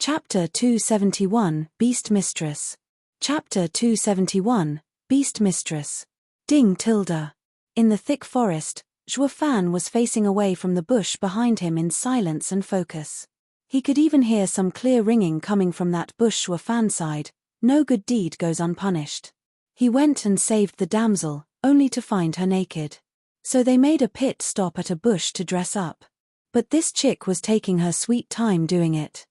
Chapter 271, Beast Mistress. Chapter 271, Beast Mistress. Ding tilde. In the thick forest, Zhuofan was facing away from the bush behind him in silence and focus. He could even hear some clear ringing coming from that bush. Zhuofan sighed. No good deed goes unpunished. He went and saved the damsel, only to find her naked. So they made a pit stop at a bush to dress up. But this chick was taking her sweet time doing it.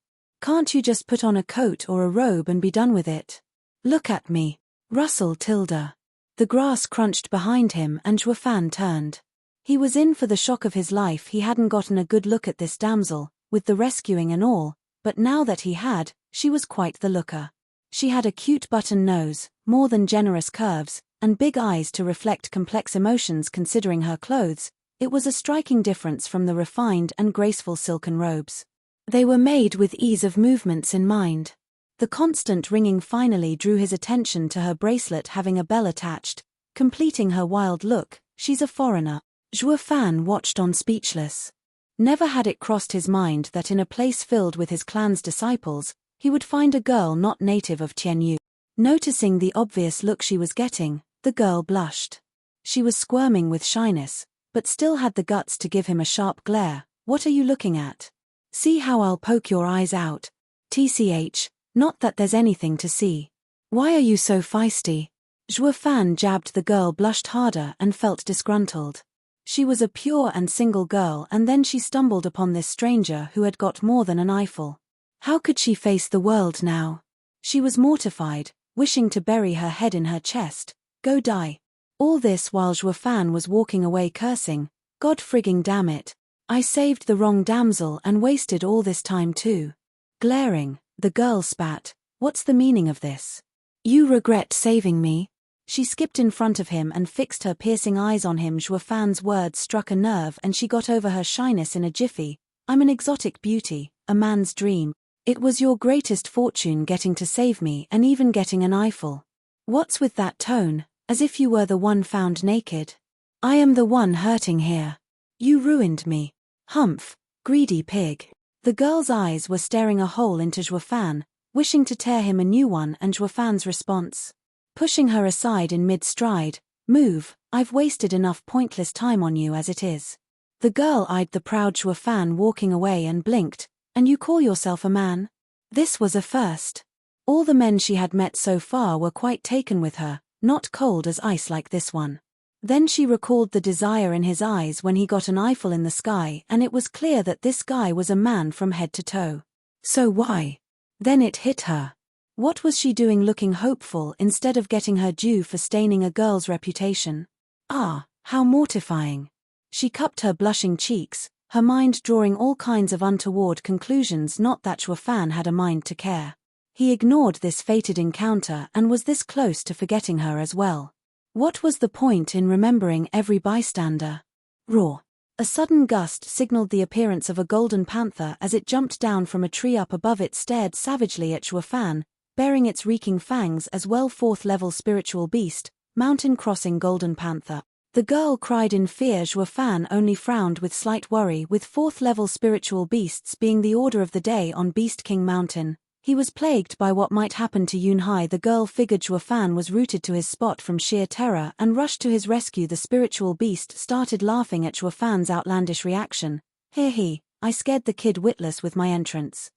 Can't you just put on a coat or a robe and be done with it? Look at me. Rustle tilde. The grass crunched behind him and Zhuofan turned. He was in for the shock of his life. He hadn't gotten a good look at this damsel, with the rescuing and all, but now that he had, she was quite the looker. She had a cute button nose, more than generous curves, and big eyes to reflect complex emotions. Considering her clothes, it was a striking difference from the refined and graceful silken robes. They were made with ease of movements in mind. The constant ringing finally drew his attention to her bracelet having a bell attached, completing her wild look. She's a foreigner. Zhuofan watched on speechless. Never had it crossed his mind that in a place filled with his clan's disciples, he would find a girl not native of Tianyu. Noticing the obvious look she was getting, the girl blushed. She was squirming with shyness, but still had the guts to give him a sharp glare. What are you looking at? See how I'll poke your eyes out. TCH, not that there's anything to see. Why are you so feisty? Zhuofan jabbed. The girl blushed harder and felt disgruntled. She was a pure and single girl, and then she stumbled upon this stranger who had got more than an eyeful. How could she face the world now? She was mortified, wishing to bury her head in her chest. Go die. All this while Zhuofan was walking away cursing. God frigging damn it. I saved the wrong damsel and wasted all this time too. Glaring, the girl spat. What's the meaning of this? You regret saving me? She skipped in front of him and fixed her piercing eyes on him. Zhuofan's words struck a nerve and she got over her shyness in a jiffy. I'm an exotic beauty, a man's dream. It was your greatest fortune getting to save me and even getting an eyeful. What's with that tone, as if you were the one found naked? I am the one hurting here. You ruined me. Humph, greedy pig. The girl's eyes were staring a hole into Zhuofan, wishing to tear him a new one, and Zhuofan's response. Pushing her aside in mid-stride, move, I've wasted enough pointless time on you as it is. The girl eyed the proud Zhuofan walking away and blinked. And you call yourself a man? This was a first. All the men she had met so far were quite taken with her, not cold as ice like this one. Then she recalled the desire in his eyes when he got an eyeful in the sky, and it was clear that this guy was a man from head to toe. So why? Then it hit her. What was she doing looking hopeful instead of getting her due for staining a girl's reputation? Ah, how mortifying. She cupped her blushing cheeks, her mind drawing all kinds of untoward conclusions. Not that Zhuofan had a mind to care. He ignored this fated encounter and was this close to forgetting her as well. What was the point in remembering every bystander? Roar. A sudden gust signaled the appearance of a golden panther as it jumped down from a tree up above. It stared savagely at Zhuofan, baring its reeking fangs as well. Fourth level spiritual beast, mountain crossing golden panther. The girl cried in fear. Zhuofan only frowned with slight worry. With fourth level spiritual beasts being the order of the day on Beast King Mountain, he was plagued by what might happen to Yunhai. The girl figured Zhuofan was rooted to his spot from sheer terror and rushed to his rescue. The spiritual beast started laughing at Zhuofan's outlandish reaction. He, I scared the kid witless with my entrance.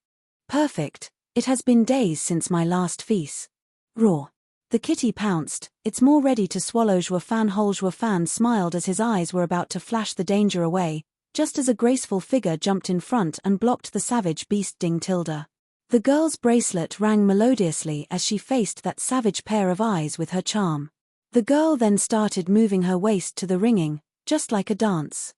Perfect, it has been days since my last feast. Roar. The kitty pounced, its maw ready to swallow Zhuofan whole. Zhuofan smiled as his eyes were about to flash the danger away, just as a graceful figure jumped in front and blocked the savage beast. Ding tilde. The girl's bracelet rang melodiously as she faced that savage pair of eyes with her charm. The girl then started moving her waist to the ringing, just like a dance.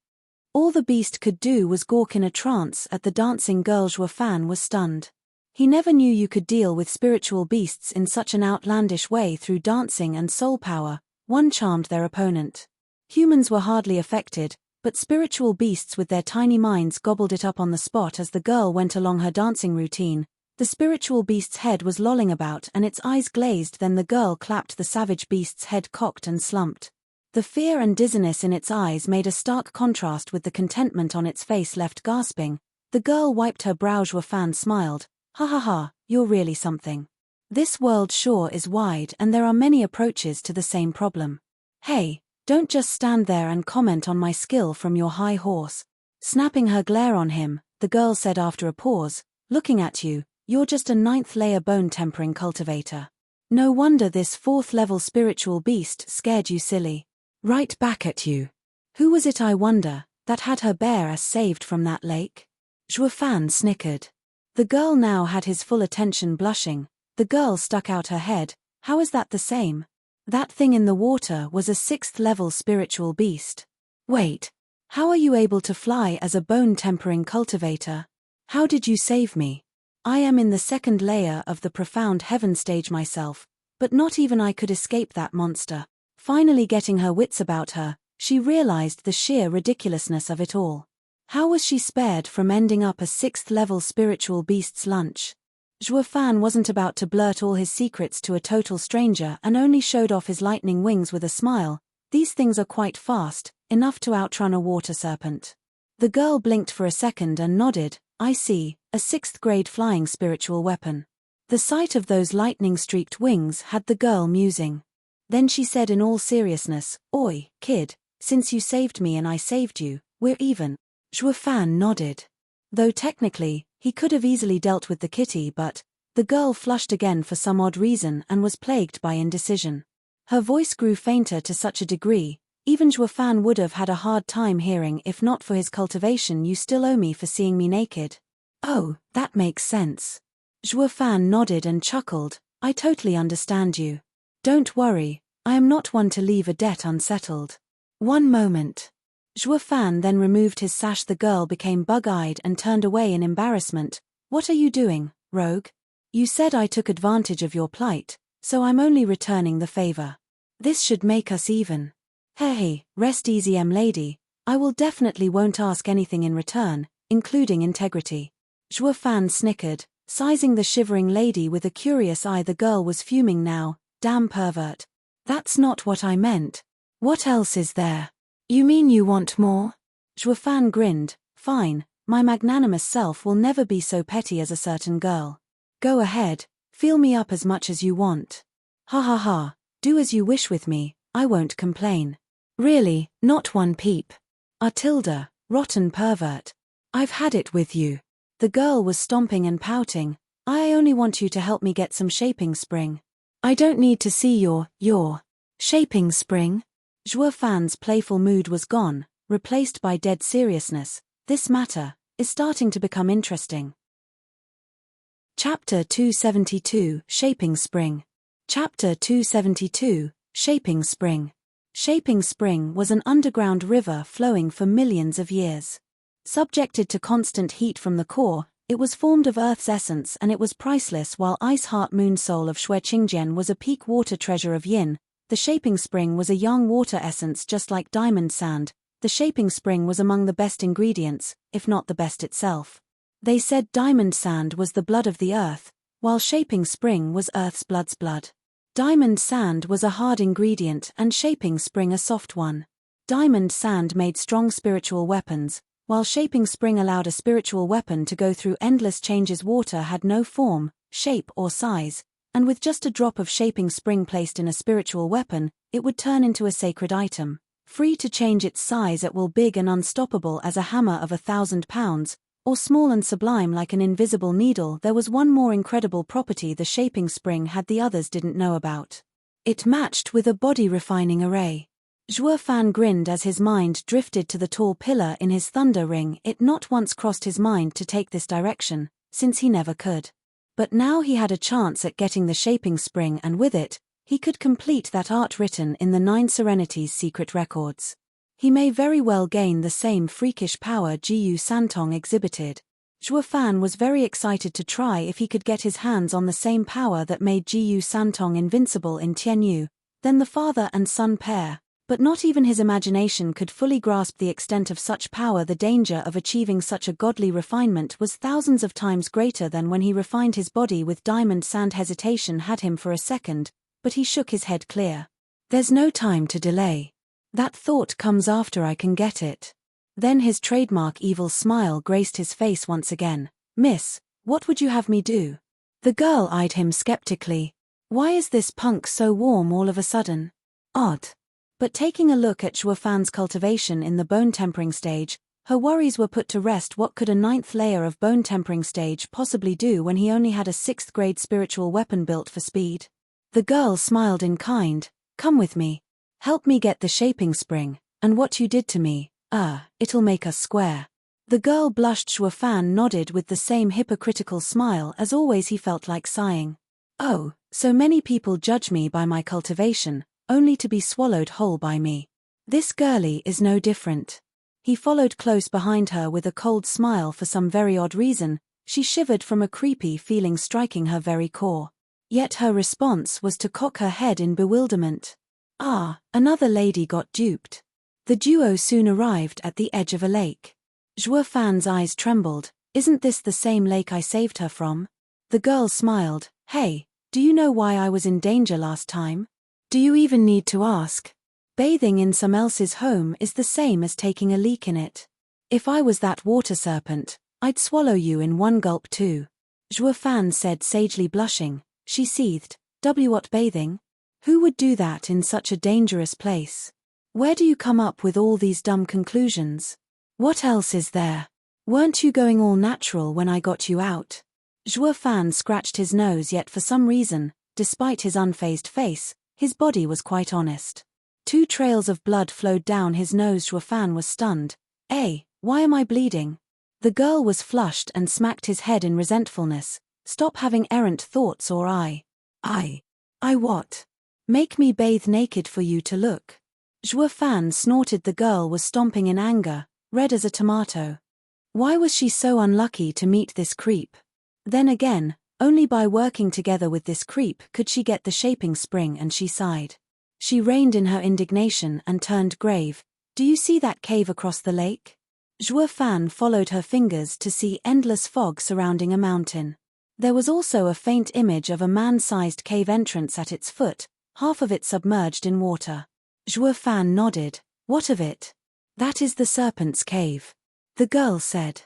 All the beast could do was gawk in a trance at the dancing girl. Zhuofan was stunned. He never knew you could deal with spiritual beasts in such an outlandish way. Through dancing and soul power, one charmed their opponent. Humans were hardly affected, but spiritual beasts with their tiny minds gobbled it up on the spot. As the girl went along her dancing routine, the spiritual beast's head was lolling about and its eyes glazed. Then the girl clapped the savage beast's head cocked and slumped. The fear and dizziness in its eyes made a stark contrast with the contentment on its face. Left gasping, the girl wiped her brow. Zhuofan smiled. Ha ha ha, you're really something. This world sure is wide and there are many approaches to the same problem. Hey, don't just stand there and comment on my skill from your high horse. Snapping her glare on him, the girl said after a pause, looking at you, you're just a 9th layer bone tempering cultivator. No wonder this 4th level spiritual beast scared you silly. Right back at you. Who was it I wonder, that had her bear ass saved from that lake? Zhuofan snickered. The girl now had his full attention blushing. The girl stuck out her head. How is that the same? That thing in the water was a 6th level spiritual beast. Wait. How are you able to fly as a bone tempering cultivator? How did you save me? I am in the 2nd layer of the profound heaven stage myself, but not even I could escape that monster. Finally getting her wits about her, she realized the sheer ridiculousness of it all. How was she spared from ending up a 6th level spiritual beast's lunch? Zhuofan wasn't about to blurt all his secrets to a total stranger and only showed off his lightning wings with a smile. These things are quite fast, enough to outrun a water serpent. The girl blinked for a second and nodded. I see, a 6th grade flying spiritual weapon. The sight of those lightning-streaked wings had the girl musing. Then she said in all seriousness, Oi, kid, since you saved me and I saved you, we're even. Zhuofan nodded. Though technically, he could have easily dealt with the kitty, but the girl flushed again for some odd reason and was plagued by indecision. Her voice grew fainter to such a degree, even Zhuofan would have had a hard time hearing if not for his cultivation. You still owe me for seeing me naked. Oh, that makes sense. Zhuofan nodded and chuckled. I totally understand you. Don't worry, I am not one to leave a debt unsettled. One moment. Zhuofan then removed his sash. The girl became bug-eyed and turned away in embarrassment. What are you doing, rogue? You said I took advantage of your plight, so I'm only returning the favor. This should make us even. Hey, rest easy, lady. I will definitely won't ask anything in return, including integrity. Zhuofan snickered, sizing the shivering lady with a curious eye. The girl was fuming now. Damn pervert. That's not what I meant. What else is there? You mean you want more? Zhuofan grinned. Fine, my magnanimous self will never be so petty as a certain girl. Go ahead, feel me up as much as you want. Ha ha ha, do as you wish with me, I won't complain. Really, not one peep. Artilda, rotten pervert. I've had it with you. The girl was stomping and pouting. I only want you to help me get some shaping spring. I don't need to see your shaping spring. Zhuofan's playful mood was gone, replaced by dead seriousness. This matter is starting to become interesting. Chapter 272, Shaping Spring. Chapter 272, Shaping Spring. Shaping Spring was an underground river flowing for millions of years. Subjected to constant heat from the core, it was formed of Earth's essence and it was priceless. While Ice Heart Moon Soul of Shueqingjian was a peak water treasure of Yin, the Shaping Spring was a young water essence just like diamond sand. The Shaping Spring was among the best ingredients, if not the best itself. They said diamond sand was the blood of the earth, while Shaping Spring was Earth's blood's blood. Diamond sand was a hard ingredient and Shaping Spring a soft one. Diamond sand made strong spiritual weapons, while Shaping Spring allowed a spiritual weapon to go through endless changes. Water had no form, shape or size, and with just a drop of Shaping Spring placed in a spiritual weapon, it would turn into a sacred item, free to change its size at will, big and unstoppable as a hammer of 1,000 pounds, or small and sublime like an invisible needle. There was one more incredible property the Shaping Spring had the others didn't know about. It matched with a body refining array. Zhuofan grinned as his mind drifted to the tall pillar in his thunder ring. It not once crossed his mind to take this direction, since he never could. But now he had a chance at getting the Shaping Spring, and with it, he could complete that art written in the 9 Serenities secret records. He may very well gain the same freakish power Jiyu Santong exhibited. Zhuofan was very excited to try if he could get his hands on the same power that made Jiyu Santong invincible in Tianyu. Then the father and son pair. But not even his imagination could fully grasp the extent of such power. The danger of achieving such a godly refinement was thousands of times greater than when he refined his body with diamond sand. Hesitation had him for a second, but he shook his head clear. There's no time to delay. That thought comes after I can get it. Then his trademark evil smile graced his face once again. Miss, What would you have me do? The girl eyed him skeptically. Why is this punk so warm all of a sudden? Odd. But taking a look at Zhuofan's cultivation in the bone-tempering stage, her worries were put to rest. What could a 9th layer of bone-tempering stage possibly do when he only had a 6th-grade spiritual weapon built for speed? The girl smiled in kind. Come with me. Help me get the shaping spring, and what you did to me, it'll make us square. The girl blushed. Zhuofan nodded with the same hypocritical smile. As always, he felt like sighing. Oh, so many people judge me by my cultivation, only to be swallowed whole by me. This girlie is no different. He followed close behind her with a cold smile. For some very odd reason, she shivered from a creepy feeling striking her very core. Yet her response was to cock her head in bewilderment. Ah, another lady got duped. The duo soon arrived at the edge of a lake. Zhuofan's eyes trembled. Isn't this the same lake I saved her from? The girl smiled. Hey, do you know why I was in danger last time? Do you even need to ask? Bathing in some else's home is the same as taking a leak in it. If I was that water serpent, I'd swallow you in one gulp too. Zhuofan said sagely, blushing. She seethed. What bathing? Who would do that in such a dangerous place? Where do you come up with all these dumb conclusions? What else is there? Weren't you going all natural when I got you out? Zhuofan scratched his nose, yet for some reason, despite his unfazed face, his body was quite honest. 2 trails of blood flowed down his nose. Zhuofan was stunned. Why am I bleeding? The girl was flushed and smacked his head in resentfulness. Stop having errant thoughts or I what? Make me bathe naked for you to look. Zhuofan snorted. The girl was stomping in anger, red as a tomato. Why was she so unlucky to meet this creep? Then again, only by working together with this creep could she get the shaping spring, and she sighed. She reined in her indignation and turned grave. Do you see that cave across the lake? Zhuofan followed her fingers to see endless fog surrounding a mountain. There was also a faint image of a man-sized cave entrance at its foot, half of it submerged in water. Zhuofan nodded. What of it? That is the serpent's cave. The girl said.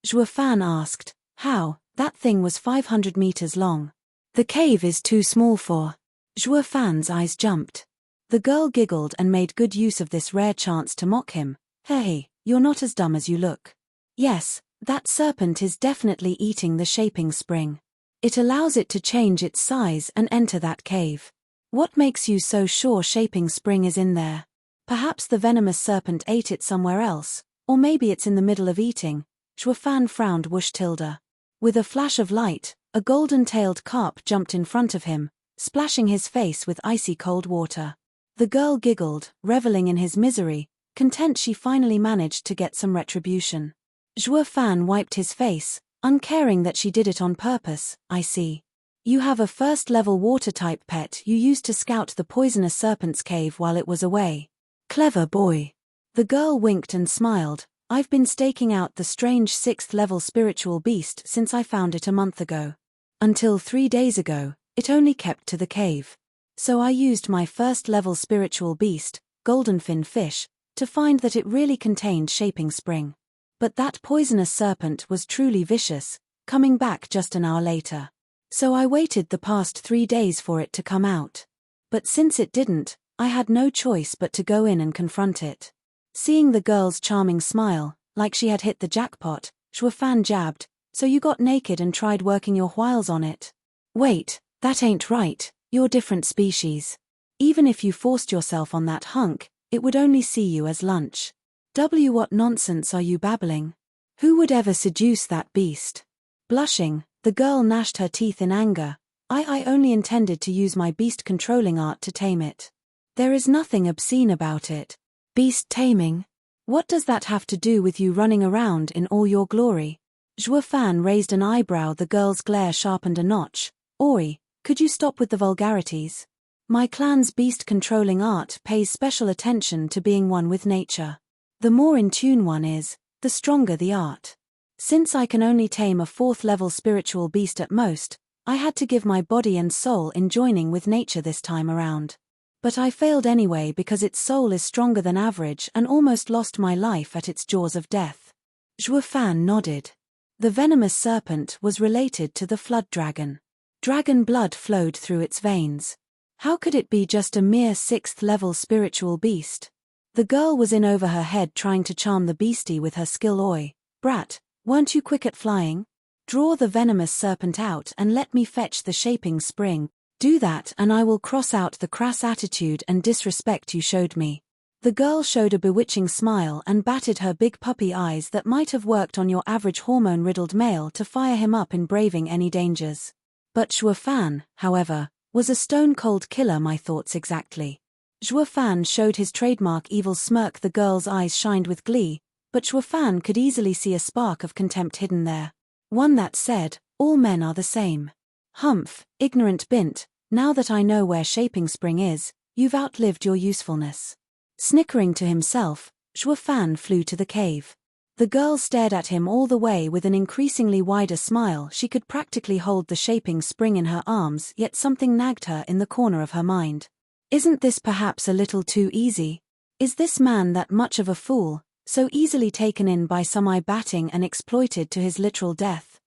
Zhuofan asked, how? That thing was 500 meters long. The cave is too small for. Zhuofan's eyes jumped. The girl giggled and made good use of this rare chance to mock him. Hey, you're not as dumb as you look. Yes, that serpent is definitely eating the shaping spring. It allows it to change its size and enter that cave. What makes you so sure shaping spring is in there? Perhaps the venomous serpent ate it somewhere else, or maybe it's in the middle of eating. Zhuofan frowned. Whoosh tilde. With a flash of light, a golden-tailed carp jumped in front of him, splashing his face with icy cold water. The girl giggled, reveling in his misery, content she finally managed to get some retribution. Zhuofan wiped his face, uncaring that she did it on purpose. I see. You have a first-level water-type pet you used to scout the poisonous serpent's cave while it was away. Clever boy. The girl winked and smiled. I've been staking out the strange 6th-level spiritual beast since I found it a month ago. Until 3 days ago, it only kept to the cave. So I used my first-level spiritual beast, goldenfin fish, to find that it really contained shaping spring. But that poisonous serpent was truly vicious, coming back just an hour later. So I waited the past 3 days for it to come out. But since it didn't, I had no choice but to go in and confront it. Seeing the girl's charming smile, like she had hit the jackpot, Zhuofan jabbed, so you got naked and tried working your wiles on it? Wait, that ain't right, you're different species. Even if you forced yourself on that hunk, it would only see you as lunch. What nonsense are you babbling? Who would ever seduce that beast? Blushing, the girl gnashed her teeth in anger. I only intended to use my beast-controlling art to tame it. There is nothing obscene about it. Beast taming? What does that have to do with you running around in all your glory? Zhuofan raised an eyebrow. The girl's glare sharpened a notch. Oi, could you stop with the vulgarities? My clan's beast-controlling art pays special attention to being one with nature. The more in tune one is, the stronger the art. Since I can only tame a 4th-level spiritual beast at most, I had to give my body and soul in joining with nature this time around. But I failed anyway because its soul is stronger than average and almost lost my life at its jaws of death. Zhuofan nodded. The venomous serpent was related to the flood dragon. Dragon blood flowed through its veins. How could it be just a mere 6th-level spiritual beast? The girl was in over her head trying to charm the beastie with her skill. Oi, brat, weren't you quick at flying? Draw the venomous serpent out and let me fetch the shaping spring. Do that and I will cross out the crass attitude and disrespect you showed me. The girl showed a bewitching smile and batted her big puppy eyes that might have worked on your average hormone-riddled male to fire him up in braving any dangers. But Xue Fan, however, was a stone-cold killer. My thoughts exactly. Xue Fan showed his trademark evil smirk. The girl's eyes shined with glee, but Xue Fan could easily see a spark of contempt hidden there. One that said, all men are the same. Humph, ignorant bint, now that I know where shaping spring is, you've outlived your usefulness. Snickering to himself, Xue Fan flew to the cave. The girl stared at him all the way with an increasingly wider smile. She could practically hold the shaping spring in her arms, yet something nagged her in the corner of her mind. Isn't this perhaps a little too easy? Is this man that much of a fool, so easily taken in by some eye-batting and exploited to his literal death?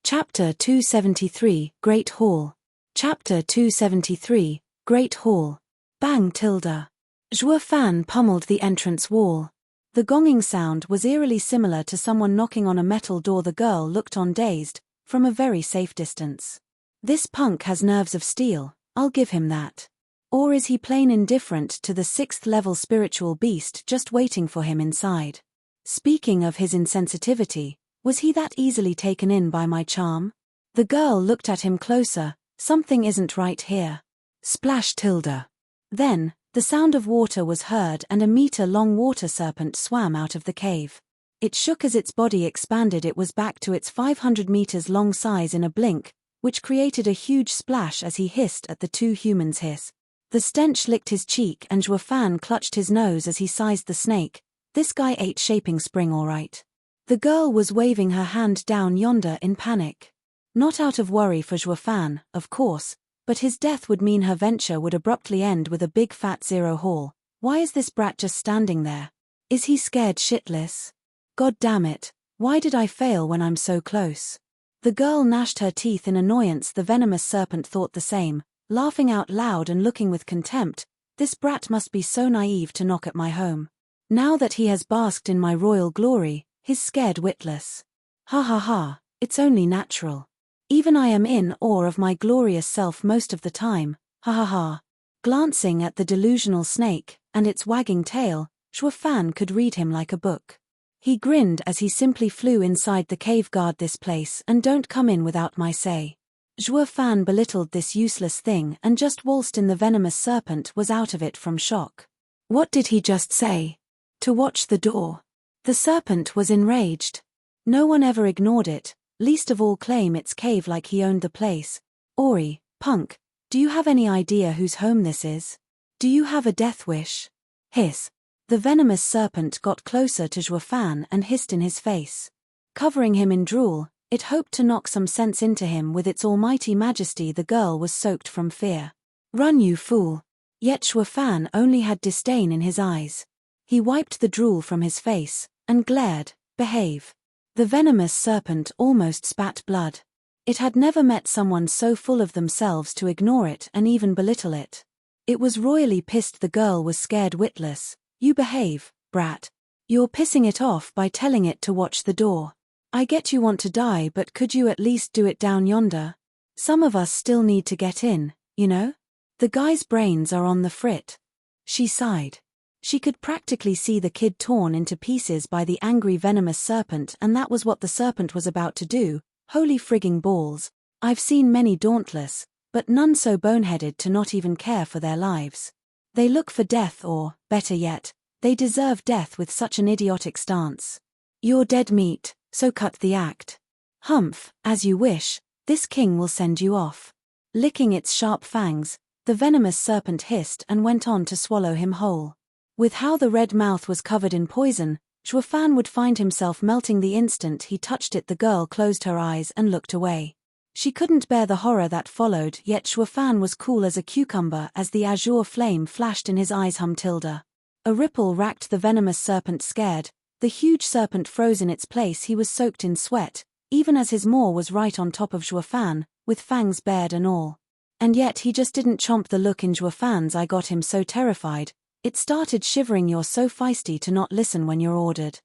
Chapter 273, Great Hall. Chapter 273, Great Hall. Bang tilde. Xue Fan pummeled the entrance wall. The gonging sound was eerily similar to someone knocking on a metal door. The girl looked on dazed, from a very safe distance. This punk has nerves of steel, I'll give him that. Or is he plain indifferent to the 6th-level spiritual beast just waiting for him inside? Speaking of his insensitivity, was he that easily taken in by my charm? The girl looked at him closer. Something isn't right here. Splash tilde. Then, the sound of water was heard and a meter-long water serpent swam out of the cave. It shook as its body expanded. It was back to its 500 meters long size in a blink, which created a huge splash as he hissed at the two humans' hiss. The stench licked his cheek and Xue Fan clutched his nose as he sized the snake. This guy ate shaping spring all right. The girl was waving her hand down yonder in panic. Not out of worry for Xue Fan, of course, but his death would mean her venture would abruptly end with a big fat 0 haul. Why is this brat just standing there? Is he scared shitless? God damn it, why did I fail when I'm so close? The girl gnashed her teeth in annoyance. The venomous serpent thought the same, laughing out loud and looking with contempt. This brat must be so naive to knock at my home. Now that he has basked in my royal glory, he's scared witless. Ha ha ha, it's only natural. Even I am in awe of my glorious self most of the time, ha ha ha. Glancing at the delusional snake, and its wagging tail, Xue Fan could read him like a book. He grinned as he simply flew inside the cave. Guard this place and don't come in without my say. Xue Fan belittled this useless thing and just waltzed in. The venomous serpent was out of it from shock. What did he just say? To watch the door. The serpent was enraged. No one ever ignored it, least of all claim its cave like he owned the place. Ori, punk, do you have any idea whose home this is? Do you have a death wish? Hiss. The venomous serpent got closer to Xue Fan and hissed in his face. Covering him in drool, it hoped to knock some sense into him with its almighty majesty. The girl was soaked from fear. Run, you fool. Yet Xue Fan only had disdain in his eyes. He wiped the drool from his face and glared. Behave. The venomous serpent almost spat blood. It had never met someone so full of themselves to ignore it and even belittle it. It was royally pissed. The girl was scared witless. You behave, brat. You're pissing it off by telling it to watch the door. I get you want to die, but could you at least do it down yonder? Some of us still need to get in, you know? The guy's brains are on the frit. She sighed. She could practically see the kid torn into pieces by the angry venomous serpent, and that was what the serpent was about to do. Holy frigging balls. I've seen many dauntless, but none so boneheaded to not even care for their lives. They look for death or, better yet, they deserve death with such an idiotic stance. You're dead meat, so cut the act. Humph, as you wish, this king will send you off. Licking its sharp fangs, the venomous serpent hissed and went on to swallow him whole. With how the red mouth was covered in poison, Xue Fan would find himself melting the instant he touched it. The girl closed her eyes and looked away. She couldn't bear the horror that followed, yet Xue Fan was cool as a cucumber as the azure flame flashed in his eyes. A ripple racked the venomous serpent. Scared, The huge serpent froze in its place. He was soaked in sweat, even as his maw was right on top of Zhuofan, with fangs bared and all. And yet he just didn't chomp. The look in Zhuofan's eye got him so terrified, it started shivering. You're so feisty to not listen when you're ordered.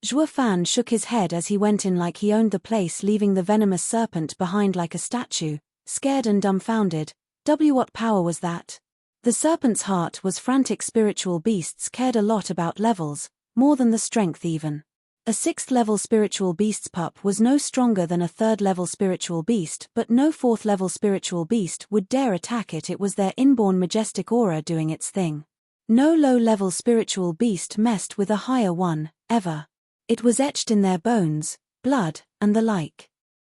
Zhuofan shook his head as he went in like he owned the place, leaving the venomous serpent behind like a statue, scared and dumbfounded. What power was that? The serpent's heart was frantic. Spiritual beasts cared a lot about levels, more than the strength even. A 6th level spiritual beast's pup was no stronger than a 3rd level spiritual beast, but no 4th level spiritual beast would dare attack it. It was their inborn majestic aura doing its thing. No low level spiritual beast messed with a higher one, ever. It was etched in their bones, blood, and the like.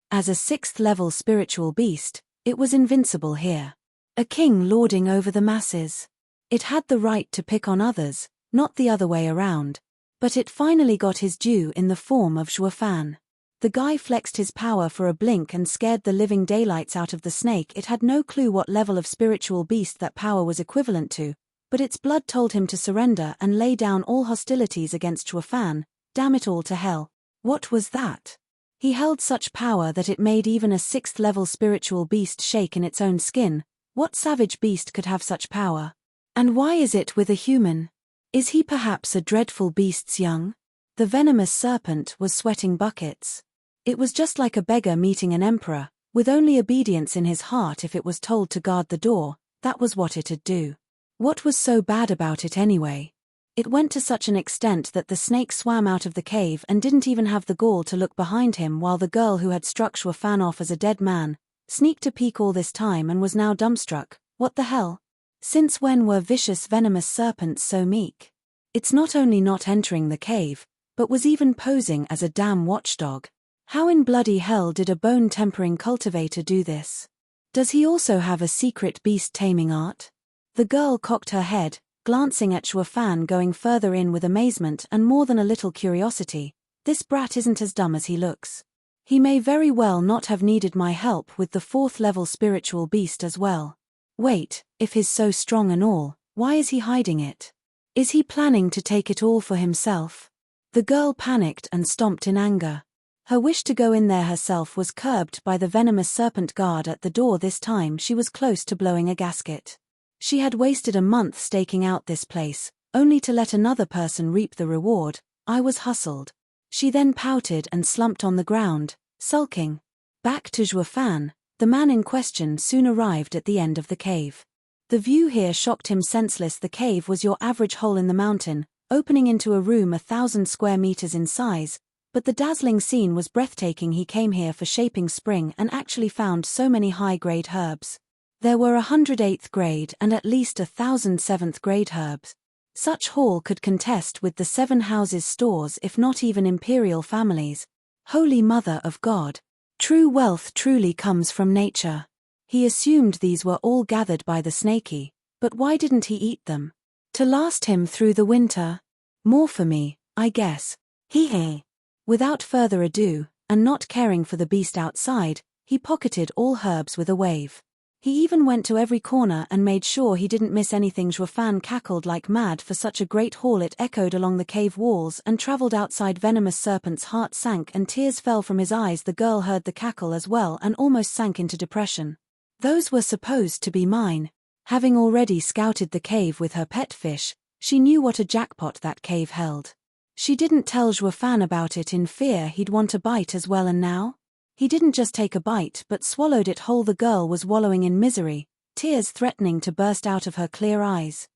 As a 6th level spiritual beast, it was invincible here. A king lording over the masses. It had the right to pick on others, not the other way around. But it finally got his due in the form of Zhuofan. The guy flexed his power for a blink and scared the living daylights out of the snake. It had no clue what level of spiritual beast that power was equivalent to, but its blood told him to surrender and lay down all hostilities against Zhuofan. Damn it all to hell. What was that? He held such power that it made even a 6th level spiritual beast shake in its own skin. What savage beast could have such power? And why is it with a human? Is he perhaps a dreadful beast's young? The venomous serpent was sweating buckets. It was just like a beggar meeting an emperor, with only obedience in his heart. If it was told to guard the door, that was what it'd do. What was so bad about it anyway? It went to such an extent that the snake swam out of the cave and didn't even have the gall to look behind him, while the girl who had struck Zhuofan off as a dead man sneaked a peek all this time and was now dumbstruck. What the hell? Since when were vicious venomous serpents so meek? It's not only not entering the cave, but was even posing as a damn watchdog. How in bloody hell did a bone-tempering cultivator do this? Does he also have a secret beast-taming art? The girl cocked her head, glancing at Zhuofan, going further in with amazement and more than a little curiosity. This brat isn't as dumb as he looks. He may very well not have needed my help with the 4th level spiritual beast as well. Wait, if he's so strong and all, why is he hiding it? Is he planning to take it all for himself? The girl panicked and stomped in anger. Her wish to go in there herself was curbed by the venomous serpent guard at the door. This time she was close to blowing a gasket. She had wasted a month staking out this place, only to let another person reap the reward. I was hustled. She then pouted and slumped on the ground, sulking. Back to Zhuofan, the man in question soon arrived at the end of the cave. The view here shocked him senseless. The cave was your average hole in the mountain, opening into a room 1,000 square meters in size, but the dazzling scene was breathtaking. He came here for shaping spring and actually found so many high-grade herbs. There were 100 8th grade and at least 1,000 7th grade herbs. Such haul could contest with the 7 houses' stores, if not even imperial families. Holy Mother of God! True wealth truly comes from nature. He assumed these were all gathered by the snaky, but why didn't he eat them? To last him through the winter? More for me, I guess. Hee. Without further ado, and not caring for the beast outside, he pocketed all herbs with a wave. He even went to every corner and made sure he didn't miss anything. Zhuofan cackled like mad for such a great haul. It echoed along the cave walls and traveled outside. Venomous serpent's heart sank and tears fell from his eyes. The girl heard the cackle as well and almost sank into depression. Those were supposed to be mine. Having already scouted the cave with her pet fish, she knew what a jackpot that cave held. She didn't tell Zhuofan about it in fear he'd want a bite as well, and now? He didn't just take a bite but swallowed it whole. The girl was wallowing in misery, tears threatening to burst out of her clear eyes.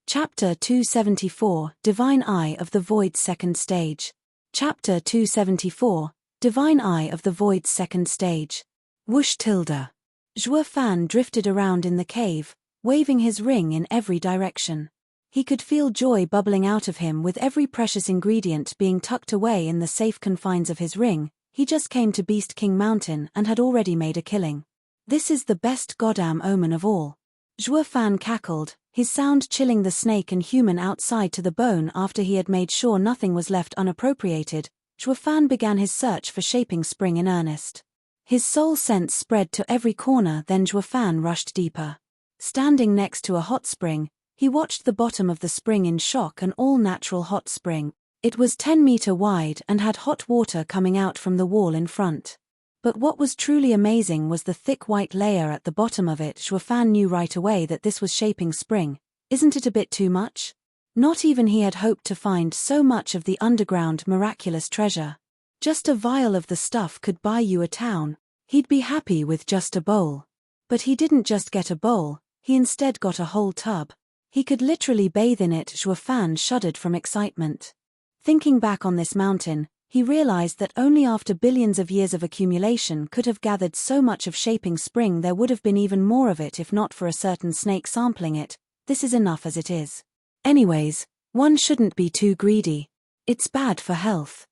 Chapter 274, Divine Eye of the Void's Second Stage. Chapter 274, Divine Eye of the Void's Second Stage. Whoosh tilde. Zhuofan drifted around in the cave, waving his ring in every direction. He could feel joy bubbling out of him with every precious ingredient being tucked away in the safe confines of his ring. He just came to Beast King Mountain and had already made a killing. This is the best goddamn omen of all. Zhuofan cackled, his sound chilling the snake and human outside to the bone. After he had made sure nothing was left unappropriated, Zhuofan began his search for shaping spring in earnest. His soul sense spread to every corner. Then Zhuofan rushed deeper. Standing next to a hot spring, He watched the bottom of the spring in shock, an all-natural hot spring. It was 10 meters wide and had hot water coming out from the wall in front. But what was truly amazing was the thick white layer at the bottom of it. Fan knew right away that this was shaping spring. Isn't it a bit too much? Not even he had hoped to find so much of the underground miraculous treasure. Just a vial of the stuff could buy you a town. He'd be happy with just a bowl. But he didn't just get a bowl, he instead got a whole tub. He could literally bathe in it. Fan shuddered from excitement. Thinking back on this mountain, he realized that only after billions of years of accumulation could have gathered so much of shaping spring. There would have been even more of it if not for a certain snake sampling it. This is enough as it is. Anyways, one shouldn't be too greedy. It's bad for health.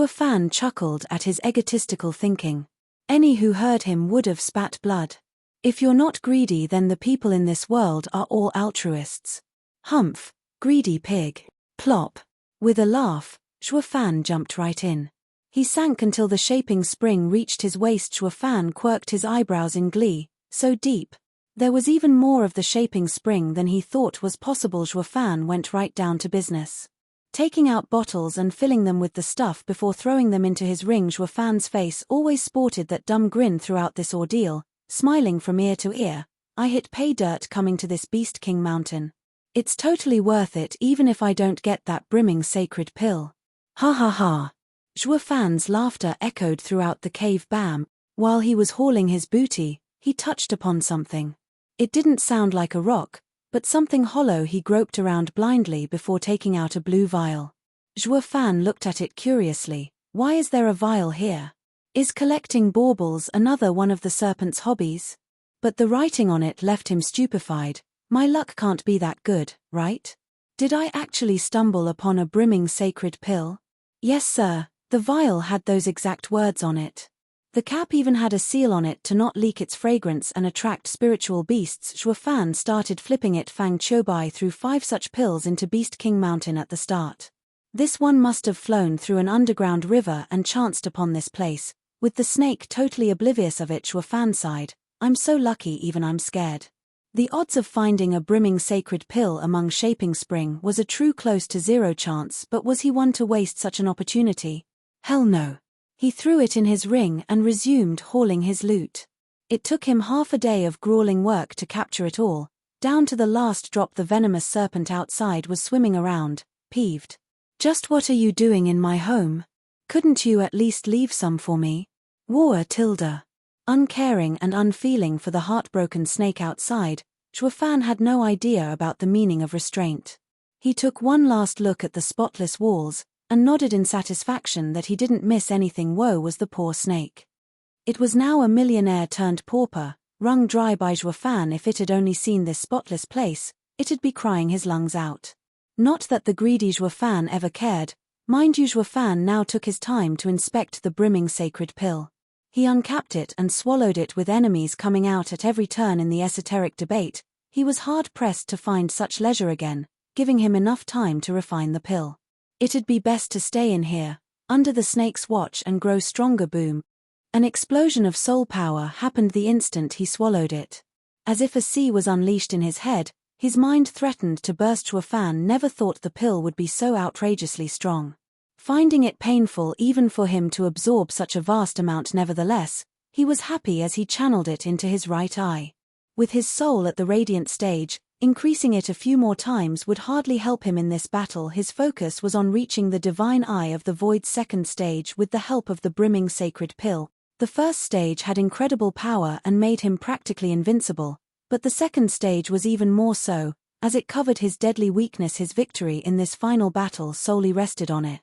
Fan chuckled at his egotistical thinking. Any who heard him would have spat blood. If you're not greedy, then the people in this world are all altruists. Humph, greedy pig. Plop. With a laugh, Fan jumped right in. He sank until the shaping spring reached his waist. Fan quirked his eyebrows in glee. So deep. There was even more of the shaping spring than he thought was possible. Fan went right down to business. Taking out bottles and filling them with the stuff before throwing them into his ring. Fan's face always sported that dumb grin throughout this ordeal, smiling from ear to ear. I hit pay dirt coming to this Beast King mountain. It's totally worth it even if I don't get that brimming sacred pill. Ha ha ha. Fan's laughter echoed throughout the cave. Bam. While he was hauling his booty, he touched upon something. It didn't sound like a rock, but something hollow. He groped around blindly before taking out a blue vial. Fan looked at it curiously. Why is there a vial here? Is collecting baubles another one of the serpent's hobbies? But the writing on it left him stupefied. My luck can't be that good, right? Did I actually stumble upon a brimming sacred pill? Yes sir, the vial had those exact words on it. The cap even had a seal on it to not leak its fragrance and attract spiritual beasts. Fan started flipping it. Fang Chobai threw 5 such pills into Beast King Mountain at the start. This one must have flown through an underground river and chanced upon this place, with the snake totally oblivious of it. Fan sighed. I'm so lucky even I'm scared. The odds of finding a brimming sacred pill among shaping spring was a true close to zero chance, but was he one to waste such an opportunity? Hell no. He threw it in his ring and resumed hauling his loot. It took him half a day of grueling work to capture it all, down to the last drop. The venomous serpent outside was swimming around, peeved. Just what are you doing in my home? Couldn't you at least leave some for me? War tilde. Uncaring and unfeeling for the heartbroken snake outside, Fan had no idea about the meaning of restraint. He took one last look at the spotless walls, and nodded in satisfaction that he didn't miss anything. Woe was the poor snake. It was now a millionaire turned pauper, wrung dry by Fan. If it had only seen this spotless place, it'd be crying his lungs out. Not that the greedy Fan ever cared. Mind you, Fan now took his time to inspect the brimming sacred pill. He uncapped it and swallowed it. With enemies coming out at every turn in the esoteric debate, he was hard-pressed to find such leisure again, giving him enough time to refine the pill. It'd be best to stay in here, under the snake's watch, and grow stronger. Boom. An explosion of soul power happened the instant he swallowed it. As if a sea was unleashed in his head, his mind threatened to burst. Fan never thought the pill would be so outrageously strong. Finding it painful even for him to absorb such a vast amount, nevertheless, he was happy as he channeled it into his right eye. With his soul at the radiant stage, increasing it a few more times would hardly help him in this battle. His focus was on reaching the divine eye of the void's second stage with the help of the brimming sacred pill. The first stage had incredible power and made him practically invincible, but the second stage was even more so, as it covered his deadly weakness. His victory in this final battle solely rested on it.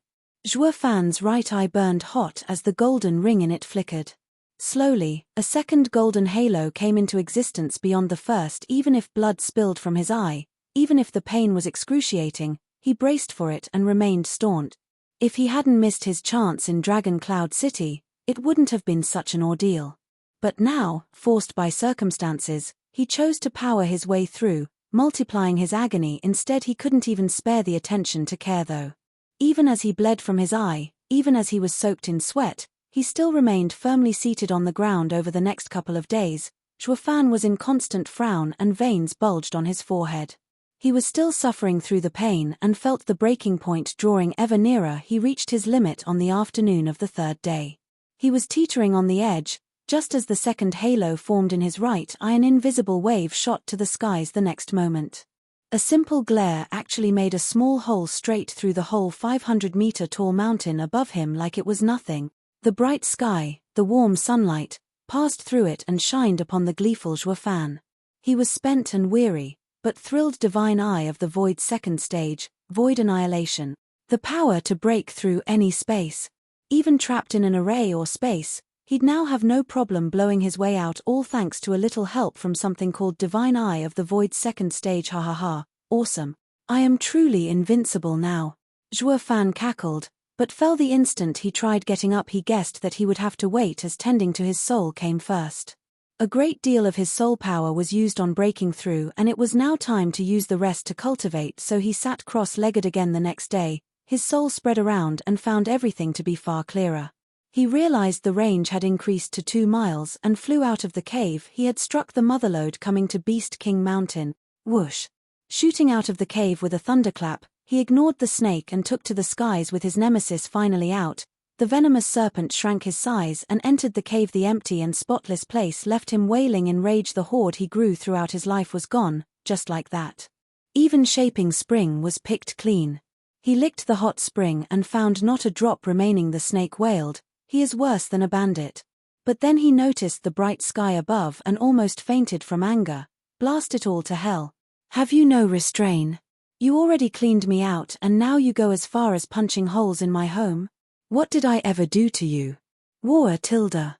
Fan's right eye burned hot as the golden ring in it flickered. Slowly, a second golden halo came into existence beyond the first. Even if blood spilled from his eye, even if the pain was excruciating, he braced for it and remained staunch. If he hadn't missed his chance in Dragon Cloud City, it wouldn't have been such an ordeal. But now, forced by circumstances, he chose to power his way through, multiplying his agony. Instead, he couldn't even spare the attention to care though. Even as he bled from his eye, even as he was soaked in sweat, he still remained firmly seated on the ground. Over the next couple of days, Fan was in constant frown and veins bulged on his forehead. He was still suffering through the pain and felt the breaking point drawing ever nearer. He reached his limit on the afternoon of the third day. He was teetering on the edge, just as the second halo formed in his right eye. An invisible wave shot to the skies the next moment. A simple glare actually made a small hole straight through the whole 500-meter-tall mountain above him like it was nothing. The bright sky, the warm sunlight, passed through it and shined upon the gleeful Zhuo Fan. He was spent and weary, but thrilled. Divine eye of the void's second stage, void annihilation. The power to break through any space. Even trapped in an array or space, he'd now have no problem blowing his way out, all thanks to a little help from something called Divine Eye of the Void's second stage. Ha ha ha, awesome. I am truly invincible now. Zhuo Fan cackled, but fell the instant he tried getting up. He guessed that he would have to wait as tending to his soul came first. A great deal of his soul power was used on breaking through, and it was now time to use the rest to cultivate. So he sat cross-legged again the next day, his soul spread around and found everything to be far clearer. He realized the range had increased to 2 miles and flew out of the cave. He had struck the motherlode coming to Beast King Mountain. Whoosh! Shooting out of the cave with a thunderclap, he ignored the snake and took to the skies with his nemesis finally out. The venomous serpent shrank his size and entered the cave. The empty and spotless place left him wailing in rage. The hoard he grew throughout his life was gone, just like that. Even shaping spring was picked clean. He licked the hot spring and found not a drop remaining. The snake wailed, "He is worse than a bandit." But then he noticed the bright sky above and almost fainted from anger. Blast it all to hell. Have you no restraint? You already cleaned me out and now you go as far as punching holes in my home? What did I ever do to you? War tilde.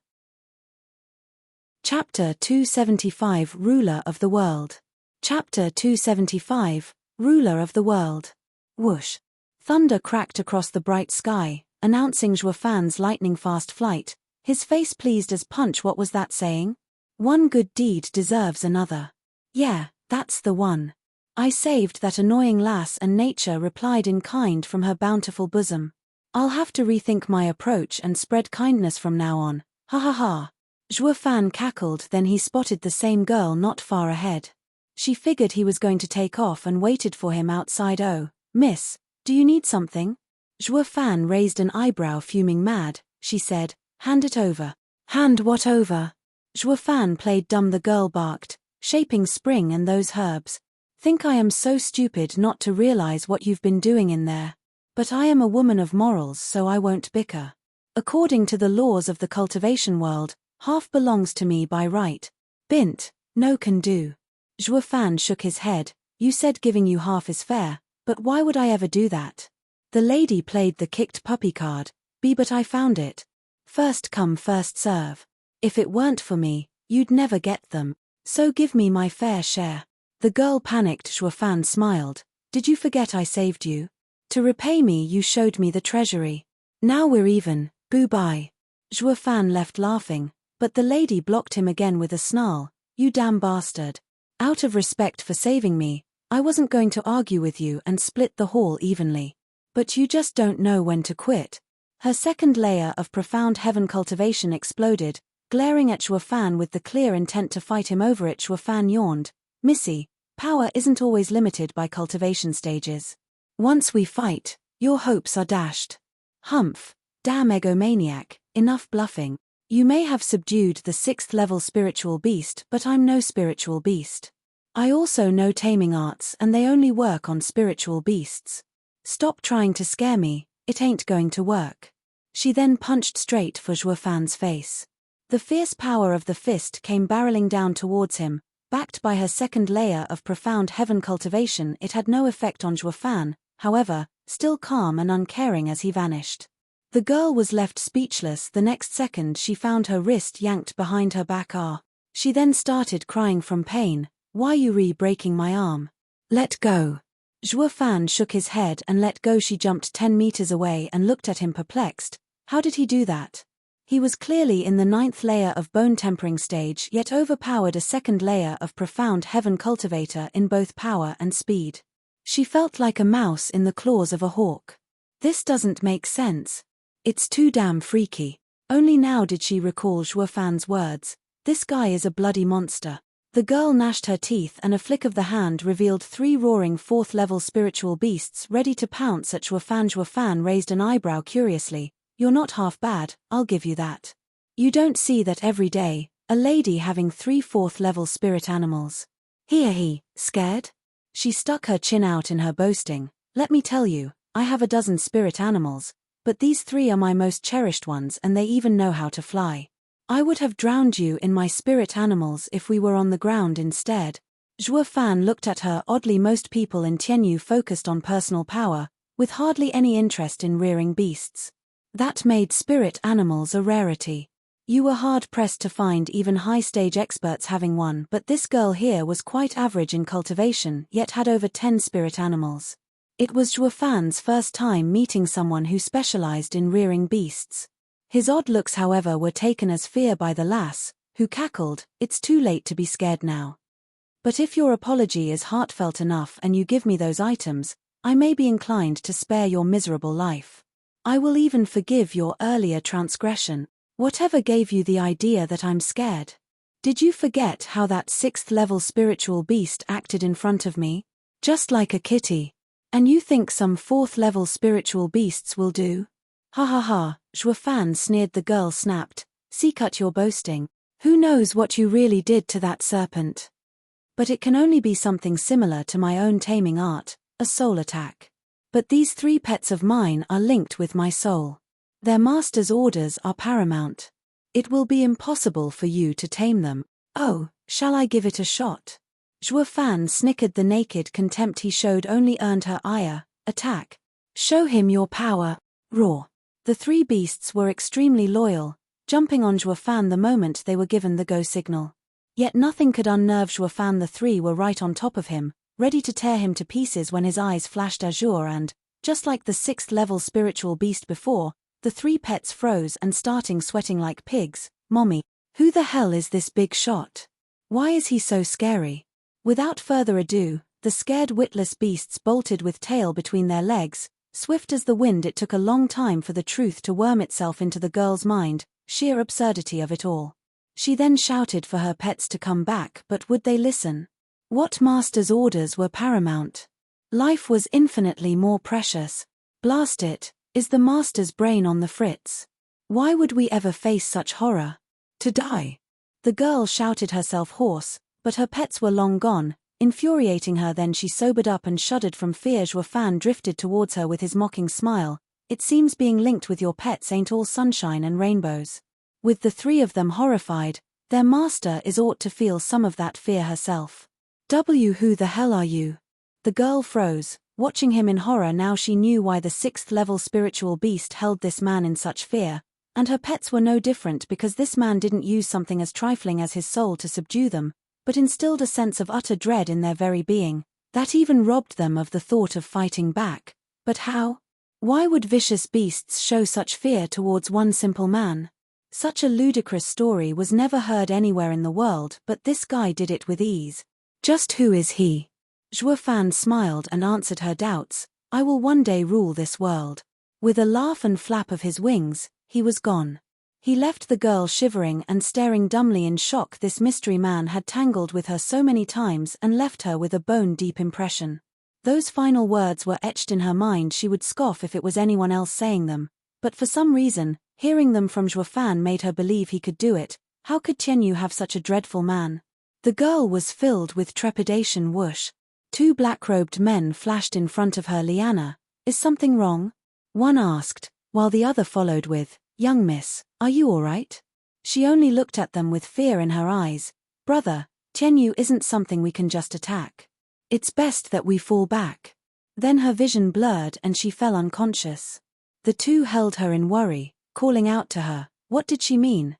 Chapter 275 Ruler of the World. Chapter 275 Ruler of the World. Whoosh. Thunder cracked across the bright sky, announcing Zhuo Fan's lightning-fast flight, his face pleased as punch. What was that saying? One good deed deserves another. Yeah, that's the one. I saved that annoying lass, and nature replied in kind from her bountiful bosom. I'll have to rethink my approach and spread kindness from now on. Ha ha ha. Zhuo Fan cackled. Then he spotted the same girl not far ahead. She figured he was going to take off and waited for him outside. Oh, miss, do you need something? Zhuo Fan raised an eyebrow. Fuming mad, she said, hand it over. Hand what over? Zhuo Fan played dumb. The girl barked, shaping spring and those herbs. Think I am so stupid not to realize what you've been doing in there. But I am a woman of morals, so I won't bicker. According to the laws of the cultivation world, half belongs to me by right. Bint, no can do. Zhuo Fan shook his head. You said giving you half is fair, but why would I ever do that? The lady played the kicked puppy card. But I found it. First come first serve. If it weren't for me, you'd never get them. So give me my fair share. The girl panicked. Zhuo Fan smiled. Did you forget I saved you? To repay me you showed me the treasury. Now we're even, boo-bye. Zhuo Fan left laughing, but the lady blocked him again with a snarl. You damn bastard. Out of respect for saving me, I wasn't going to argue with you and split the haul evenly. But you just don't know when to quit. Her second layer of profound heaven cultivation exploded, glaring at Zhuo Fan with the clear intent to fight him over it. Zhuo Fan yawned. Missy, power isn't always limited by cultivation stages. Once we fight, your hopes are dashed. Humph, damn egomaniac, enough bluffing. You may have subdued the 6th level spiritual beast, but I'm no spiritual beast. I also know taming arts and they only work on spiritual beasts. Stop trying to scare me, it ain't going to work. She then punched straight for Zhuo Fan's face. The fierce power of the fist came barreling down towards him, backed by her second layer of profound heaven cultivation. It had no effect on Zhuo Fan, however, still calm and uncaring as he vanished. The girl was left speechless. The next second she found her wrist yanked behind her back. She then started crying from pain. Why you re-breaking my arm? Let go. Zhuo Fan shook his head and let go. She jumped 10 meters away and looked at him perplexed. How did he do that? He was clearly in the 9th layer of bone tempering stage, yet overpowered a second layer of profound heaven cultivator in both power and speed. She felt like a mouse in the claws of a hawk. This doesn't make sense. It's too damn freaky. Only now did she recall Zhuo Fan's words. This guy is a bloody monster. The girl gnashed her teeth and a flick of the hand revealed 3 roaring 4th-level spiritual beasts ready to pounce at Zhuofan. Zhuofan raised an eyebrow curiously. You're not half bad, I'll give you that. You don't see that every day, a lady having 3 4th-level spirit animals. He, scared? She stuck her chin out in her boasting. Let me tell you, I have a dozen spirit animals, but these 3 are my most cherished ones and they even know how to fly. I would have drowned you in my spirit animals if we were on the ground instead. Zhuofan looked at her oddly. Most people in Tianyu focused on personal power, with hardly any interest in rearing beasts. That made spirit animals a rarity. You were hard-pressed to find even high-stage experts having one, but this girl here was quite average in cultivation yet had over 10 spirit animals. It was Zhuofan's first time meeting someone who specialized in rearing beasts. His odd looks, however, were taken as fear by the lass, who cackled, "It's too late to be scared now. But if your apology is heartfelt enough and you give me those items, I may be inclined to spare your miserable life. I will even forgive your earlier transgression. Whatever gave you the idea that I'm scared? Did you forget how that 6th-level spiritual beast acted in front of me? Just like a kitty. And you think some 4th-level spiritual beasts will do? Ha ha ha," Zhuofan sneered. The girl snapped, "See, cut your boasting. Who knows what you really did to that serpent? But it can only be something similar to my own taming art, a soul attack. But these 3 pets of mine are linked with my soul. Their master's orders are paramount. It will be impossible for you to tame them. Oh, shall I give it a shot?" Zhuofan snickered. The naked contempt he showed only earned her ire. "Attack. Show him your power." Roar. The 3 beasts were extremely loyal, jumping on Zhuofan the moment they were given the go signal. Yet nothing could unnerve Zhuofan. The 3 were right on top of him, ready to tear him to pieces when his eyes flashed azure and, just like the 6th-level spiritual beast before, the 3 pets froze and starting sweating like pigs. "Mommy, who the hell is this big shot? Why is he so scary?" Without further ado, the scared witless beasts bolted with tail between their legs. Swift as the wind, it took a long time for the truth to worm itself into the girl's mind, sheer absurdity of it all. She then shouted for her pets to come back, but would they listen? What master's orders were paramount? Life was infinitely more precious. Blast it, is the master's brain on the fritz? Why would we ever face such horror? To die? The girl shouted herself hoarse, but her pets were long gone, infuriating her. Then she sobered up and shuddered from fear. Zhuofan drifted towards her with his mocking smile. "It seems being linked with your pets ain't all sunshine and rainbows." With the 3 of them horrified, their master is ought to feel some of that fear herself. Who the hell are you?" The girl froze, watching him in horror. Now she knew why the 6th-level spiritual beast held this man in such fear, and her pets were no different, because this man didn't use something as trifling as his soul to subdue them, but instilled a sense of utter dread in their very being, that even robbed them of the thought of fighting back. But how? Why would vicious beasts show such fear towards one simple man? Such a ludicrous story was never heard anywhere in the world, but this guy did it with ease. "Just who is he?" Zhuofan smiled and answered her doubts. "I will one day rule this world." With a laugh and flap of his wings, he was gone. He left the girl shivering and staring dumbly in shock. This mystery man had tangled with her so many times and left her with a bone-deep impression. Those final words were etched in her mind. She would scoff if it was anyone else saying them, but for some reason, hearing them from Zhuofan made her believe he could do it. How could Tianyu have such a dreadful man? The girl was filled with trepidation. Whoosh. 2 black-robed men flashed in front of her. "Liana, is something wrong?" one asked, while the other followed with, "Young miss, are you all right?" She only looked at them with fear in her eyes. "Brother, Tianyu isn't something we can just attack. It's best that we fall back." Then her vision blurred and she fell unconscious. The 2 held her in worry, calling out to her. What did she mean?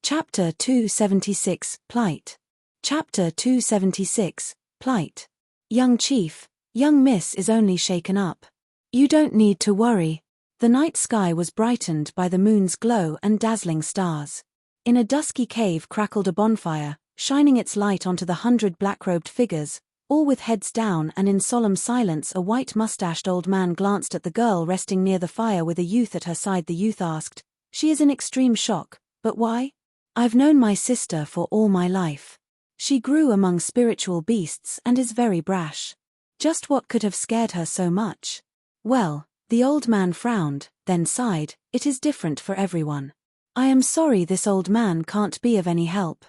Chapter 276, Plight. Chapter 276, Plight. "Young chief, young miss is only shaken up. You don't need to worry." The night sky was brightened by the moon's glow and dazzling stars. In a dusky cave crackled a bonfire, shining its light onto the 100 black-robed figures, all with heads down, and in solemn silence a white-mustached old man glanced at the girl resting near the fire with a youth at her side. The youth asked, "She is in extreme shock, but why?" I've known my sister for all my life. She grew among spiritual beasts and is very brash. Just what could have scared her so much? Well, the old man frowned, then sighed, it is different for everyone. I am sorry this old man can't be of any help.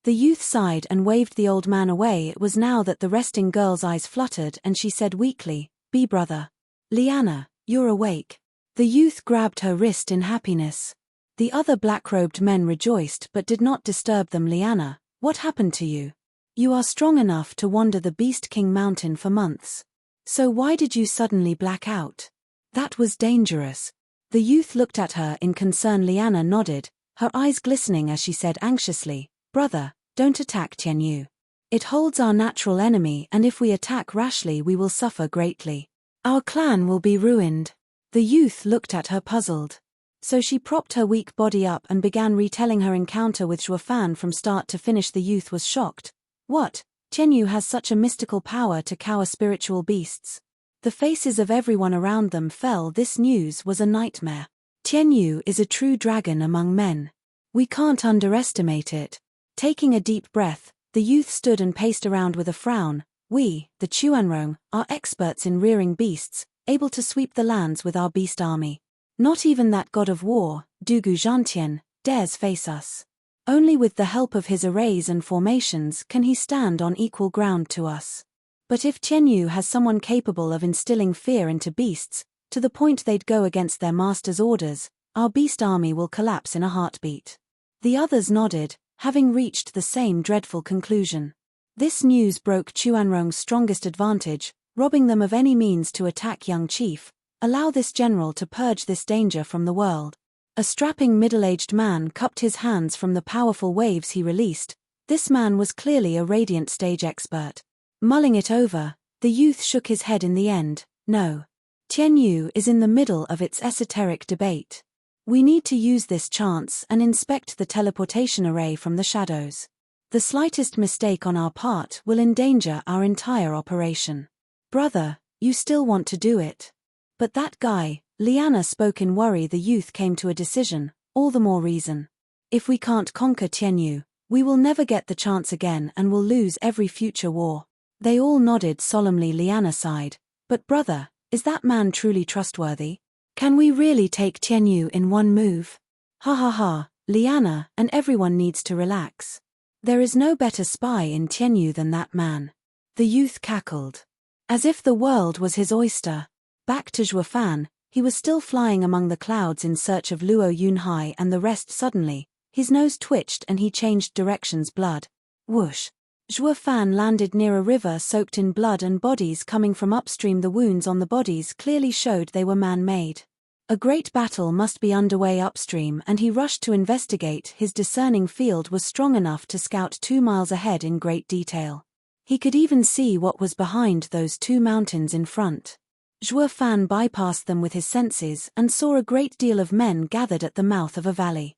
The youth sighed and waved the old man away. It was now that the resting girl's eyes fluttered and she said weakly, "Be brother. Liana, you're awake." The youth grabbed her wrist in happiness. The other black-robed men rejoiced but did not disturb them. "Liana, what happened to you? You are strong enough to wander the Beast King Mountain for months. So why did you suddenly black out?" "That was dangerous." The youth looked at her in concern. Liana nodded, her eyes glistening as she said anxiously, "Brother, don't attack Tianyu. It holds our natural enemy, and if we attack rashly we will suffer greatly. Our clan will be ruined." The youth looked at her puzzled. So she propped her weak body up and began retelling her encounter with Zhuofan from start to finish. The youth was shocked. What? Tianyu has such a mystical power to cower spiritual beasts? The faces of everyone around them fell. This news was a nightmare. Tianyu is a true dragon among men. We can't underestimate it. Taking a deep breath, the youth stood and paced around with a frown. "We, the Chuanrong, are experts in rearing beasts, able to sweep the lands with our beast army. Not even that god of war, Dugu Zhantian, dares face us. Only with the help of his arrays and formations can he stand on equal ground to us. But if Tianyu has someone capable of instilling fear into beasts, to the point they'd go against their master's orders, our beast army will collapse in a heartbeat." The others nodded, having reached the same dreadful conclusion. This news broke Chuanrong's strongest advantage, robbing them of any means to attack young chief. Allow this general to purge this danger from the world. A strapping middle-aged man cupped his hands from the powerful waves he released. This man was clearly a radiant stage expert. Mulling it over, the youth shook his head in the end. "No. Tianyu is in the middle of its esoteric debate. We need to use this chance and inspect the teleportation array from the shadows. The slightest mistake on our part will endanger our entire operation." "Brother, you still want to do it?" "But that guy," Liana spoke in worry. The youth came to a decision. "All the more reason. If we can't conquer Tianyu, we will never get the chance again and will lose every future war." They all nodded solemnly. Liana sighed. "But brother, is that man truly trustworthy? Can we really take Tianyu in one move?" "Ha ha ha, Liana, and everyone needs to relax. There is no better spy in Tianyu than that man." The youth cackled. As if the world was his oyster. Back to Zhuofan, he was still flying among the clouds in search of Luo Yunhai and the rest. Suddenly, his nose twitched and he changed directions. Blood. Whoosh. Zhuofan landed near a river soaked in blood and bodies coming from upstream. The wounds on the bodies clearly showed they were man-made. A great battle must be underway upstream, and he rushed to investigate. His discerning field was strong enough to scout 2 miles ahead in great detail. He could even see what was behind those 2 mountains in front. Zhuofan bypassed them with his senses and saw a great deal of men gathered at the mouth of a valley.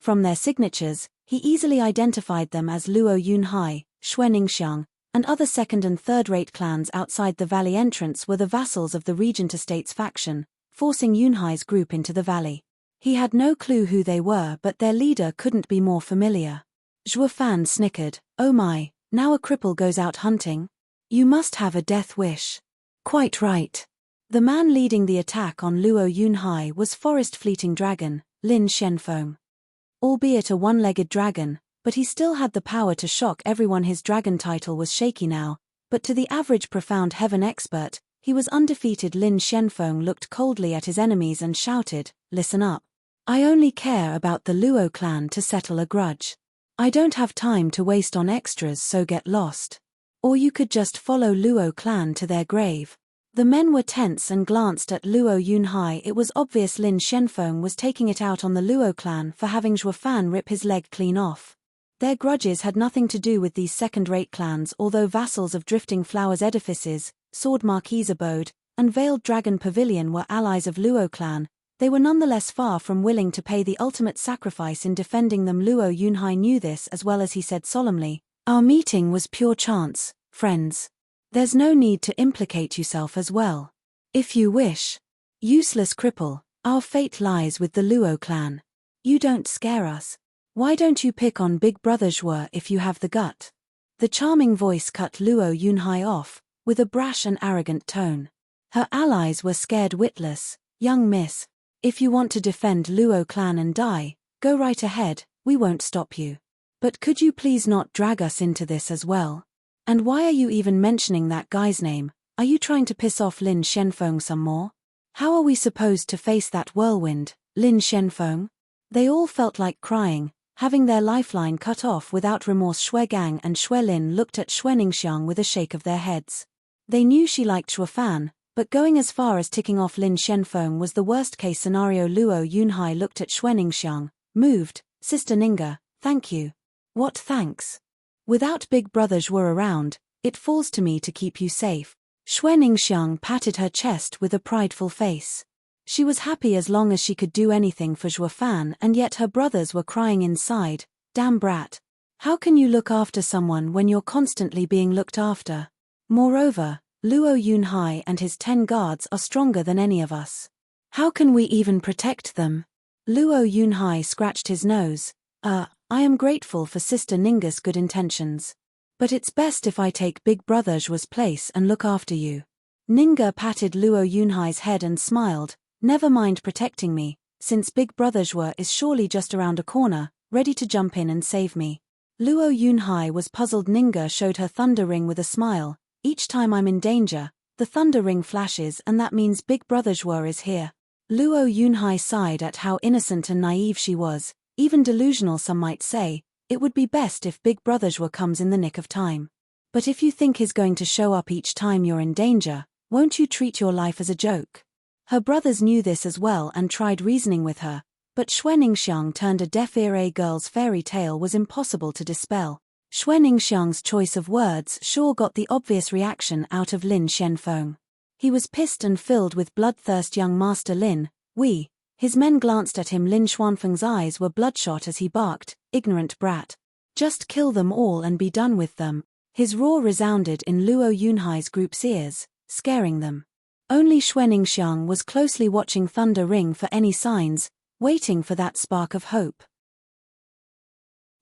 From their signatures, he easily identified them as Luo Yunhai, Xuaningxiang, and other second- and third-rate clans. Outside the valley entrance were the vassals of the Regent Estates faction, forcing Yunhai's group into the valley. He had no clue who they were, but their leader couldn't be more familiar. Zhuofan snickered. "Oh my, now a cripple goes out hunting? You must have a death wish." "Quite right." The man leading the attack on Luo Yunhai was Forest Fleeting Dragon, Lin Shenfeng. Albeit a one-legged dragon, but he still had the power to shock everyone. His dragon title was shaky now, but to the average Profound Heaven expert, he was undefeated. Lin Shenfeng looked coldly at his enemies and shouted, "Listen up. I only care about the Luo clan to settle a grudge. I don't have time to waste on extras, so get lost. Or you could just follow Luo clan to their grave." The men were tense and glanced at Luo Yunhai. It was obvious Lin Shenfeng was taking it out on the Luo clan for having Zhuofan rip his leg clean off. Their grudges had nothing to do with these second-rate clans. Although vassals of Drifting Flowers Edifices, Sword Marquis Abode, and Veiled Dragon Pavilion were allies of Luo clan, they were nonetheless far from willing to pay the ultimate sacrifice in defending them. Luo Yunhai knew this as well as he said solemnly, "Our meeting was pure chance, friends. There's no need to implicate yourself as well. If you wish. Useless cripple, our fate lies with the Luo clan. You don't scare us." Why don't you pick on Big Brother Zhuo if you have the gut? The charming voice cut Luo Yunhai off, with a brash and arrogant tone. Her allies were scared witless. Young miss, if you want to defend Luo clan and die, go right ahead, we won't stop you. But could you please not drag us into this as well? And why are you even mentioning that guy's name? Are you trying to piss off Lin Shenfeng some more? How are we supposed to face that whirlwind, Lin Shenfeng? They all felt like crying, having their lifeline cut off without remorse. Shui Gang and Shui Lin looked at Shui Ningxiang with a shake of their heads. They knew she liked Shui Fan, but going as far as ticking off Lin Shenfeng was the worst-case scenario. Luo Yunhai looked at Shui Ningxiang, moved. Sister Ninga, thank you. What thanks? Without Big Brother Zhuo around, it falls to me to keep you safe. Shui Ningxiang patted her chest with a prideful face. She was happy as long as she could do anything for Zhuo Fan, and yet her brothers were crying inside. Damn brat. How can you look after someone when you're constantly being looked after? Moreover, Luo Yunhai and his 10 guards are stronger than any of us. How can we even protect them? Luo Yunhai scratched his nose. I am grateful for Sister Ninga's good intentions. But it's best if I take Big Brother Zhuo's place and look after you. Ninga patted Luo Yunhai's head and smiled. Never mind protecting me, since Big Brother Zhuo is surely just around a corner, ready to jump in and save me. Luo Yunhai was puzzled. Ninga showed her thunder ring with a smile. Each time I'm in danger, the thunder ring flashes, and that means Big Brother Zhuo is here. Luo Yunhai sighed at how innocent and naive she was, even delusional some might say. It would be best if Big Brother Zhuo comes in the nick of time. But if you think he's going to show up each time you're in danger, won't you treat your life as a joke? Her brothers knew this as well and tried reasoning with her, but Shui Ningxiang turned a deaf ear. A girl's fairy tale was impossible to dispel. Shui Ningxiang's choice of words sure got the obvious reaction out of Lin Shenfeng. He was pissed and filled with bloodthirst. Young Master Lin, his men glanced at him. Lin Xuanfeng's eyes were bloodshot as he barked, ignorant brat. Just kill them all and be done with them. His roar resounded in Luo Yunhai's group's ears, scaring them. Only Shui Ningxiang was closely watching Thunder Ring for any signs, waiting for that spark of hope.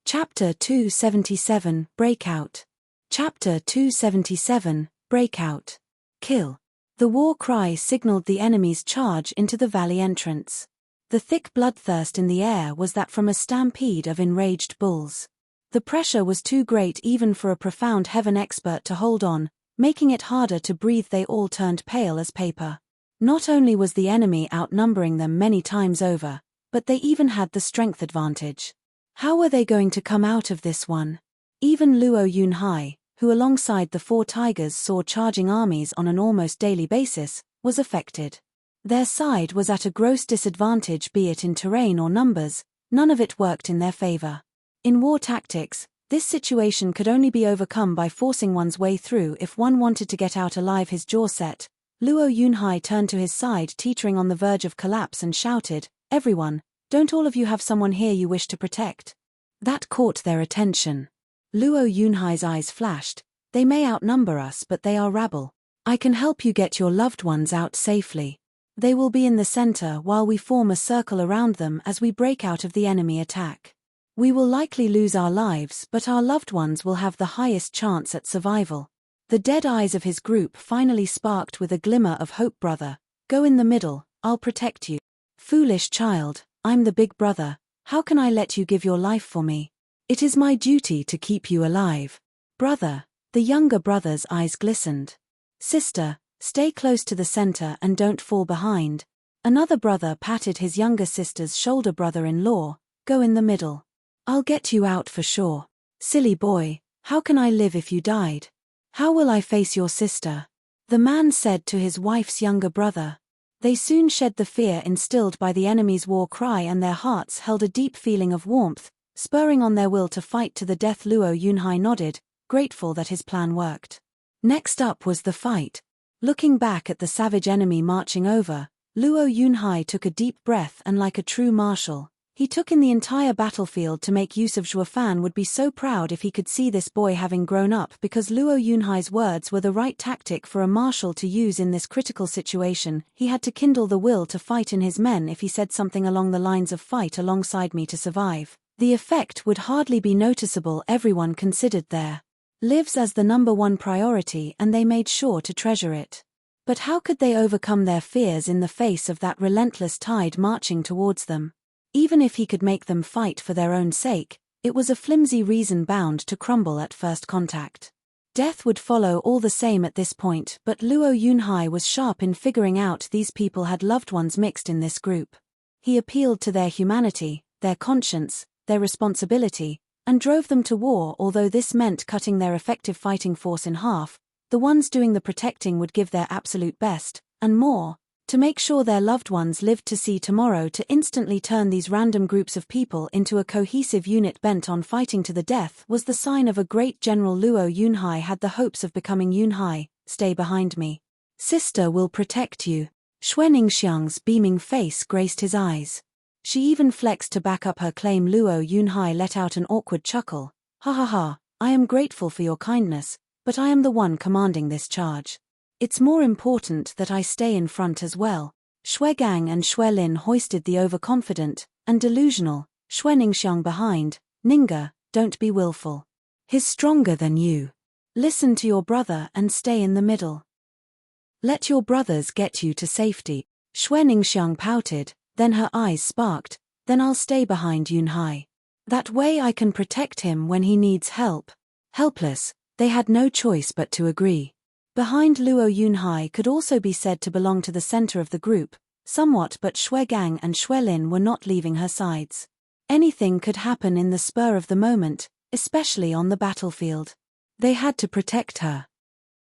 Chapter 277, Breakout. Chapter 277, Breakout. Kill. The war cry signaled the enemy's charge into the valley entrance. The thick bloodthirst in the air was that from a stampede of enraged bulls. The pressure was too great even for a profound heaven expert to hold on, making it harder to breathe. They all turned pale as paper. Not only was the enemy outnumbering them many times over, but they even had the strength advantage. How were they going to come out of this one? Even Luo Yunhai, who alongside the 4 tigers saw charging armies on an almost daily basis, was affected. Their side was at a gross disadvantage, be it in terrain or numbers. None of it worked in their favor. In war tactics, this situation could only be overcome by forcing one's way through if one wanted to get out alive. His jaw set, Luo Yunhai turned to his side, teetering on the verge of collapse, and shouted, "Everyone, don't all of you have someone here you wish to protect?" That caught their attention. Luo Yunhai's eyes flashed. "They may outnumber us, but they are rabble. I can help you get your loved ones out safely. They will be in the center while we form a circle around them as we break out of the enemy attack. We will likely lose our lives, but our loved ones will have the highest chance at survival." The dead eyes of his group finally sparked with a glimmer of hope. "Brother, go in the middle, I'll protect you." "Foolish child, I'm the big brother. How can I let you give your life for me? It is my duty to keep you alive." "Brother," the younger brother's eyes glistened. "Sister, stay close to the center and don't fall behind." Another brother patted his younger sister's shoulder. "Brother-in-law, go in the middle. I'll get you out for sure." "Silly boy, how can I live if you died? How will I face your sister?" the man said to his wife's younger brother. They soon shed the fear instilled by the enemy's war cry, and their hearts held a deep feeling of warmth, spurring on their will to fight to the death. Luo Yunhai nodded, grateful that his plan worked. Next up was the fight. Looking back at the savage enemy marching over, Luo Yunhai took a deep breath and, like a true marshal, he took in the entire battlefield to make use of. Zhuo Fan would be so proud if he could see this boy having grown up, because Luo Yunhai's words were the right tactic for a marshal to use in this critical situation. He had to kindle the will to fight in his men if he said something along the lines of "Fight alongside me to survive." The effect would hardly be noticeable. Everyone considered their lives as the #1 priority, and they made sure to treasure it. But how could they overcome their fears in the face of that relentless tide marching towards them? Even if he could make them fight for their own sake, it was a flimsy reason bound to crumble at first contact. Death would follow all the same at this point, but Luo Yunhai was sharp in figuring out these people had loved ones mixed in this group. He appealed to their humanity, their conscience, their responsibility, and drove them to war. Although this meant cutting their effective fighting force in half, the ones doing the protecting would give their absolute best, and more, to make sure their loved ones lived to see tomorrow. To instantly turn these random groups of people into a cohesive unit bent on fighting to the death was the sign of a great general. Luo Yunhai had the hopes of becoming Yunhai. Stay behind me. Sister will protect you. Xue Ningxiang's beaming face graced his eyes. She even flexed to back up her claim. Luo Yunhai let out an awkward chuckle. Ha ha ha, I am grateful for your kindness, but I am the one commanding this charge. It's more important that I stay in front as well. Xue Gang and Xue Lin hoisted the overconfident and delusional Xue Ningxiang behind. Ninga, don't be willful. He's stronger than you. Listen to your brother and stay in the middle. Let your brothers get you to safety. Xue Ningxiang pouted, then her eyes sparked. Then I'll stay behind Yunhai. That way I can protect him when he needs help. Helpless, they had no choice but to agree. Behind Luo Yunhai could also be said to belong to the center of the group, somewhat, but Xue Gang and Xue Lin were not leaving her sides. Anything could happen in the spur of the moment, especially on the battlefield. They had to protect her.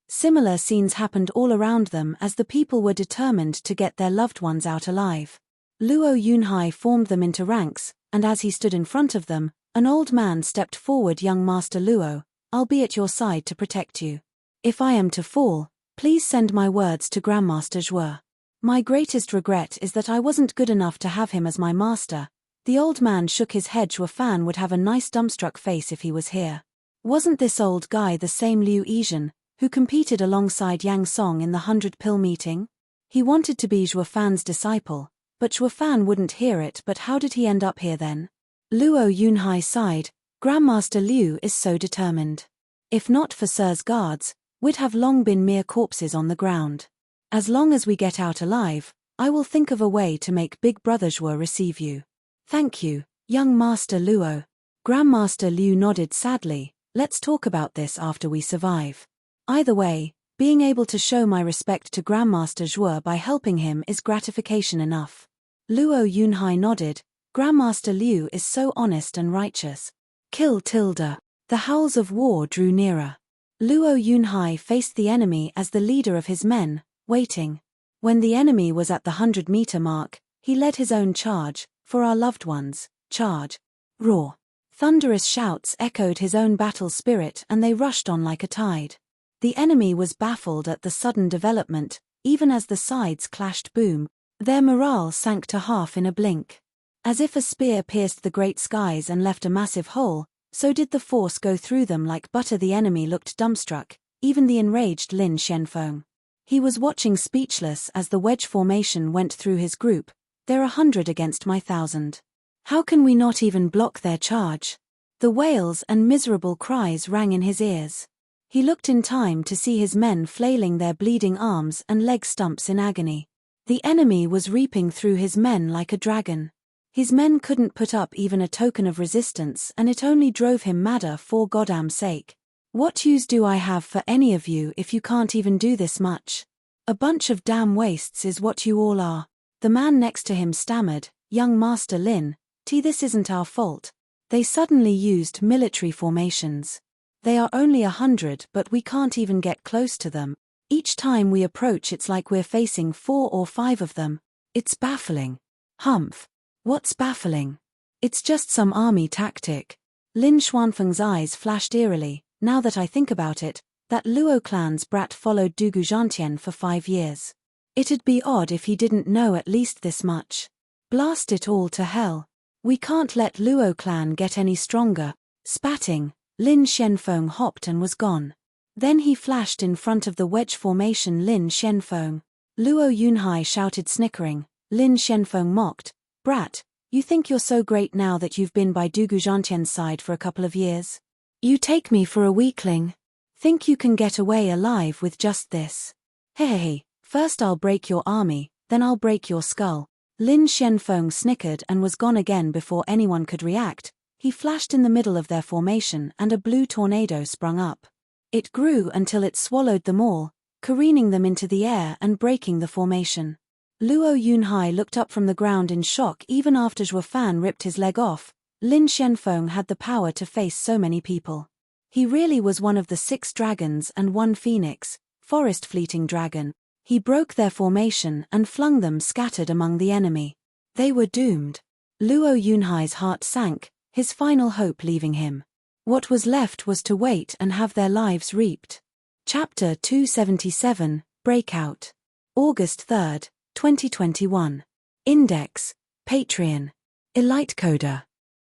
Similar scenes happened all around them as the people were determined to get their loved ones out alive. Luo Yunhai formed them into ranks, and as he stood in front of them, an old man stepped forward. Young Master Luo, I'll be at your side to protect you. If I am to fall, please send my words to Grandmaster Zhuo. My greatest regret is that I wasn't good enough to have him as my master. The old man shook his head. Zhuo Fan would have a nice dumbstruck face if he was here. Wasn't this old guy the same Liu Yizhen, who competed alongside Yang Song in the 100-pill meeting? He wanted to be Zhuo Fan's disciple, but Zhuo Fan wouldn't hear it. But how did he end up here then? Luo Yunhai sighed. Grandmaster Liu is so determined. If not for Sir's guards, we'd have long been mere corpses on the ground. As long as we get out alive, I will think of a way to make Big Brother Zhuo receive you. Thank you, young Master Luo. Grandmaster Liu nodded sadly. Let's talk about this after we survive. Either way, being able to show my respect to Grandmaster Zhuo by helping him is gratification enough. Luo Yunhai nodded. Grandmaster Liu is so honest and righteous. Kill tilde. The howls of war drew nearer. Luo Yunhai faced the enemy as the leader of his men, waiting. When the enemy was at the 100-meter mark, he led his own charge. For our loved ones, charge. Roar. Thunderous shouts echoed his own battle spirit, and they rushed on like a tide. The enemy was baffled at the sudden development. Even as the sides clashed, boom, their morale sank to half in a blink. As if a spear pierced the great skies and left a massive hole, so did the force go through them like butter. The enemy looked dumbstruck, even the enraged Lin Shenfeng. He was watching speechless as the wedge formation went through his group. They're 100 against my 1,000. How can we not even block their charge? The wails and miserable cries rang in his ears. He looked in time to see his men flailing their bleeding arms and leg stumps in agony. The enemy was reaping through his men like a dragon. His men couldn't put up even a token of resistance, and it only drove him madder. For goddamn sake. What use do I have for any of you if you can't even do this much? A bunch of damn wastes is what you all are. The man next to him stammered, Young Master Lin, this isn't our fault. They suddenly used military formations. They are only 100, but we can't even get close to them. Each time we approach it's like we're facing 4 or 5 of them. It's baffling. Humph. What's baffling? It's just some army tactic. Lin Xuanfeng's eyes flashed eerily. Now that I think about it, that Luo clan's brat followed Dugu Zhantian for 5 years. It'd be odd if he didn't know at least this much. Blast it all to hell. We can't let Luo clan get any stronger. Spatting, Lin Shenfeng hopped and was gone. Then he flashed in front of the wedge formation. Lin Shenfeng. Luo Yunhai shouted, snickering. Lin Shenfeng mocked. Brat, You think you're so great now that you've been by Dugu Zhantian's side for a couple of years? You take me for a weakling? Think you can get away alive with just this? Hey, first I'll break your army, then I'll break your skull. Lin Xianfeng snickered and was gone again before anyone could react. He flashed in the middle of their formation and a blue tornado sprung up. It grew until it swallowed them all, careening them into the air and breaking the formation. Luo Yunhai looked up from the ground in shock. Even after Zhuo Fan ripped his leg off, Lin Xianfeng had the power to face so many people. He really was one of the 6 dragons and 1 phoenix, forest fleeting dragon. He broke their formation and flung them scattered among the enemy. They were doomed. Luo Yunhai's heart sank, his final hope leaving him. What was left was to wait and have their lives reaped. Chapter 277, Breakout. August 3, 2021. Index, Patreon. Elite Coder.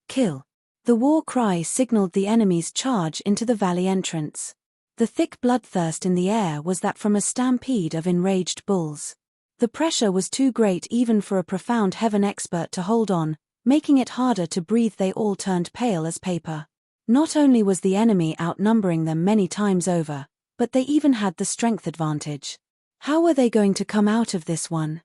Kill. The war cry signaled the enemy's charge into the valley entrance. The thick bloodthirst in the air was that from a stampede of enraged bulls. The pressure was too great even for a profound heaven expert to hold on, making it harder to breathe. They all turned pale as paper. Not only was the enemy outnumbering them many times over, but they even had the strength advantage. How were they going to come out of this one?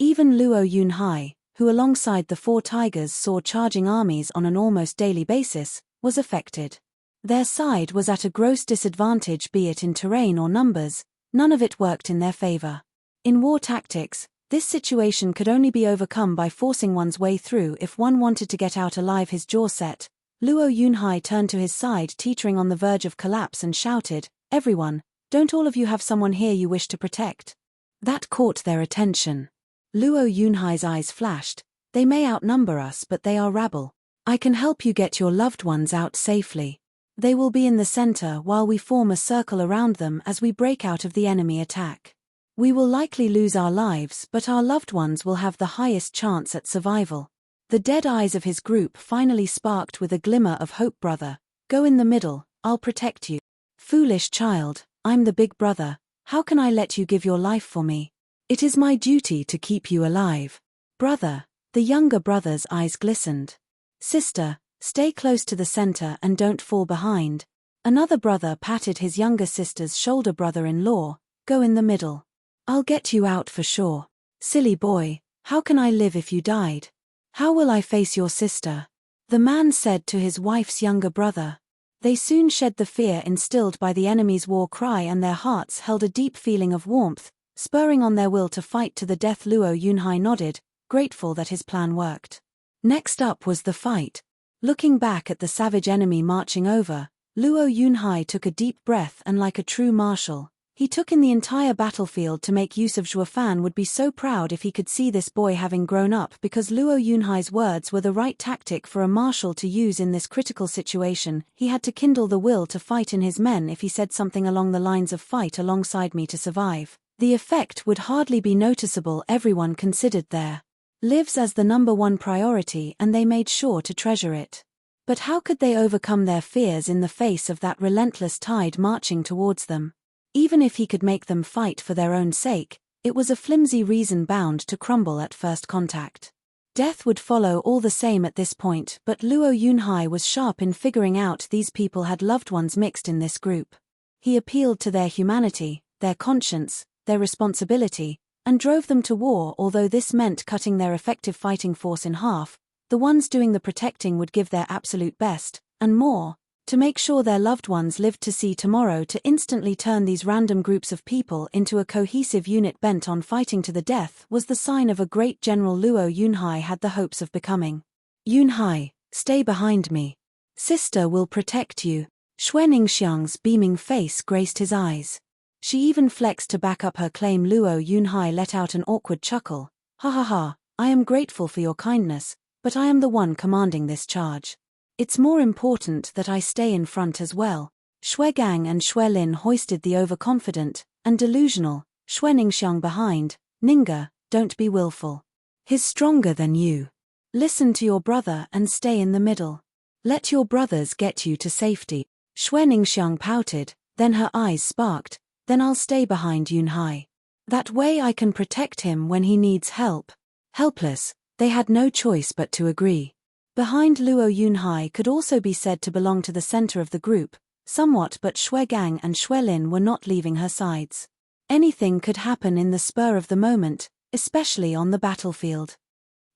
Even Luo Yunhai, who alongside the 4 tigers saw charging armies on an almost daily basis, was affected. Their side was at a gross disadvantage, be it in terrain or numbers. None of it worked in their favor. In war tactics, this situation could only be overcome by forcing one's way through. If one wanted to get out alive, his jaw set. Luo Yunhai turned to his side, teetering on the verge of collapse, and shouted, "Everyone, don't all of you have someone here you wish to protect?" That caught their attention. Luo Yunhai's eyes flashed. "They may outnumber us, but they are rabble. I can help you get your loved ones out safely. They will be in the center while we form a circle around them as we break out of the enemy attack. We will likely lose our lives, but our loved ones will have the highest chance at survival." The dead eyes of his group finally sparked with a glimmer of hope. "Brother, go in the middle, I'll protect you." "Foolish child, I'm the big brother. How can I let you give your life for me? It is my duty to keep you alive." "Brother," the younger brother's eyes glistened. "Sister, stay close to the center and don't fall behind." Another brother patted his younger sister's shoulder. "Brother-in-law, go in the middle. I'll get you out for sure." "Silly boy, how can I live if you died? How will I face your sister?" the man said to his wife's younger brother. They soon shed the fear instilled by the enemy's war cry, and their hearts held a deep feeling of warmth, spurring on their will to fight to the death. Luo Yunhai nodded, grateful that his plan worked. Next up was the fight. Looking back at the savage enemy marching over, Luo Yunhai took a deep breath and, like a true marshal, he took in the entire battlefield to make use of. Zhuo Fan would be so proud if he could see this boy having grown up, because Luo Yunhai's words were the right tactic for a marshal to use in this critical situation. He had to kindle the will to fight in his men. If he said something along the lines of "fight alongside me to survive," the effect would hardly be noticeable. Everyone considered their lives as the #1 priority, and they made sure to treasure it. But how could they overcome their fears in the face of that relentless tide marching towards them? Even if he could make them fight for their own sake, it was a flimsy reason bound to crumble at first contact. Death would follow all the same at this point, but Luo Yunhai was sharp in figuring out these people had loved ones mixed in this group. He appealed to their humanity, their conscience, their responsibility, and drove them to war. Although this meant cutting their effective fighting force in half, the ones doing the protecting would give their absolute best, and more, to make sure their loved ones lived to see tomorrow. To instantly turn these random groups of people into a cohesive unit bent on fighting to the death was the sign of a great general Luo Yunhai had the hopes of becoming. "Yunhai, stay behind me. Sister will protect you." Xue Ningxiang's beaming face graced his eyes. She even flexed to back up her claim. Luo Yunhai let out an awkward chuckle. "Ha ha ha, I am grateful for your kindness, but I am the one commanding this charge. It's more important that I stay in front as well." Xue Gang and Xue Lin hoisted the overconfident and delusional Xue Ningxiang behind. "Ninga, don't be willful. He's stronger than you. Listen to your brother and stay in the middle. Let your brothers get you to safety." Xue Ningxiang pouted, then her eyes sparked. "Then I'll stay behind Yunhai. That way I can protect him when he needs help." Helpless, They had no choice but to agree. Behind Luo Yunhai could also be said to belong to the center of the group, somewhat, but Shui Gang and Shui Lin were not leaving her sides. Anything could happen in the spur of the moment, especially on the battlefield.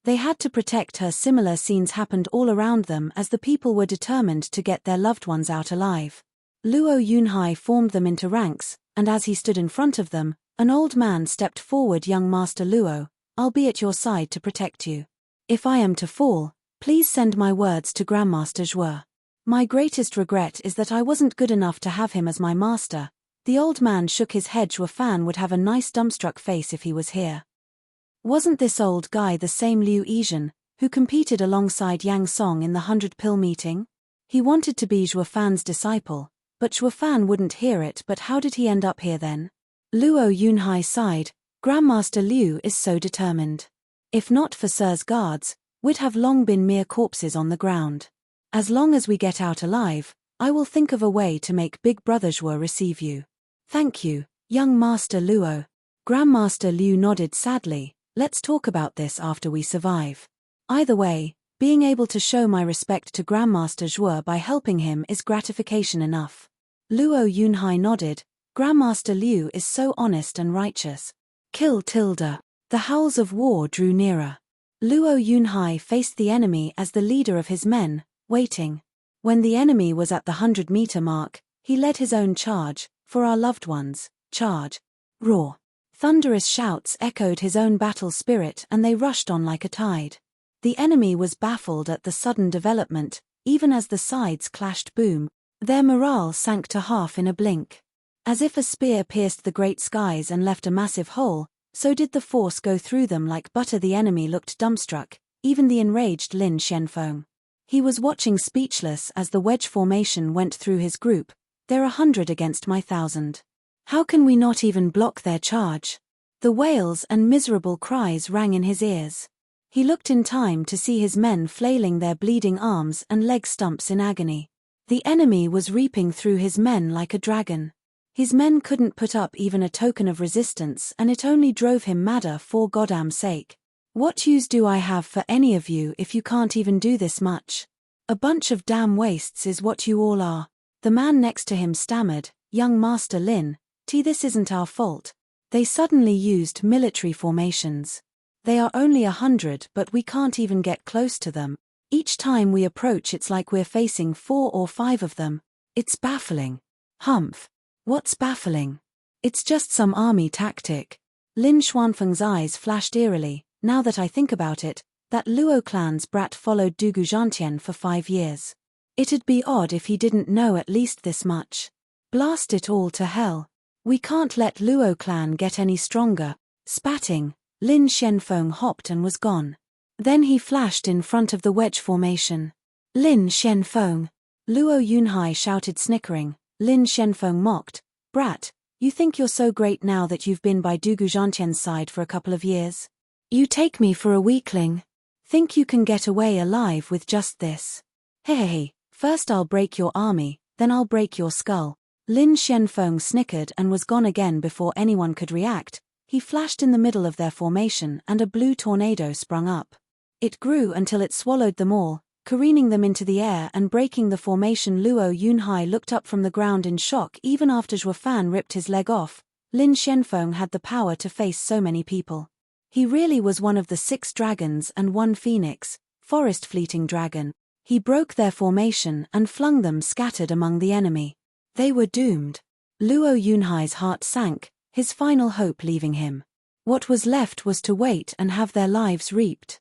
They had to protect her. Similar scenes happened all around them as the people were determined to get their loved ones out alive. Luo Yunhai formed them into ranks, and as he stood in front of them, an old man stepped forward. Young Master Luo, I'll be at your side to protect you. If I am to fall, please send my words to Grandmaster Zhuo. My greatest regret is that I wasn't good enough to have him as my master. The old man shook his head. Zhuo Fan would have a nice dumbstruck face if he was here. Wasn't this old guy the same Liu Yizhen, who competed alongside Yang Song in the 100-pill meeting? He wanted to be Zhuo Fan's disciple, but Zhuo Fan wouldn't hear it. But how did he end up here then? Luo Yunhai sighed. Grandmaster Liu is so determined. If not for Sir's guards, we'd have long been mere corpses on the ground. As long as we get out alive, I will think of a way to make Big Brother Zhuo receive you. Thank you, young Master Luo. Grandmaster Liu nodded sadly. Let's talk about this after we survive. Either way, being able to show my respect to Grandmaster Zhuo by helping him is gratification enough. Luo Yunhai nodded. Grandmaster Liu is so honest and righteous. Kill tilde. The howls of war drew nearer. Luo Yunhai faced the enemy as the leader of his men, waiting. When the enemy was at the 100-meter mark, he led his own charge. For our loved ones, charge. Roar. Thunderous shouts echoed his own battle spirit, and they rushed on like a tide. The enemy was baffled at the sudden development. Even as the sides clashed, boom, their morale sank to half in a blink. As if a spear pierced the great skies and left a massive hole, so did the force go through them like butter. The enemy looked dumbstruck, even the enraged Lin Shenfeng. He was watching speechless as the wedge formation went through his group. They're 100 against my 1,000. How can we not even block their charge? The wails and miserable cries rang in his ears. He looked in time to see his men flailing their bleeding arms and leg stumps in agony. The enemy was reaping through his men like a dragon. His men couldn't put up even a token of resistance, and it only drove him madder. For goddamn sake. What use do I have for any of you if you can't even do this much? A bunch of damn wastes is what you all are. The man next to him stammered, Young Master Lin, this isn't our fault. They suddenly used military formations. They are only 100, but we can't even get close to them. Each time we approach it's like we're facing 4 or 5 of them. It's baffling. Humph. What's baffling? It's just some army tactic. Lin Xuanfeng's eyes flashed eerily. Now that I think about it, that Luo clan's brat followed Dugu Zhantian for 5 years. It'd be odd if he didn't know at least this much. Blast it all to hell. We can't let Luo clan get any stronger. Spatting, Lin Shenfeng hopped and was gone. Then he flashed in front of the wedge formation. Lin Shenfeng. Luo Yunhai shouted, snickering. Lin Shenfeng mocked. Brat, you think you're so great now that you've been by Dugu Zhantian's side for a couple of years? You take me for a weakling. Think you can get away alive with just this? Hey, first I'll break your army, then I'll break your skull. Lin Shenfeng snickered and was gone again before anyone could react. He flashed in the middle of their formation and a blue tornado sprung up. It grew until it swallowed them all, careening them into the air and breaking the formation. Luo Yunhai looked up from the ground in shock. Even after Zhuo Fan ripped his leg off, Lin Shenfeng had the power to face so many people. He really was one of the 6 dragons and 1 phoenix, forest fleeting dragon. He broke their formation and flung them scattered among the enemy. They were doomed. Luo Yunhai's heart sank, his final hope leaving him. What was left was to wait and have their lives reaped.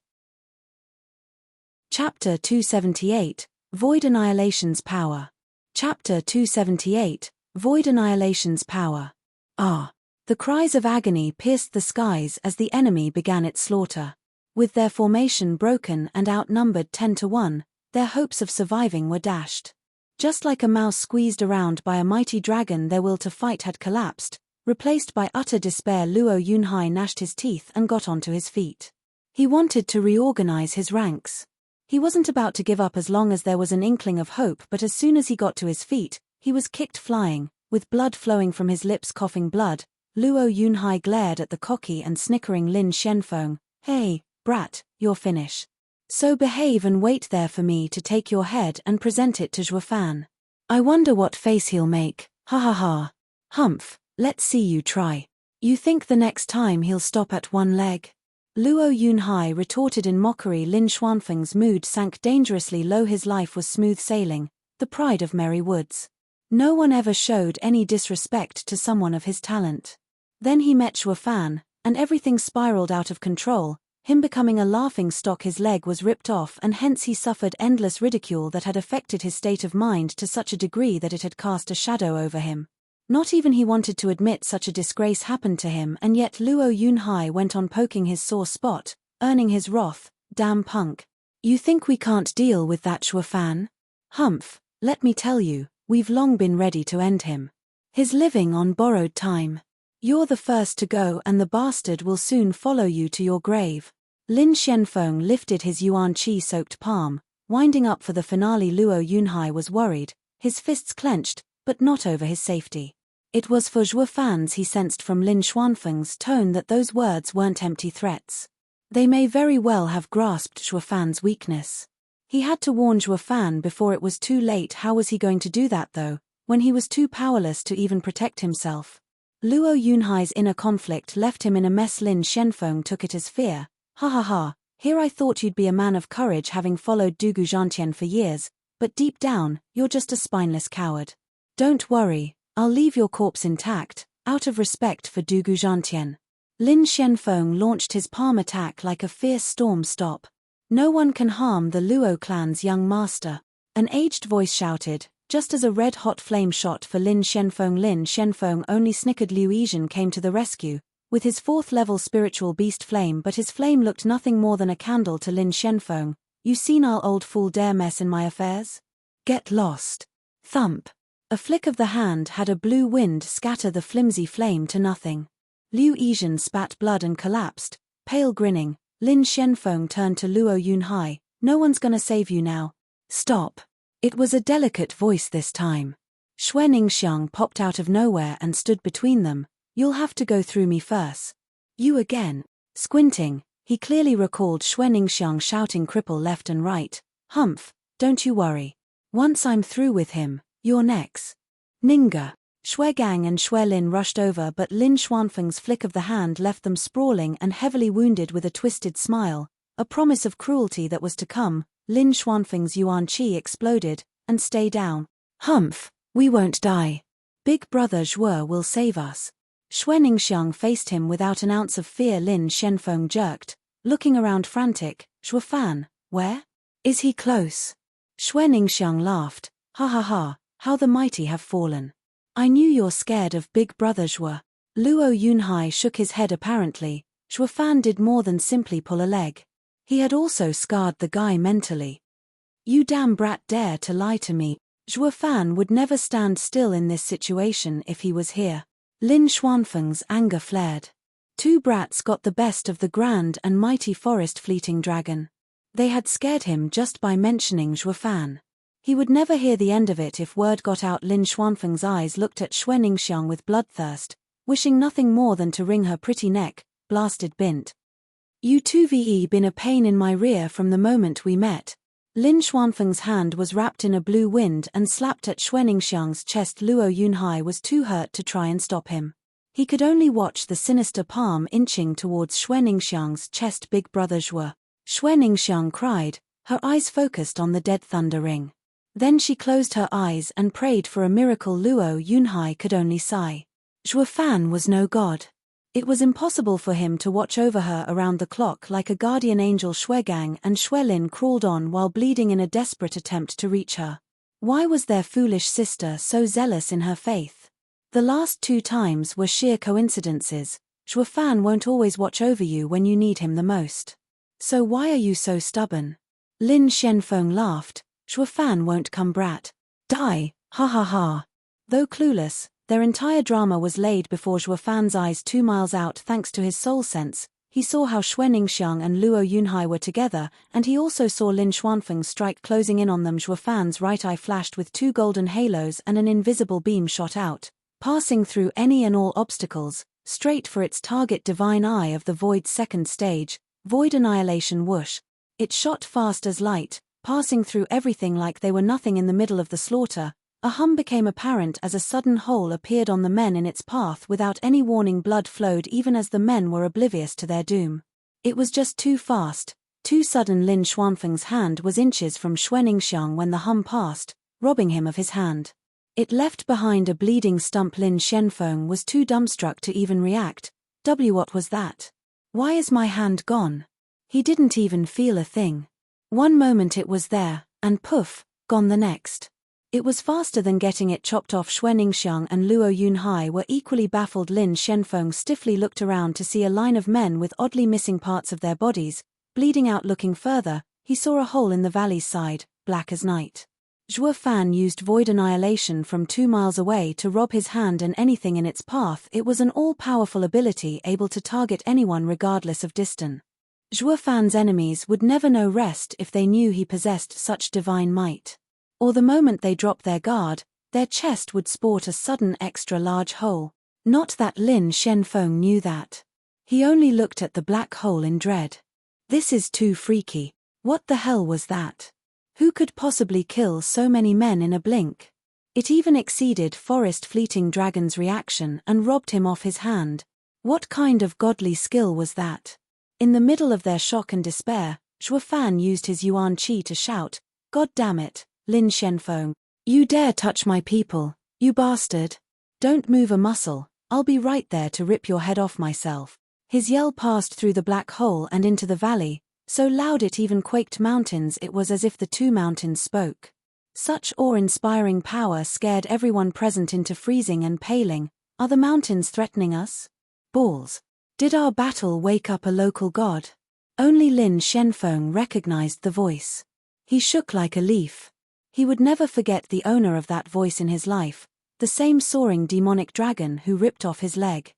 Chapter 278, Void Annihilation's Power. Chapter 278, Void Annihilation's Power. The cries of agony pierced the skies as the enemy began its slaughter. With their formation broken and outnumbered 10 to 1, their hopes of surviving were dashed. Just like a mouse squeezed around by a mighty dragon, their will to fight had collapsed, replaced by utter despair. Luo Yunhai gnashed his teeth and got onto his feet. He wanted to reorganize his ranks. He wasn't about to give up as long as there was an inkling of hope, but as soon as he got to his feet, he was kicked flying, with blood flowing from his lips. Coughing blood, Luo Yunhai glared at the cocky and snickering Lin Shenfeng. Hey, brat, your finish. So behave and wait there for me to take your head and present it to Zhuofan. I wonder what face he'll make, ha ha ha. Humph, let's see you try. You think the next time he'll stop at one leg? Luo Yunhai retorted in mockery. Lin Xuanfeng's mood sank dangerously low. His life was smooth sailing, the pride of merry woods. No one ever showed any disrespect to someone of his talent. Then he met Zhuofan, and everything spiraled out of control, him becoming a laughing stock. His leg was ripped off, and hence he suffered endless ridicule that had affected his state of mind to such a degree that it had cast a shadow over him. Not even he wanted to admit such a disgrace happened to him, and yet Luo Yunhai went on poking his sore spot, earning his wrath. Damn punk. You think we can't deal with that Zhuofan? Humph, let me tell you, we've long been ready to end him. He's living on borrowed time. You're the first to go, and the bastard will soon follow you to your grave. Lin Xianfeng lifted his yuan qi-soaked palm, winding up for the finale. Luo Yunhai was worried, his fists clenched, but not over his safety. It was for Zhuofan's. He sensed from Lin Xuanfeng's tone that those words weren't empty threats. They may very well have grasped Zhuofan's weakness. He had to warn Zhuofan before it was too late. How was he going to do that though, when he was too powerless to even protect himself? Luo Yunhai's inner conflict left him in a mess. Lin Xianfeng took it as fear. Ha ha ha, here I thought you'd be a man of courage, having followed Dugu Zhantian for years, but deep down, you're just a spineless coward. Don't worry, I'll leave your corpse intact, out of respect for Dugu Zhantian. Lin Xianfeng launched his palm attack like a fierce storm. Stop. No one can harm the Luo clan's young master. An aged voice shouted, just as a red-hot flame shot for Lin Xianfeng. Lin Xianfeng only snickered. Liu Yizhen came to the rescue, with his 4th-level spiritual beast flame, but his flame looked nothing more than a candle to Lin Xianfeng. You senile old fool dare mess in my affairs? Get lost. Thump. A flick of the hand had a blue wind scatter the flimsy flame to nothing. Liu Yizhen spat blood and collapsed, pale grinning. Lin Xianfeng turned to Luo Yunhai. No one's gonna save you now. Stop. It was a delicate voice this time. Xue Ningxiang popped out of nowhere and stood between them. You'll have to go through me first. You again. Squinting, he clearly recalled Xue Ningxiang shouting cripple left and right. Humph, don't you worry. Once I'm through with him, you're next. Ninga. Xue Gang and Xue Lin rushed over, but Lin Xuanfeng's flick of the hand left them sprawling and heavily wounded. With a twisted smile, a promise of cruelty that was to come, Lin Xuanfeng's yuan qi exploded, and stay down. Humph, we won't die. Big brother Zhuo will save us. Xue Ningxiang faced him without an ounce of fear. Lin Xianfeng jerked, looking around frantic. Zhuofan, where? Is he close? Xue Ningxiang laughed. Ha ha ha, how the mighty have fallen. I knew you're scared of big brother Zhuo. Luo Yunhai shook his head apparently. Zhuofan did more than simply pull a leg. He had also scarred the guy mentally. You damn brat dare to lie to me. Zhuofan would never stand still in this situation if he was here. Lin Xuanfeng's anger flared. Two brats got the best of the grand and mighty forest fleeting dragon. They had scared him just by mentioning Zhuofan. He would never hear the end of it if word got out. Lin Xuanfeng's eyes looked at Xue Ningxiang with bloodthirst, wishing nothing more than to wring her pretty neck. Blasted bint. You 2ve been a pain in my rear from the moment we met. Lin Xuanfeng's hand was wrapped in a blue wind and slapped at Xue Ningxiang's chest. Luo Yunhai was too hurt to try and stop him. He could only watch the sinister palm inching towards Xue Ningxiang's chest. Big brother Zhuo. Xue Ningxiang cried, her eyes focused on the dead thunder ring. Then she closed her eyes and prayed for a miracle. Luo Yunhai could only sigh. Zhuofan was no god. It was impossible for him to watch over her around the clock like a guardian angel. Xue Gang and Xue Lin crawled on while bleeding in a desperate attempt to reach her. Why was their foolish sister so zealous in her faith? The last 2 times were sheer coincidences. Zhuofan won't always watch over you when you need him the most. So why are you so stubborn? Lin Xianfeng laughed. Zhuofan won't come brat. Die, ha ha ha. Though clueless, their entire drama was laid before Zhuofan's eyes. 2 miles out, thanks to his soul sense, he saw how Xue Ningxiang and Luo Yunhai were together, and he also saw Lin Xuanfeng's strike closing in on them. Zhuofan's right eye flashed with 2 golden halos and an invisible beam shot out, passing through any and all obstacles, straight for its target. Divine Eye of the Void's second stage. Void annihilation whoosh. It shot fast as light, passing through everything like they were nothing in the middle of the slaughter. A hum became apparent as a sudden hole appeared on the men in its path. Without any warning, blood flowed even as the men were oblivious to their doom. It was just too fast, too sudden. Lin Xuanfeng's hand was inches from Xuanxiang when the hum passed, robbing him of his hand. It left behind a bleeding stump. Lin Xuanfeng was too dumbstruck to even react. What was that? Why is my hand gone? He didn't even feel a thing. One moment it was there, and poof, gone the next. It was faster than getting it chopped off. Xuanxiang and Luo Yunhai were equally baffled. Lin Xuanfeng stiffly looked around to see a line of men with oddly missing parts of their bodies, bleeding out. Looking further, he saw a hole in the valley's side, black as night. Zhuo Fan used void annihilation from 2 miles away to rob his hand and anything in its path. It was an all-powerful ability able to target anyone regardless of distance. Zhuo Fan's enemies would never know rest if they knew he possessed such divine might. Or the moment they dropped their guard, their chest would sport a sudden extra-large hole. Not that Lin Xuanfeng knew that. He only looked at the black hole in dread. This is too freaky. What the hell was that? Who could possibly kill so many men in a blink? It even exceeded Forest Fleeting Dragon's reaction and robbed him off his hand. What kind of godly skill was that? In the middle of their shock and despair, Zhuo Fan used his Yuan Qi to shout, "God damn it, Lin Xuanfeng. You dare touch my people, you bastard. Don't move a muscle, I'll be right there to rip your head off myself." His yell passed through the black hole and into the valley, so loud it even quaked mountains. It was as if the two mountains spoke. Such awe-inspiring power scared everyone present into freezing and paling. Are the mountains threatening us? Balls. Did our battle wake up a local god? Only Lin Xuanfeng recognized the voice. He shook like a leaf. He would never forget the owner of that voice in his life, the same soaring demonic dragon who ripped off his leg.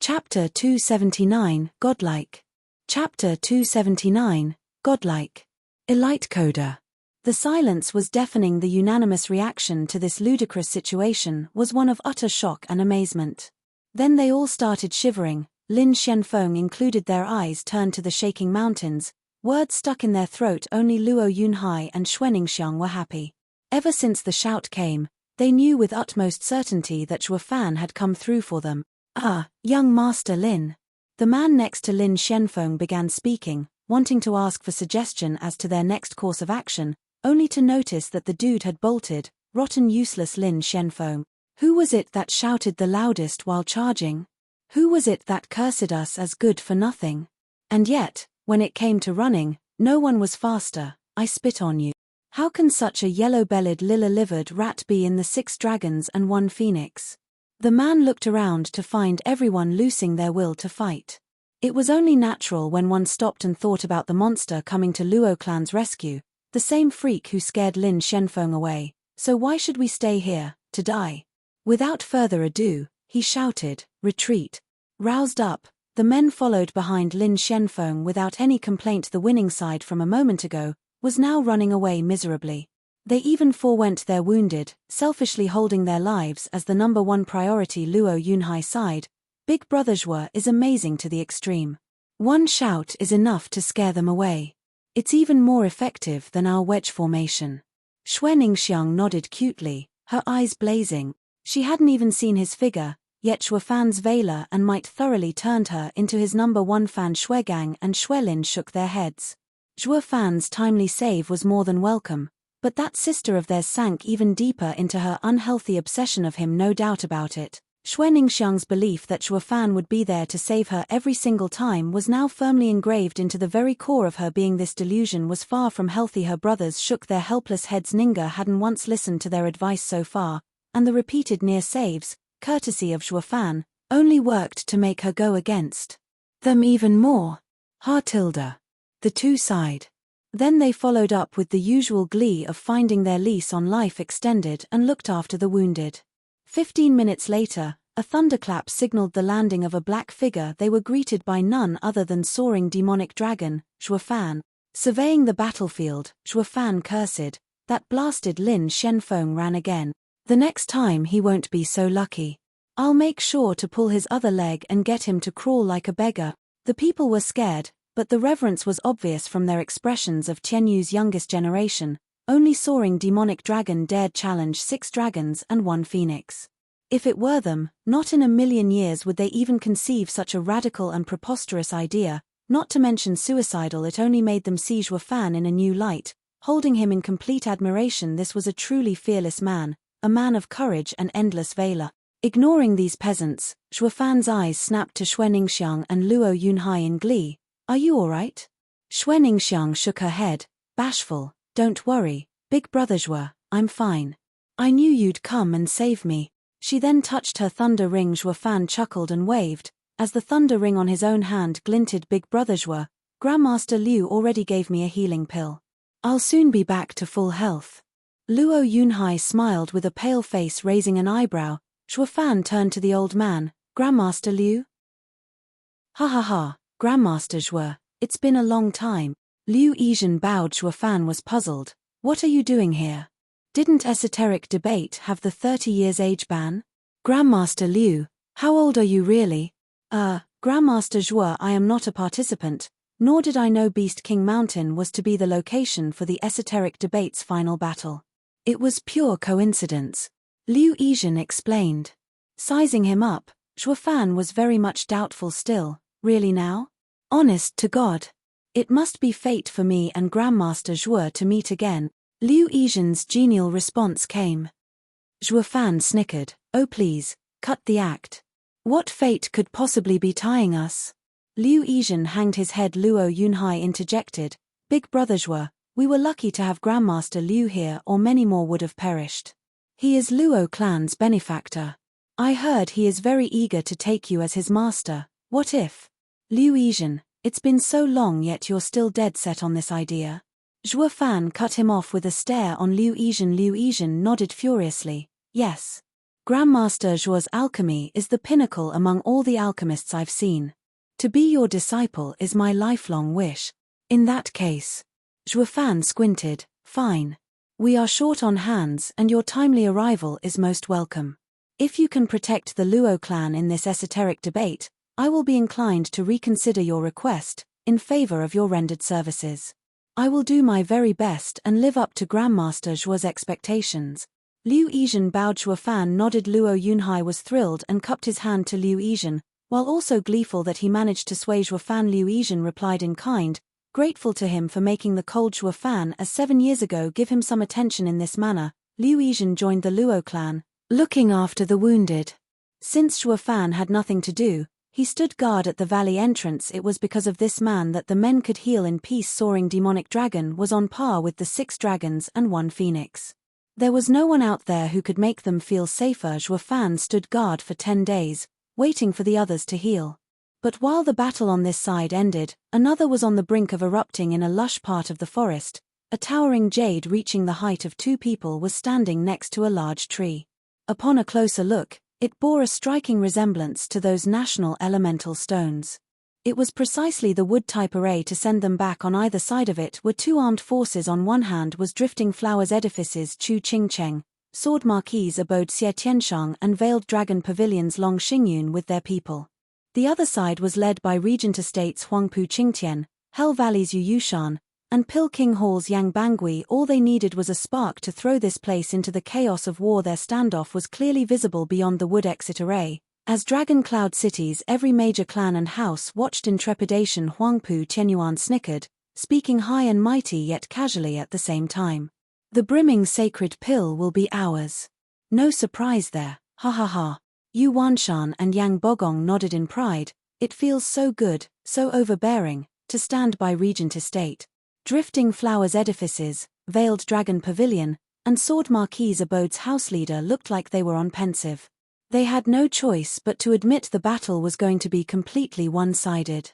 Chapter 279, Godlike. Chapter 279, Godlike. Elite Coda. The silence was deafening. The unanimous reaction to this ludicrous situation was one of utter shock and amazement. Then they all started shivering, Lin Xuanfeng included. Their eyes turned to the shaking mountains, words stuck in their throat. Only Luo Yunhai and Xuanxiang were happy. Ever since the shout came, they knew with utmost certainty that Zhuo Fan had come through for them. "Ah, young Master Lin." The man next to Lin Xuanfeng began speaking, wanting to ask for suggestion as to their next course of action, only to notice that the dude had bolted. Rotten useless Lin Xuanfeng. Who was it that shouted the loudest while charging? Who was it that cursed us as good for nothing? And yet, when it came to running, no one was faster. I spit on you. How can such a yellow-bellied lilla-livered rat be in the 6 dragons and 1 phoenix? The man looked around to find everyone losing their will to fight. It was only natural when one stopped and thought about the monster coming to Luo clan's rescue, the same freak who scared Lin Xuanfeng away. So why should we stay here, to die? Without further ado, he shouted, "Retreat." Roused up, the men followed behind Lin Xuanfeng without any complaint. The winning side from a moment ago was now running away miserably. They even forewent their wounded, selfishly holding their lives as the number one priority. Luo Yunhai sighed. Big Brother Zhuo is amazing to the extreme. One shout is enough to scare them away. It's even more effective than our wedge formation. Xuanxiang nodded cutely, her eyes blazing. She hadn't even seen his figure, yet Zhuo Fan's valor and might thoroughly turned her into his number one fan. Shuegang and Xuelin shook their heads. Zhuo Fan's timely save was more than welcome, but that sister of theirs sank even deeper into her unhealthy obsession of him. No doubt about it. Xuanxiang's belief that Zhuo Fan would be there to save her every single time was now firmly engraved into the very core of her being. This delusion was far from healthy. Her brothers shook their helpless heads. Ningguo hadn't once listened to their advice so far, and the repeated near saves, courtesy of Zhuo Fan, only worked to make her go against them even more. Tilda. The two sighed. Then they followed up with the usual glee of finding their lease on life extended and looked after the wounded. 15 minutes later, a thunderclap signaled the landing of a black figure. They were greeted by none other than soaring demonic dragon, Zhuo Fan. Surveying the battlefield, Zhuo Fan cursed, "That blasted Lin Xuanfeng ran again. The next time he won't be so lucky. I'll make sure to pull his other leg and get him to crawl like a beggar." The people were scared, but the reverence was obvious from their expressions of Tianyu's youngest generation. Only soaring demonic dragon dared challenge 6 dragons and 1 phoenix. If it were them, not in a million years would they even conceive such a radical and preposterous idea, not to mention suicidal. It only made them see Zhuo Fan in a new light, holding him in complete admiration. This was a truly fearless man, a man of courage and endless valor. Ignoring these peasants, Zhuo Fan's eyes snapped to Xue Ningxiang and Luo Yunhai in glee. Are you alright? Xue Ningxiang shook her head, bashful. Don't worry, big brother Zhuo, I'm fine. I knew you'd come and save me. She then touched her thunder ring. Zhuo Fan chuckled and waved. As the thunder ring on his own hand glinted, big brother Zhuo, Grandmaster Liu already gave me a healing pill. I'll soon be back to full health. Luo Yunhai smiled with a pale face, raising an eyebrow. Zhuo Fan turned to the old man. Grandmaster Liu? Ha ha ha, Grandmaster Zhuo, it's been a long time. Liu Yizhen bowed. Zhuo Fan was puzzled. What are you doing here? Didn't esoteric debate have the 30 years age ban? Grandmaster Liu, how old are you really? Grandmaster Zhuo, I am not a participant, nor did I know Beast King Mountain was to be the location for the esoteric debate's final battle. It was pure coincidence. Liu Yizhen explained. Sizing him up, Zhuo Fan was very much doubtful still. Really now? Honest to God. It must be fate for me and Grandmaster Zhuo to meet again. Liu Yizhen's genial response came. Zhuo Fan snickered. Oh please, cut the act. What fate could possibly be tying us? Liu Yizhen hanged his head. Luo Yunhai interjected. Big brother Zhuo, we were lucky to have Grandmaster Liu here, or many more would have perished. He is Luo clan's benefactor. I heard he is very eager to take you as his master. What if? Liu Yizhen, it's been so long yet you're still dead set on this idea. Zhuo Fan cut him off with a stare on Liu Yizhen. Liu Yizhen nodded furiously. Yes. Grandmaster Zhuo's alchemy is the pinnacle among all the alchemists I've seen. To be your disciple is my lifelong wish. In that case. Zhuo Fan squinted. Fine. We are short on hands and your timely arrival is most welcome. If you can protect the Luo clan in this esoteric debate, I will be inclined to reconsider your request, in favor of your rendered services. I will do my very best and live up to Grandmaster Zhuo's expectations. Liu Yizhen bowed. Zhuo Fan nodded. Luo Yunhai was thrilled and cupped his hand to Liu Yizhen, while also gleeful that he managed to sway Zhuo Fan. Liu Yizhen replied in kind, grateful to him for making the cold Zhuo Fan as 7 years ago give him some attention in this manner. Liu Yizhen joined the Luo clan, looking after the wounded. Since Zhuo Fan had nothing to do, he stood guard at the valley entrance. It was because of this man that the men could heal in peace. Soaring demonic dragon was on par with the 6 dragons and 1 phoenix. There was no one out there who could make them feel safer. Zhuo Fan stood guard for 10 days, waiting for the others to heal. But while the battle on this side ended, another was on the brink of erupting. In a lush part of the forest, a towering jade reaching the height of 2 people was standing next to a large tree. Upon a closer look, it bore a striking resemblance to those national elemental stones. It was precisely the wood-type array to send them back. On either side of it were 2 armed forces. On one hand was Drifting Flowers Edifices Chu Qingcheng, Sword Marquise Abode Xie Tianshang and Veiled Dragon Pavilions Long Xingyun with their people. The other side was led by Regent Estates Huangpu Qingtian, Hell Valley's Yu Yushan, and Pill King Hall's Yang Bangui. All they needed was a spark to throw this place into the chaos of war. Their standoff was clearly visible beyond the wood exit array. As Dragon Cloud City's every major clan and house watched in trepidation, Huangpu Qianyuan snickered, speaking high and mighty yet casually at the same time. The brimming sacred pill will be ours. No surprise there, ha ha ha. Yu Wanshan and Yang Bogong nodded in pride. It feels so good, so overbearing, to stand by Regent Estate. Drifting Flowers Edifices, Veiled Dragon Pavilion, and Sword Marquise Abode's house leader looked like they were on pensive. They had no choice but to admit the battle was going to be completely one-sided.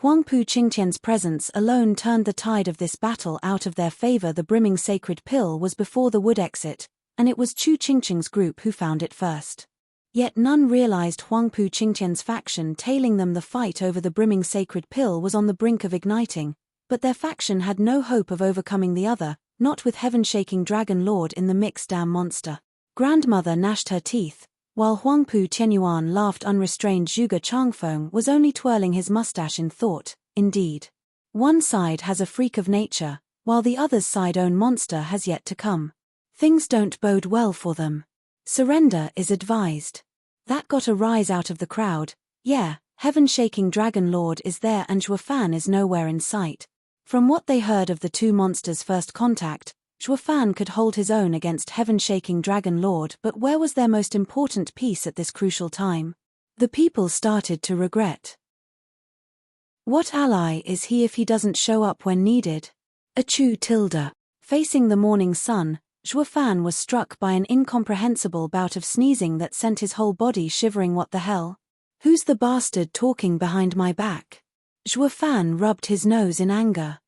Huangpu Qingtian's presence alone turned the tide of this battle out of their favor. The brimming sacred pill was before the wood exit, and it was Chu Qingcheng's group who found it first. Yet none realized Huangpu Qingtian's faction tailing them. The fight over the brimming sacred pill was on the brink of igniting, but their faction had no hope of overcoming the other, not with heaven-shaking Dragon Lord in the mix. Damn monster. Grandmother gnashed her teeth. While Huangpu Tianyuan laughed unrestrained, Zhuge Changfeng was only twirling his mustache in thought. Indeed. One side has a freak of nature, while the other's side own monster has yet to come. Things don't bode well for them. Surrender is advised. That got a rise out of the crowd. Yeah, heaven-shaking Dragon Lord is there and Zhuofan is nowhere in sight. From what they heard of the two monsters' first contact, Zhuofan could hold his own against heaven-shaking Dragon Lord, but where was their most important piece at this crucial time? The people started to regret. What ally is he if he doesn't show up when needed? Achu tilde. Facing the morning sun, Zhuofan was struck by an incomprehensible bout of sneezing that sent his whole body shivering. What the hell? Who's the bastard talking behind my back? Zhuofan rubbed his nose in anger.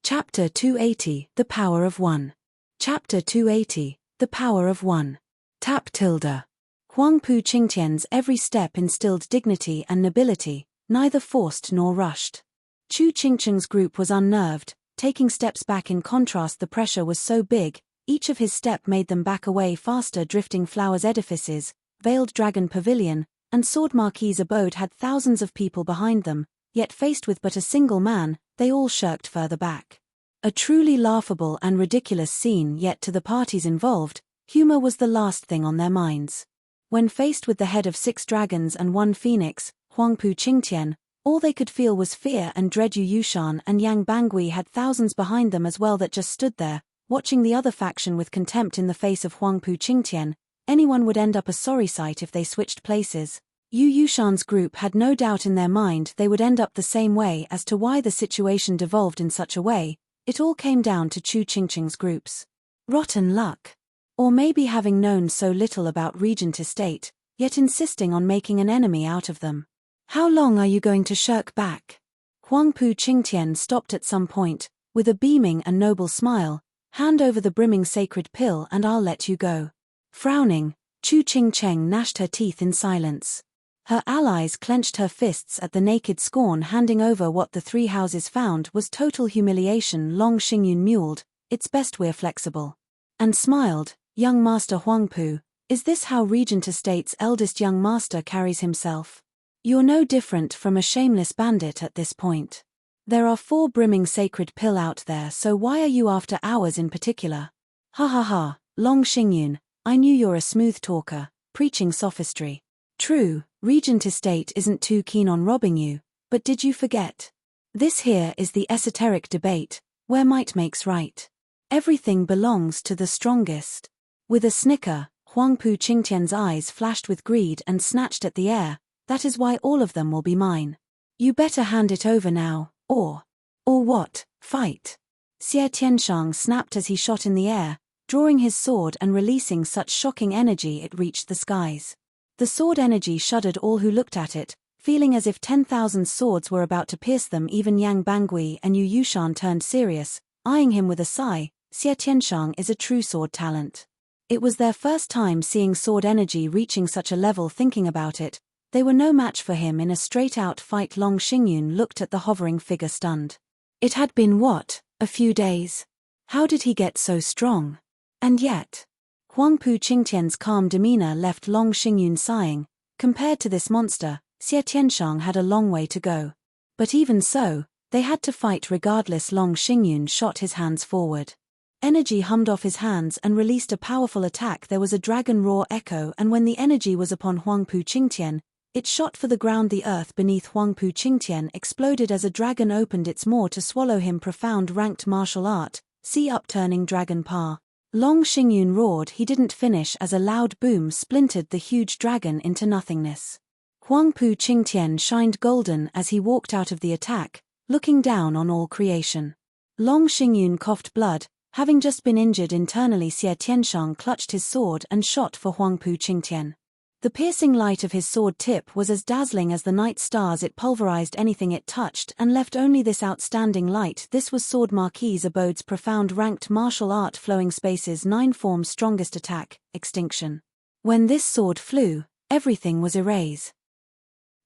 Chapter 280, The Power of One. Chapter 280, The Power of One. Tap tilde. Huangpu Qingtian's every step instilled dignity and nobility, neither forced nor rushed. Chu Qingcheng's group was unnerved, taking steps back. In contrast, the pressure was so big, each of his step made them back away faster. Drifting Flowers edifices, Veiled Dragon Pavilion, and Sword Marquis abode had thousands of people behind them, yet faced with but a single man, they all shirked further back. A truly laughable and ridiculous scene, yet to the parties involved, humor was the last thing on their minds. When faced with the head of 6 dragons and 1 phoenix, Huangpu Qingtian, all they could feel was fear and dread. Yu Yushan and Yang Bangui had thousands behind them as well that just stood there, watching the other faction with contempt. In the face of Huangpu Qingtian, anyone would end up a sorry sight if they switched places. Yu Yushan's group had no doubt in their mind they would end up the same way. As to why the situation devolved in such a way, it all came down to Chu Qingcheng's groups. Rotten luck. Or maybe having known so little about Regent Estate, yet insisting on making an enemy out of them. How long are you going to shirk back? Huangpu Qingtian stopped at some point, with a beaming and noble smile. Hand over the brimming sacred pill and I'll let you go. Frowning, Chu Qingcheng gnashed her teeth in silence. Her allies clenched her fists at the naked scorn. Handing over what the 3 houses found was total humiliation. Long Xingyun mewled, "It's best we're flexible." And smiled. Young Master Huangpu, is this how Regent Estate's eldest young master carries himself? You're no different from a shameless bandit at this point. There are 4 brimming sacred pill out there, so why are you after ours in particular? Ha ha ha, Long Xingyun, I knew you're a smooth talker, preaching sophistry. True, Regent Estate isn't too keen on robbing you, but did you forget? This here is the esoteric debate, where might makes right. Everything belongs to the strongest. With a snicker, Huangpu Qingtian's eyes flashed with greed and snatched at the air. That is why all of them will be mine. You better hand it over now, or what, fight. Xie Tianshang snapped as he shot in the air, drawing his sword and releasing such shocking energy it reached the skies. The sword energy shuddered all who looked at it, feeling as if 10,000 swords were about to pierce them. Even Yang Bangui and Yu Yushan turned serious, eyeing him with a sigh. Xie Tianshang is a true sword talent. It was their first time seeing sword energy reaching such a level. Thinking about it, they were no match for him in a straight-out fight. Long Xingyun looked at the hovering figure stunned. It had been what, a few days? How did he get so strong? And yet, Huangpu Qingtian's calm demeanor left Long Xingyun sighing. Compared to this monster, Xie Tianshang had a long way to go. But even so, they had to fight regardless. Long Xingyun shot his hands forward. Energy hummed off his hands and released a powerful attack. There was a dragon roar echo, and when the energy was upon Huangpu Qingtian, it shot for the ground. The earth beneath Huangpu Qingtian exploded as a dragon opened its maw to swallow him. Profound ranked martial art, see upturning dragon paw. Long Xingyun roared. He didn't finish as a loud boom splintered the huge dragon into nothingness. Huangpu Qingtian shined golden as he walked out of the attack, looking down on all creation. Long Xingyun coughed blood, having just been injured internally. Xie Tianshang clutched his sword and shot for Huangpu Qingtian. The piercing light of his sword tip was as dazzling as the night stars. It pulverized anything it touched and left only this outstanding light. This was Sword Marquis Abode's profound ranked martial art. Flowing spaces 9 forms strongest attack, extinction. When this sword flew, everything was erased.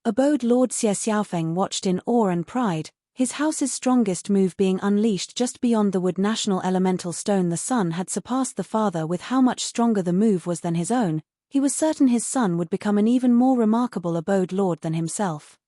Abode Lord Xie Xiaofeng watched in awe and pride, His house's strongest move being unleashed just beyond the wood national elemental stone. The son had surpassed the father with how much stronger the move was than his own. He was certain his son would become an even more remarkable abode lord than himself.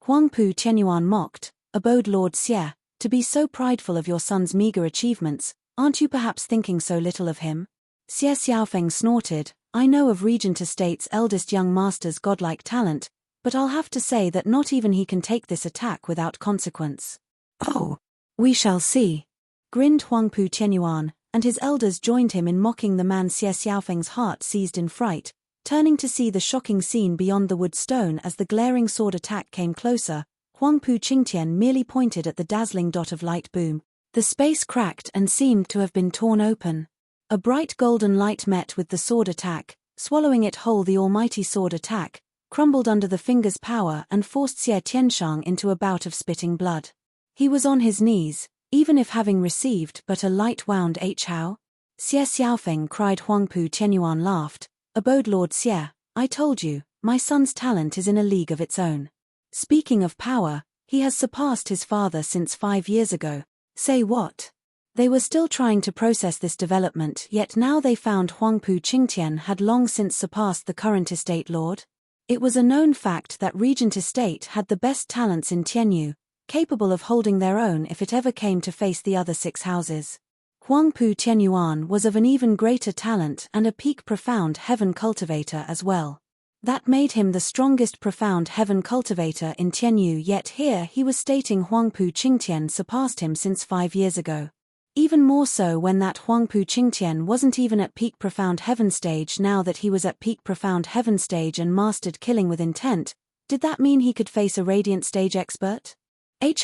Huangpu Qianyuan mocked, "Abode Lord Xie, to be so prideful of your son's meager achievements, aren't you perhaps thinking so little of him?" Xie Xiaofeng snorted, "I know of Regent Estate's eldest young master's godlike talent, but I'll have to say that not even he can take this attack without consequence." "Oh, we shall see," grinned Huangpu Qianyuan, and his elders joined him in mocking the man. Xie Xiaofeng's heart seized in fright, turning to see the shocking scene beyond the wood stone. As the glaring sword attack came closer, Huangpu Qingtian merely pointed at the dazzling dot of light. Boom. The space cracked and seemed to have been torn open. A bright golden light met with the sword attack, swallowing it whole. The almighty sword attack crumbled under the finger's power and forced Xie Tianshang into a bout of spitting blood. He was on his knees, even if having received but a light wound. How? Xie Xiaofeng cried. Huangpu Qianyuan laughed, "Abode Lord Xie, I told you, my son's talent is in a league of its own. Speaking of power, he has surpassed his father since 5 years ago." "Say what?" They were still trying to process this development, yet now they found Huangpu Qingtian had long since surpassed the current estate lord. It was a known fact that Regent Estate had the best talents in Tianyu, capable of holding their own if it ever came to face the other 6 houses. Huangpu Qianyuan was of an even greater talent and a peak profound heaven cultivator as well. That made him the strongest profound heaven cultivator in Tianyu, yet here he was stating Huangpu Qingtian surpassed him since 5 years ago. Even more so when that Huangpu Qingtian wasn't even at peak profound heaven stage. Now that he was at peak profound heaven stage and mastered killing with intent, did that mean he could face a radiant stage expert?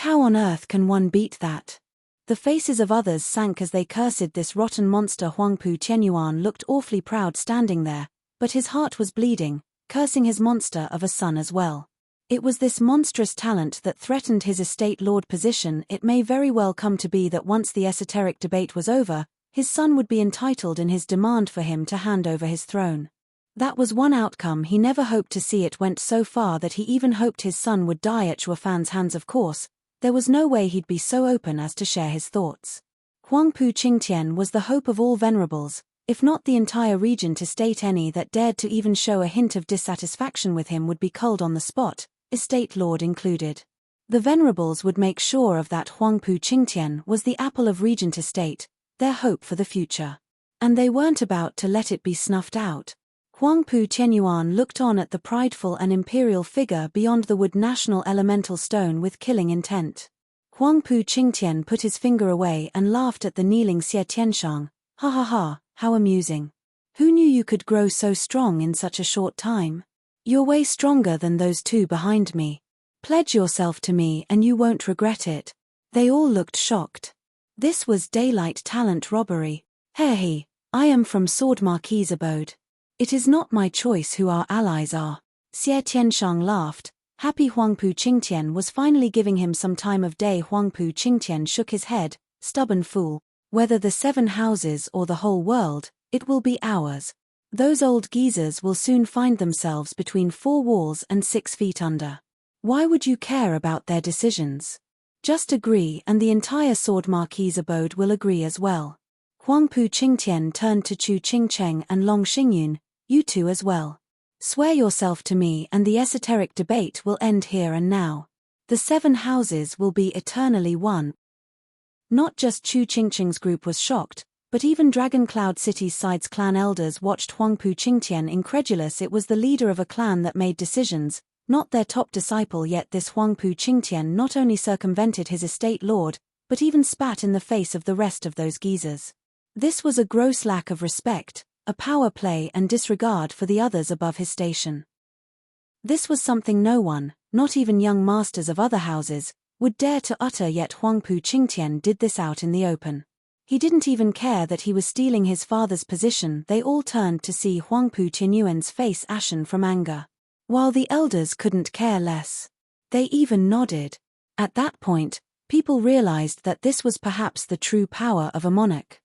How on earth can one beat that? The faces of others sank as they cursed this rotten monster. Huangpu Qianyuan looked awfully proud standing there, but his heart was bleeding, cursing his monster of a son as well. It was this monstrous talent that threatened his estate lord position. It may very well come to be that once the esoteric debate was over, his son would be entitled in his demand for him to hand over his throne. That was one outcome he never hoped to see. It went so far that he even hoped his son would die at Shuafan's hands. Of course, there was no way he'd be so open as to share his thoughts. Huangpu Qingtian was the hope of all venerables, if not the entire regent estate. Any that dared to even show a hint of dissatisfaction with him would be culled on the spot, estate lord included. The venerables would make sure of that. Huangpu Qingtian was the apple of regent estate, their hope for the future. And they weren't about to let it be snuffed out. Huangpu Qianyuan looked on at the prideful and imperial figure beyond the wood national elemental stone with killing intent. Huangpu Qingtian put his finger away and laughed at the kneeling Xie Tianshang. "Ha ha ha, how amusing. Who knew you could grow so strong in such a short time? You're way stronger than those 2 behind me. Pledge yourself to me and you won't regret it." They all looked shocked. This was daylight talent robbery. "Hey, I am from Sword Marquis's abode. It is not my choice who our allies are." Xie Tianshang laughed, happy Huangpu Qingtian was finally giving him some time of day. Huangpu Qingtian shook his head, "Stubborn fool. Whether the 7 houses or the whole world, it will be ours. Those old geezers will soon find themselves between 4 walls and 6 feet under. Why would you care about their decisions? Just agree and the entire Sword Marquis's abode will agree as well." Huangpu Qingtian turned to Chu Qingcheng and Long Xingyun, "You 2 as well. Swear yourself to me and the esoteric debate will end here and now. The 7 houses will be eternally one." Not just Chu Qingcheng's group was shocked, but even Dragon Cloud City's Sides clan elders watched Huangpu Qingtian incredulous. It was the leader of a clan that made decisions, not their top disciple. Yet this Huangpu Qingtian not only circumvented his estate lord, but even spat in the face of the rest of those geezers. This was a gross lack of respect, a power play and disregard for the others above his station. This was something no one, not even young masters of other houses, would dare to utter. Yet Huangpu Qingtian did this out in the open. He didn't even care that he was stealing his father's position. They all turned to see Huangpu Qianyuan's face ashen from anger. While the elders couldn't care less. They even nodded. At that point, people realized that this was perhaps the true power of a monarch.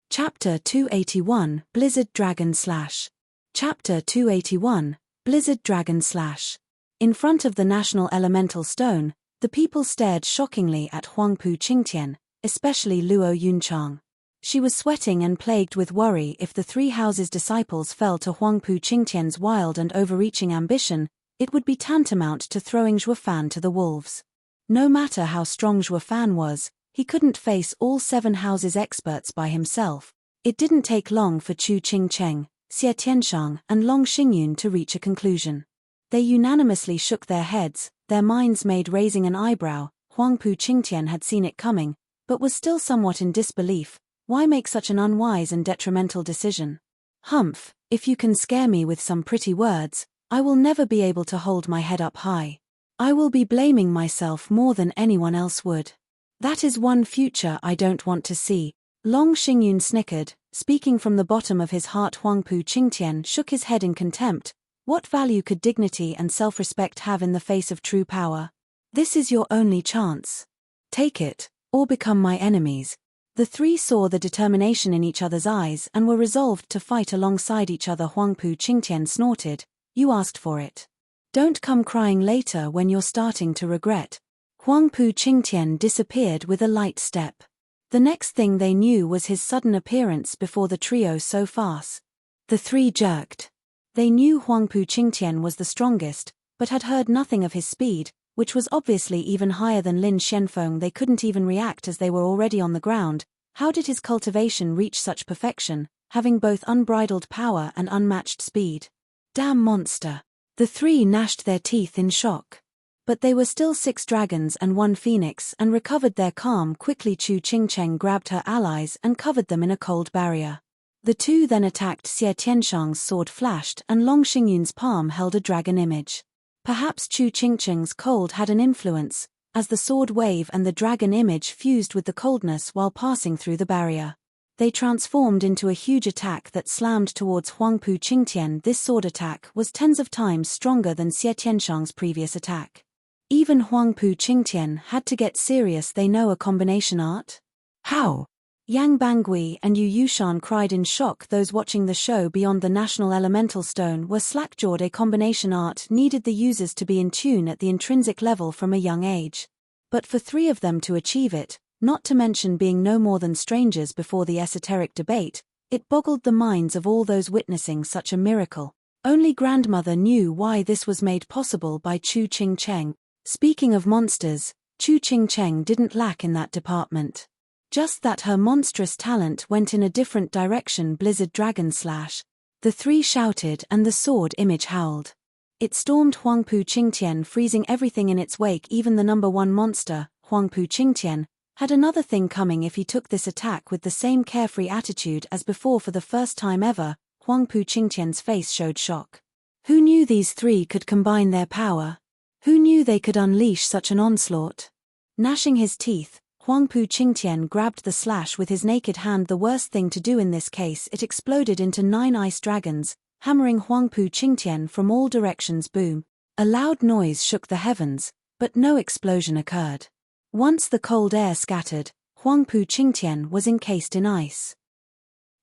Chapter 281, Blizzard Dragon / Chapter 281, Blizzard Dragon / In front of the national elemental stone, the people stared shockingly at Huangpu Qingtian, especially Luo Yunchang. She was sweating and plagued with worry. If the three houses' disciples fell to Huangpu Qingtian's wild and overreaching ambition, it would be tantamount to throwing Zhuofan to the wolves. No matter how strong Zhuofan was, he couldn't face all 7 houses' experts by himself. It didn't take long for Chu Qingcheng, Xie Tianshang, and Long Xingyun to reach a conclusion. They unanimously shook their heads, their minds made raising an eyebrow. Huangpu Qingtian had seen it coming, but was still somewhat in disbelief. Why make such an unwise and detrimental decision? Humph, if you can scare me with some pretty words, I will never be able to hold my head up high. I will be blaming myself more than anyone else would. That is one future I don't want to see. Long Xingyun snickered, speaking from the bottom of his heart. Huangpu Qingtian shook his head in contempt. What value could dignity and self-respect have in the face of true power? This is your only chance. Take it, or become my enemies. The three saw the determination in each other's eyes and were resolved to fight alongside each other. Huangpu Qingtian snorted, "You asked for it. Don't come crying later when you're starting to regret." Huangpu Qingtian disappeared with a light step. The next thing they knew was his sudden appearance before the trio so fast. The three jerked. They knew Huangpu Qingtian was the strongest, but had heard nothing of his speed, which was obviously even higher than Lin Xianfeng. They couldn't even react as they were already on the ground. How did his cultivation reach such perfection, having both unbridled power and unmatched speed? Damn monster. The three gnashed their teeth in shock. But they were still 6 dragons and 1 phoenix and recovered their calm quickly. Chu Qingcheng grabbed her allies and covered them in a cold barrier. The two then attacked. Xie Tianshang's sword flashed and Long Xingyun's palm held a dragon image. Perhaps Chu Qingcheng's cold had an influence, as the sword wave and the dragon image fused with the coldness while passing through the barrier. They transformed into a huge attack that slammed towards Huangpu Qingtian. This sword attack was tens of times stronger than Xie Tianshang's previous attack. Even Huangpu Qingtian had to get serious. They know a combination art? How? Yang Bangui and Yu Yushan cried in shock. Those watching the show beyond the national elemental stone were slack-jawed. A combination art needed the users to be in tune at the intrinsic level from a young age. But for 3 of them to achieve it, not to mention being no more than strangers before the esoteric debate, it boggled the minds of all those witnessing such a miracle. Only Grandmother knew why this was made possible by Chu Qingcheng. Speaking of monsters, Chu Qingcheng didn't lack in that department. Just that her monstrous talent went in a different direction. Blizzard Dragon Slash. The 3 shouted and the sword image howled. It stormed Huangpu Qingtian, freezing everything in its wake. Even the number 1 monster, Huangpu Qingtian, had another thing coming. If he took this attack with the same carefree attitude as before for the first time ever, Huangpu Qingtian's face showed shock. Who knew these 3 could combine their power? Who knew they could unleash such an onslaught? Gnashing his teeth, Huangpu Qingtian grabbed the slash with his naked hand. The worst thing to do in this case, it exploded into 9 ice dragons, hammering Huangpu Qingtian from all directions. Boom! A loud noise shook the heavens, but no explosion occurred. Once the cold air scattered, Huangpu Qingtian was encased in ice.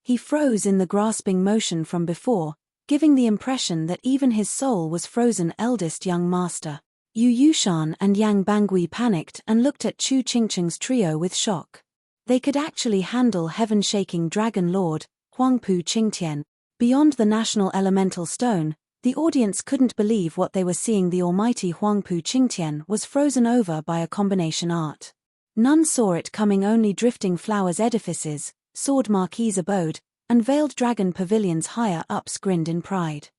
He froze in the grasping motion from before, giving the impression that even his soul was frozen. Eldest young master. Yu Yushan and Yang Bangui panicked and looked at Chu Qingcheng's trio with shock. They could actually handle heaven-shaking Dragon Lord, Huangpu Qingtian. Beyond the national elemental stone, the audience couldn't believe what they were seeing. The almighty Huangpu Qingtian was frozen over by a combination art. None saw it coming. Only drifting flowers edifices, sword marquees abode, and veiled dragon pavilions higher ups grinned in pride.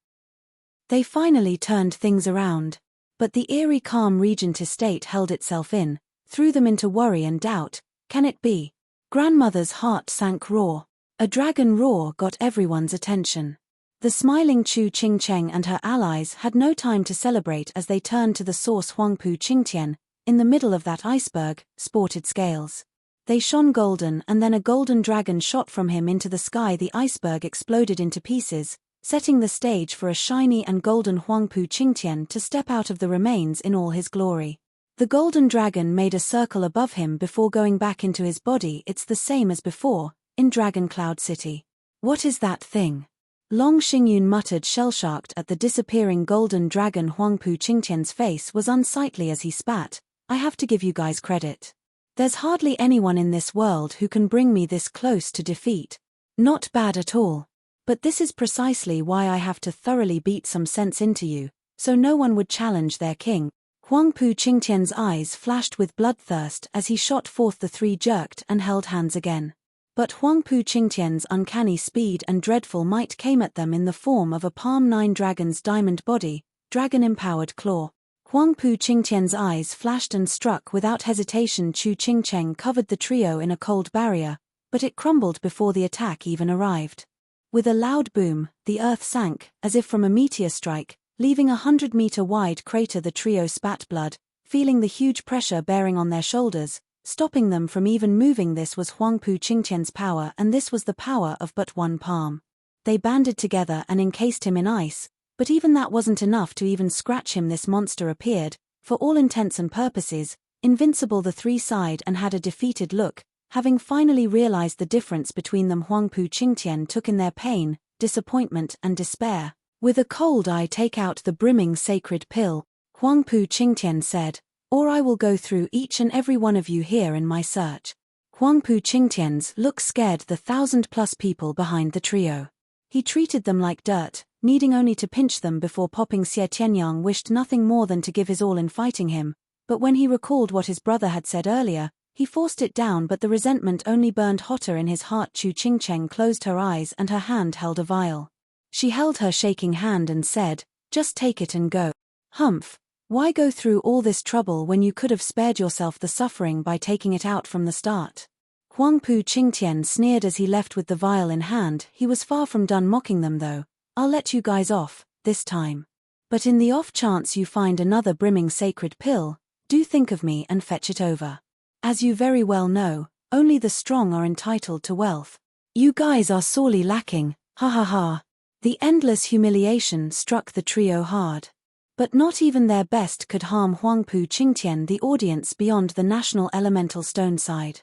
They finally turned things around. But the eerie calm Regent estate held itself in, threw them into worry and doubt. Can it be? Grandmother's heart sank raw. A dragon roar got everyone's attention. The smiling Chu Qingcheng and her allies had no time to celebrate as they turned to the source. Huangpu Qingtian, in the middle of that iceberg, sported scales. They shone golden, and then a golden dragon shot from him into the sky. The iceberg exploded into pieces, setting the stage for a shiny and golden Huangpu Qingtian to step out of the remains in all his glory. The golden dragon made a circle above him before going back into his body. It's the same as before, in Dragon Cloud City. What is that thing? Long Xingyun muttered shell-shocked at the disappearing golden dragon. Huangpu Qingtian's face was unsightly as he spat. I have to give you guys credit. There's hardly anyone in this world who can bring me this close to defeat. Not bad at all. But this is precisely why I have to thoroughly beat some sense into you, so no one would challenge their king. Huangpu Qingtian's eyes flashed with bloodthirst as he shot forth. The three jerked and held hands again. But Huangpu Qingtian's uncanny speed and dreadful might came at them in the form of a Palm 9 dragon's diamond body, dragon-empowered claw. Huangpu Qingtian's eyes flashed and struck without hesitation. Chu Qingcheng covered the trio in a cold barrier, but it crumbled before the attack even arrived. With a loud boom, the earth sank, as if from a meteor strike, leaving a 100-meter-wide crater. The trio spat blood, feeling the huge pressure bearing on their shoulders, stopping them from even moving. This was Huangpu Qingtian's power, and this was the power of but one palm. They banded together and encased him in ice, but even that wasn't enough to even scratch him. This monster appeared, for all intents and purposes, invincible. The three sighed and had a defeated look, having finally realized the difference between them. Huangpu Qingtian took in their pain, disappointment and despair. With a cold eye, take out the brimming sacred pill, Huangpu Qingtian said, or I will go through each and every one of you here in my search. Huangpu Qingtian's look scared the 1,000-plus people behind the trio. He treated them like dirt, needing only to pinch them before popping. Xie Tianyang wished nothing more than to give his all in fighting him, but when he recalled what his brother had said earlier, he forced it down, but the resentment only burned hotter in his heart. Chu Qingcheng closed her eyes and her hand held a vial. She held her shaking hand and said, just take it and go. Humph. Why go through all this trouble when you could have spared yourself the suffering by taking it out from the start? Huangpu Qingtian sneered as he left with the vial in hand. He was far from done mocking them though. I'll let you guys off, this time. But in the off chance you find another brimming sacred pill, do think of me and fetch it over. As you very well know, only the strong are entitled to wealth. You guys are sorely lacking, ha ha ha. The endless humiliation struck the trio hard. But not even their best could harm Huangpu Qingtian, the audience beyond the national elemental stone side.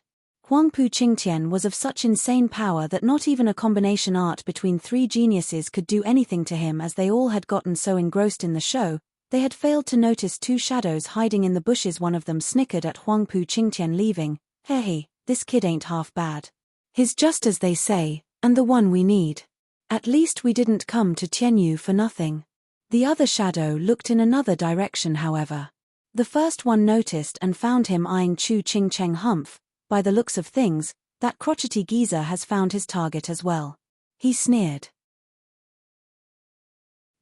Huangpu Qingtian was of such insane power that not even a combination art between three geniuses could do anything to him, as they all had gotten so engrossed in the show, they had failed to notice two shadows hiding in the bushes. One of them snickered at Huangpu Qingtian leaving. Hey, this kid ain't half bad. He's just as they say, and the one we need. At least we didn't come to Tianyu for nothing. The other shadow looked in another direction, however. The first one noticed and found him eyeing Chu Qingcheng. Humph, by the looks of things, that crotchety geezer has found his target as well. He sneered.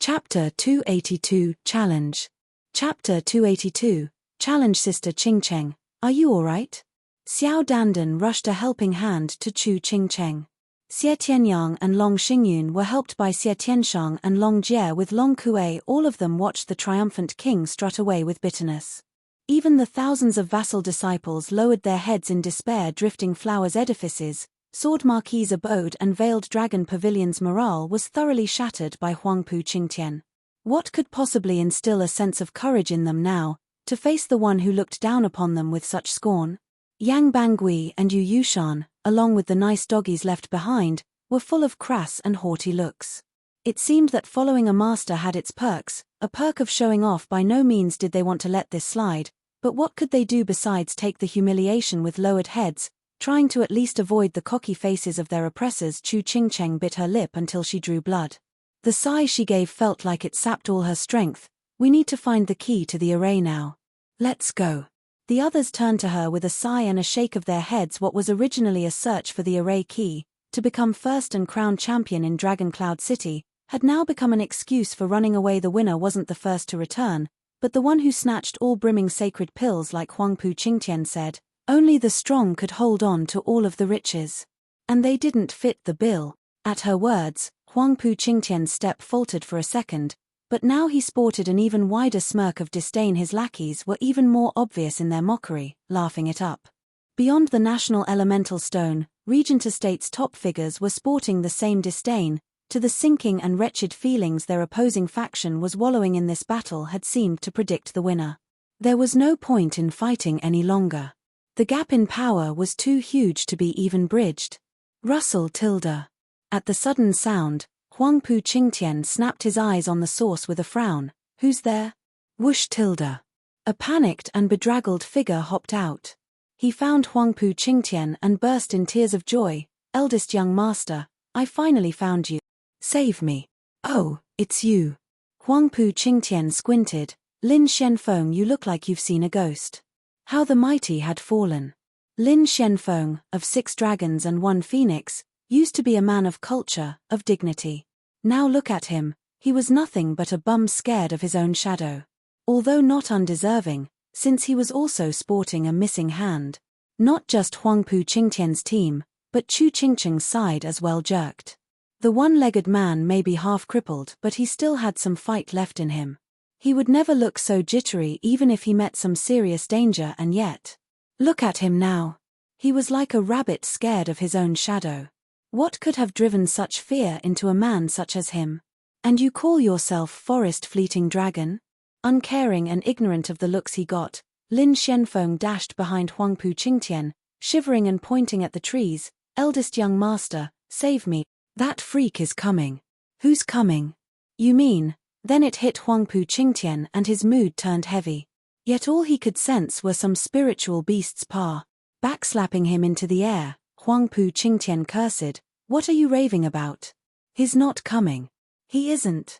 Chapter 282, Challenge. Chapter 282, Challenge. Sister Qingcheng, are you alright? Xiao Dandan rushed a helping hand to Chu Qingcheng. Xie Tianyang and Long Xingyun were helped by Xie Tianshang and Long Jie with Long Kuei. All of them watched the triumphant king strut away with bitterness. Even the thousands of vassal disciples lowered their heads in despair. Drifting Flowers edifices, Sword Marquis abode and Veiled Dragon Pavilion's morale was thoroughly shattered by Huangpu Qingtian. What could possibly instill a sense of courage in them now, to face the one who looked down upon them with such scorn? Yang Bangui and Yu Yushan, along with the nice doggies left behind, were full of crass and haughty looks. It seemed that following a master had its perks. A perk of showing off. By no means did they want to let this slide, but what could they do besides take the humiliation with lowered heads, trying to at least avoid the cocky faces of their oppressors? Chu Qingcheng bit her lip until she drew blood. The sigh she gave felt like it sapped all her strength. We need to find the key to the array now. Let's go. The others turned to her with a sigh and a shake of their heads. What was originally a search for the array key, to become first and crowned champion in Dragon Cloud City, had now become an excuse for running away. The winner wasn't the first to return, but the one who snatched all brimming sacred pills. Like Huangpu Qingtian said, only the strong could hold on to all of the riches. And they didn't fit the bill. At her words, Huangpu Qingtian's step faltered for a second, but now he sported an even wider smirk of disdain. His lackeys were even more obvious in their mockery, laughing it up. Beyond the national elemental stone, Regent Estate's top figures were sporting the same disdain. To the sinking and wretched feelings their opposing faction was wallowing in, this battle had seemed to predict the winner. There was no point in fighting any longer. The gap in power was too huge to be even bridged. Russell Tilda. At the sudden sound, Huang Pu Qingtian snapped his eyes on the source with a frown. Who's there? Whoosh tilde. A panicked and bedraggled figure hopped out. He found Huang Pu Qingtian and burst in tears of joy. Eldest young master, I finally found you. Save me. Oh, it's you. Huang Pu Qingtian squinted. Lin Shenfeng, you look like you've seen a ghost. How the mighty had fallen. Lin Shenfeng, of 6 dragons and 1 phoenix, used to be a man of culture, of dignity. Now look at him, he was nothing but a bum scared of his own shadow. Although not undeserving, since he was also sporting a missing hand. Not just Huang Pu Qingtian's team, but Chu Qingqing's side as well jerked. The one-legged man may be half crippled, but he still had some fight left in him. He would never look so jittery even if he met some serious danger, and yet. Look at him now. He was like a rabbit scared of his own shadow. What could have driven such fear into a man such as him? And you call yourself Forest Fleeting Dragon? Uncaring and ignorant of the looks he got, Lin Shenfeng dashed behind Huang Pu Qingtian, shivering and pointing at the trees. Eldest young master, save me. That freak is coming. Who's coming? You mean? Then it hit Huang Pu Qingtian and his mood turned heavy. Yet all he could sense were some spiritual beast's paw, backslapping him into the air. Huang Pu Qingtian cursed. What are you raving about? He's not coming. He isn't.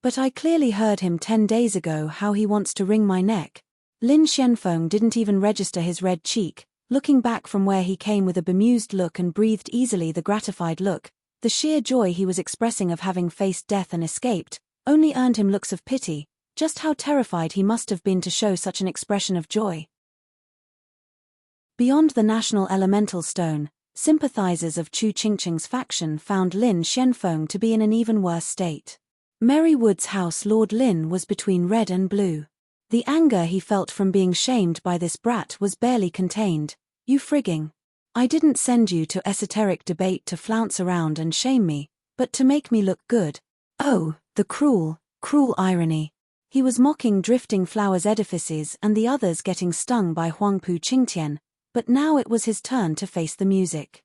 But I clearly heard him 10 days ago how he wants to wring my neck. Lin Shenfeng didn't even register his red cheek, looking back from where he came with a bemused look and breathed easily the gratified look. The sheer joy he was expressing of having faced death and escaped only earned him looks of pity. Just how terrified he must have been to show such an expression of joy. Beyond the national elemental stone, sympathizers of Chu Qingqing's faction found Lin Shenfeng to be in an even worse state. Merrywood's house Lord Lin was between red and blue. The anger he felt from being shamed by this brat was barely contained. You frigging. I didn't send you to esoteric debate to flounce around and shame me, but to make me look good. Oh, the cruel, cruel irony. He was mocking Drifting Flowers' edifices and the others getting stung by Huang Pu Qingtian, but now it was his turn to face the music.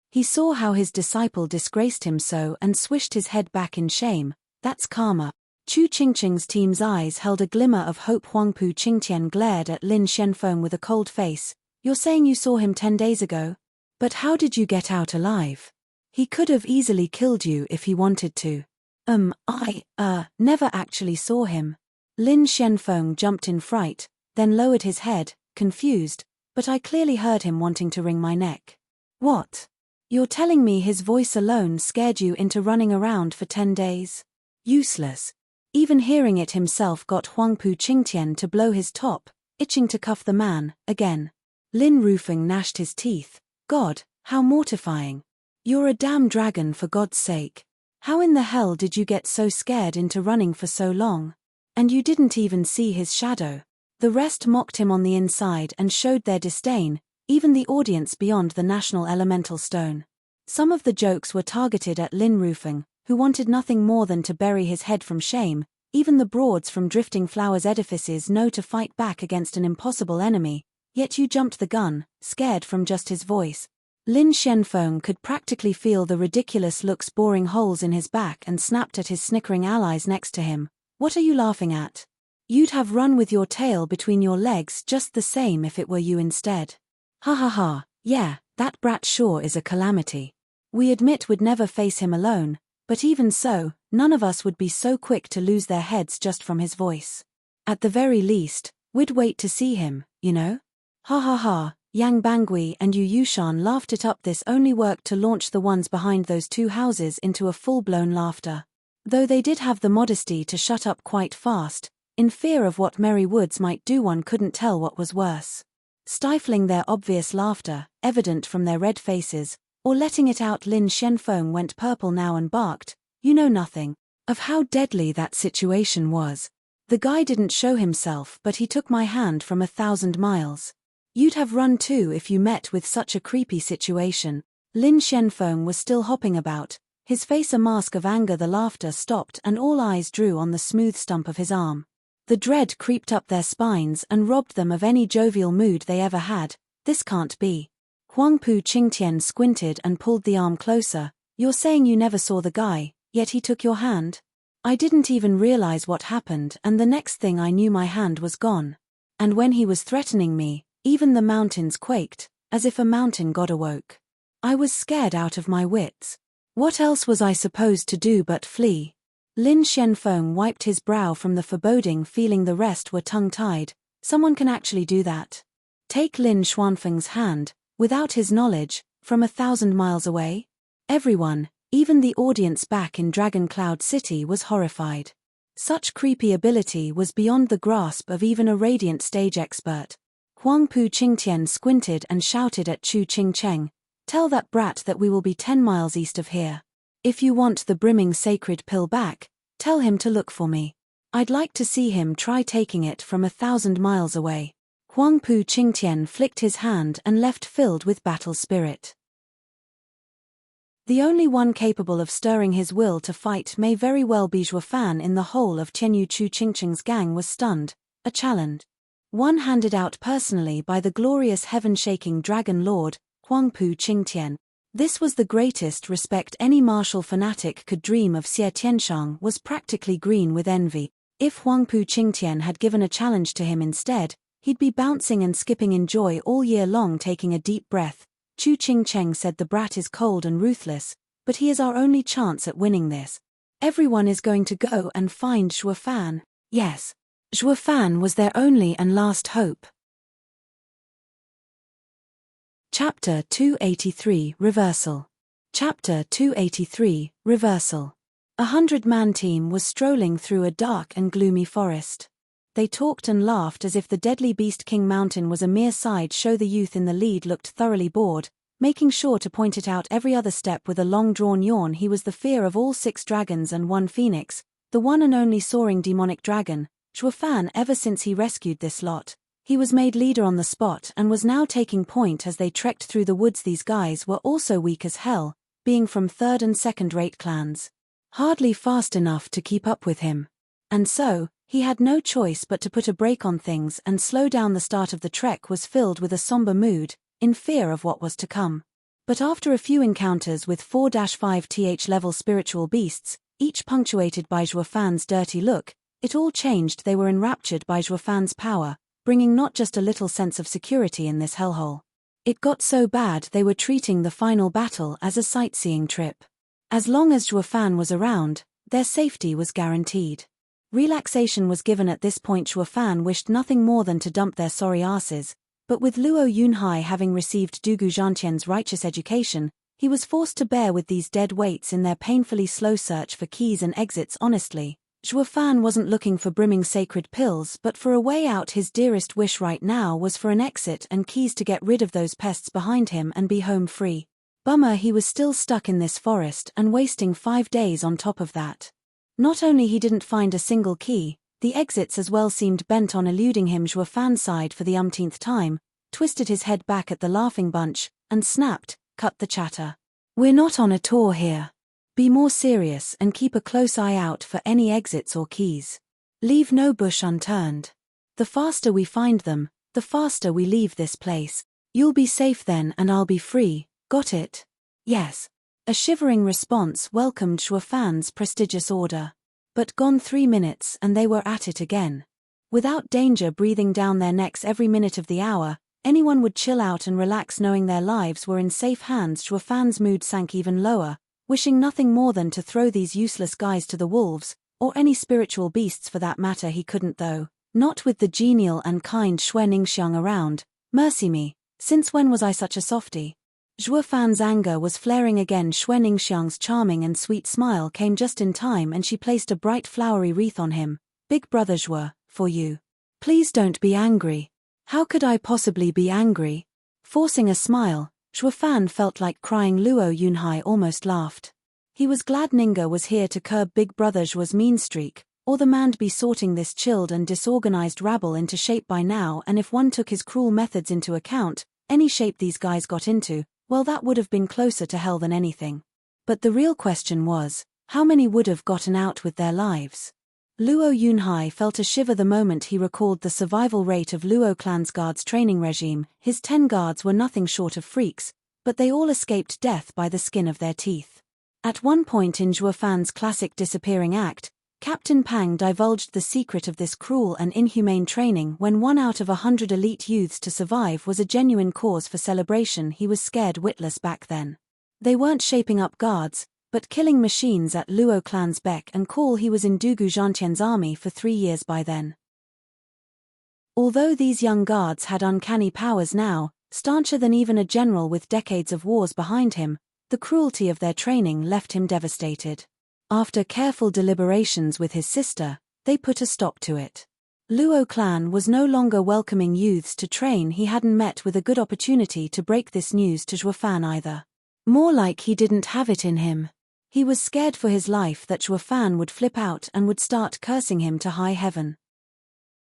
He saw how his disciple disgraced him so and swished his head back in shame. That's karma. Chu Qingqing's team's eyes held a glimmer of hope. Huang Pu Qingtian glared at Lin Shenfeng with a cold face. You're saying you saw him 10 days ago? But how did you get out alive? He could have easily killed you if he wanted to. I never actually saw him. Lin Shenfeng jumped in fright, then lowered his head, confused, but I clearly heard him wanting to wring my neck. What? You're telling me his voice alone scared you into running around for 10 days? Useless. Even hearing it himself got Huang Pu Qingtian to blow his top, itching to cuff the man, again. Lin Rufeng gnashed his teeth. God, how mortifying. You're a damn dragon for God's sake. How in the hell did you get so scared into running for so long? And you didn't even see his shadow. The rest mocked him on the inside and showed their disdain, even the audience beyond the national elemental stone. Some of the jokes were targeted at Lin Rufeng, who wanted nothing more than to bury his head from shame. Even the broads from Drifting Flowers' edifices know to fight back against an impossible enemy. Yet you jumped the gun, scared from just his voice. Lin Shenfeng could practically feel the ridiculous looks boring holes in his back and snapped at his snickering allies next to him. What are you laughing at? You'd have run with your tail between your legs just the same if it were you instead. Ha ha ha, yeah, that brat sure is a calamity. We admit we'd never face him alone, but even so, none of us would be so quick to lose their heads just from his voice. At the very least, we'd wait to see him, you know? Ha ha ha, Yang Bangui and Yu Yushan laughed it up. This only worked to launch the ones behind those 2 houses into a full-blown laughter. Though they did have the modesty to shut up quite fast, in fear of what Merry Woods might do. One couldn't tell what was worse. Stifling their obvious laughter, evident from their red faces, or letting it out. Lin Shenfeng went purple now and barked, "You know nothing of how deadly that situation was. The guy didn't show himself, but he took my hand from 1,000 miles. You'd have run too if you met with such a creepy situation." Lin Shenfeng was still hopping about, his face a mask of anger. The laughter stopped and all eyes drew on the smooth stump of his arm. The dread creeped up their spines and robbed them of any jovial mood they ever had. This can't be. Huang Pu Qingtian squinted and pulled the arm closer. You're saying you never saw the guy, yet he took your hand? I didn't even realize what happened, and the next thing I knew my hand was gone. And when he was threatening me, even the mountains quaked, as if a mountain god awoke. I was scared out of my wits. What else was I supposed to do but flee? Lin Xianfeng wiped his brow from the foreboding feeling the rest were tongue-tied. Someone can actually do that. Take Lin Xuanfeng's hand, without his knowledge, from 1,000 miles away? Everyone, even the audience back in Dragon Cloud City, was horrified. Such creepy ability was beyond the grasp of even a radiant stage expert. Huangpu Qingtian squinted and shouted at Chu Qingcheng, "Tell that brat that we will be 10 miles east of here. If you want the brimming sacred pill back, tell him to look for me. I'd like to see him try taking it from 1,000 miles away." Huangpu Qingtian flicked his hand and left filled with battle spirit. The only one capable of stirring his will to fight may very well be Zhuo Fan. In the whole of Tianyu Chu Qingcheng's gang was stunned, a challenge. One handed out personally by the glorious heaven-shaking Dragon Lord, Huangpu Qingtian. This was the greatest respect any martial fanatic could dream of. Xie Tianshang was practically green with envy. If Huangpu Qingtian had given a challenge to him instead, he'd be bouncing and skipping in joy all year long. Taking a deep breath, Chu Qingcheng said, "The brat is cold and ruthless, but he is our only chance at winning this. Everyone is going to go and find Zhuo Fan." Yes, Zhuo Fan was their only and last hope. Chapter 283 Reversal. Chapter 283 Reversal. 100-man team was strolling through a dark and gloomy forest. They talked and laughed as if the deadly Beast King Mountain was a mere sideshow. The youth in the lead looked thoroughly bored, making sure to point it out every other step with a long-drawn yawn. He was the fear of all 6 dragons and 1 phoenix, the one and only soaring demonic dragon, Zhuo Fan. Ever since he rescued this lot, he was made leader on the spot and was now taking point as they trekked through the woods. These guys were also weak as hell, being from 3rd and 2nd-rate clans. Hardly fast enough to keep up with him. And so, he had no choice but to put a brake on things and slow down. The start of the trek was filled with a somber mood, in fear of what was to come. But after a few encounters with 4-5th level spiritual beasts, each punctuated by Zhuo Fan's dirty look, it all changed. They were enraptured by Zhuo Fan's power, bringing not just a little sense of security in this hellhole. It got so bad they were treating the final battle as a sightseeing trip. As long as Zhuo Fan was around, their safety was guaranteed. Relaxation was given at this point. Zhuo Fan wished nothing more than to dump their sorry asses, but with Luo Yunhai having received Dugu Zhantian's righteous education, he was forced to bear with these dead weights in their painfully slow search for keys and exits. Honestly, Zhuo Fan wasn't looking for brimming sacred pills but for a way out. His dearest wish right now was for an exit and keys to get rid of those pests behind him and be home free. Bummer he was still stuck in this forest and wasting 5 days on top of that. Not only he didn't find a single key, the exits as well seemed bent on eluding him. Zhuo Fan sighed for the umpteenth time, twisted his head back at the laughing bunch, and snapped, "Cut the chatter. We're not on a tour here. Be more serious and keep a close eye out for any exits or keys. Leave no bush unturned. The faster we find them, the faster we leave this place. You'll be safe then and I'll be free, got it?" "Yes." A shivering response welcomed Zhuo Fan's prestigious order. But gone 3 minutes and they were at it again. Without danger breathing down their necks every minute of the hour, anyone would chill out and relax knowing their lives were in safe hands. Zhuo Fan's mood sank even lower, wishing nothing more than to throw these useless guys to the wolves, or any spiritual beasts for that matter. He couldn't though, not with the genial and kind Xue Ningxiang around. Mercy me, since when was I such a softie? Zhuo Fan's anger was flaring again. Xue Ningxiang's charming and sweet smile came just in time and she placed a bright flowery wreath on him. "Big brother Zhuo, for you. Please don't be angry." "How could I possibly be angry?" Forcing a smile, Zhuo Fan felt like crying. Luo Yunhai almost laughed. He was glad Ninga was here to curb Big Brother Zhuo's mean streak, or the man'd be sorting this chilled and disorganized rabble into shape by now. And if one took his cruel methods into account, any shape these guys got into, well, that would have been closer to hell than anything. But the real question was, how many would have gotten out with their lives? Luo Yunhai felt a shiver the moment he recalled the survival rate of Luo clan's guards' training regime. His 10 guards were nothing short of freaks, but they all escaped death by the skin of their teeth. At one point in Zhuo Fan's classic disappearing act, Captain Pang divulged the secret of this cruel and inhumane training. When 1 out of 100 elite youths to survive was a genuine cause for celebration, he was scared witless back then. They weren't shaping up guards, but killing machines at Luo clan's beck and call. He was in Dugu Zhantian's army for 3 years by then. Although these young guards had uncanny powers now, stancher than even a general with decades of wars behind him, the cruelty of their training left him devastated. After careful deliberations with his sister, they put a stop to it. Luo clan was no longer welcoming youths to train. He hadn't met with a good opportunity to break this news to Zhuo Fan either. More like he didn't have it in him. He was scared for his life that Zhuo Fan would flip out and would start cursing him to high heaven.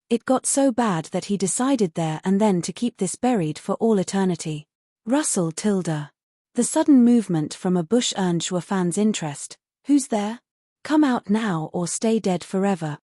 It got so bad that he decided there and then to keep this buried for all eternity. Rustle tilde. The sudden movement from a bush earned Zhuo Fan's interest. Who's there? Come out now or stay dead forever.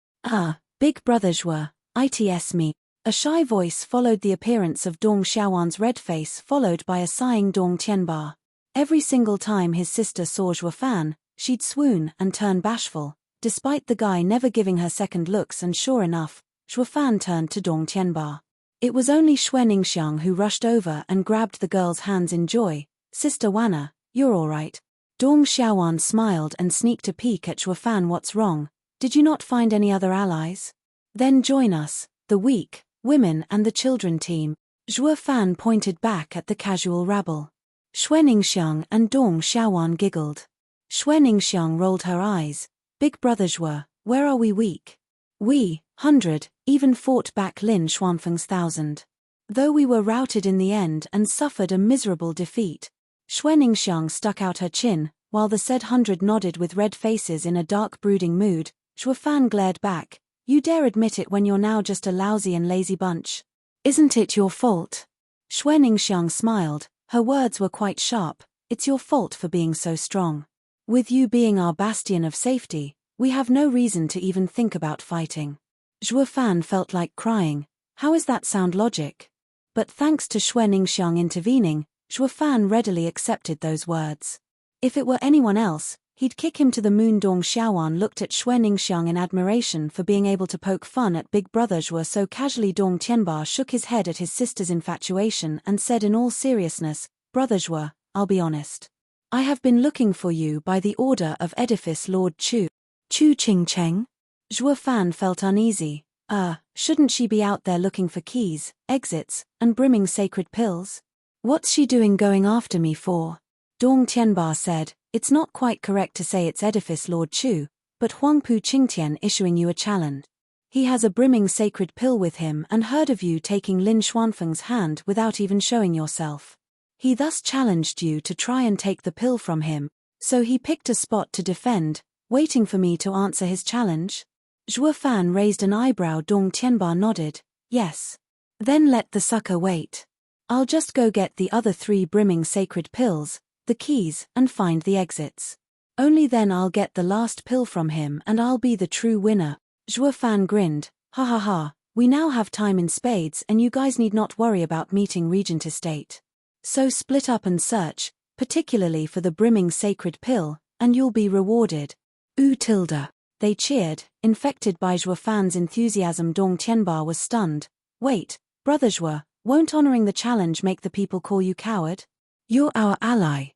Big brother Zhuo, it's me. A shy voice followed the appearance of Dong Xiaowan's red face, followed by a sighing Dong Tianba. Every single time his sister saw Zhuo Fan, she'd swoon and turn bashful, despite the guy never giving her second looks, and sure enough, Zhuo Fan turned to Dong Tianba. It was only Xue Ningxiang who rushed over and grabbed the girl's hands in joy. Sister Wanna, you're all right. Dong Xiaowan smiled and sneaked a peek at Zhuo Fan. What's wrong? Did you not find any other allies? Then join us, the weak, women and the children team. Zhuo Fan pointed back at the casual rabble. Xue Ningxiang and Dong Xiaowan giggled. Xue Ningxiang rolled her eyes. Big brother Zhuo, where are we weak? We, 100, even fought back Lin Xuanfeng's 1,000. Though we were routed in the end and suffered a miserable defeat. Xue Ningxiang stuck out her chin, while the said 100 nodded with red faces in a dark brooding mood. Zhuo Fan glared back. You dare admit it when you're now just a lousy and lazy bunch? Isn't it your fault? Xue Ningxiang smiled, her words were quite sharp. It's your fault for being so strong. With you being our bastion of safety, we have no reason to even think about fighting. Zhuo Fan felt like crying. How is that sound logic? But thanks to Xue Ningxiang intervening, Zhuo Fan readily accepted those words. If it were anyone else, he'd kick him to the moon. Dong Xiaowan looked at Xue Ningxiang in admiration for being able to poke fun at big brother Zhuo so casually. Dong Tianba shook his head at his sister's infatuation and said in all seriousness, Brother Zhuo, I'll be honest. I have been looking for you by the order of Edifice Lord Chu. Chu Qing Cheng? Zhuo Fan felt uneasy. Shouldn't she be out there looking for keys, exits, and brimming sacred pills? What's she doing going after me for? Dong Tianba said, it's not quite correct to say it's Edifice Lord Chu, but Huangpu Qingtian issuing you a challenge. He has a brimming sacred pill with him and heard of you taking Lin Xuanfeng's hand without even showing yourself. He thus challenged you to try and take the pill from him, so he picked a spot to defend, waiting for me to answer his challenge. Zhuo Fan raised an eyebrow. Dong Tianba nodded, yes. Then let the sucker wait. I'll just go get the other 3 brimming sacred pills, the keys, and find the exits. Only then I'll get the last pill from him and I'll be the true winner. Zhuo Fan grinned, ha ha ha, we now have time in spades and you guys need not worry about meeting Regent Estate. So split up and search, particularly for the brimming sacred pill, and you'll be rewarded. Tilde. They cheered, infected by Zhuo Fan's enthusiasm. Dong Tianba was stunned. Wait, brother Zhuo, won't honoring the challenge make the people call you coward? You're our ally.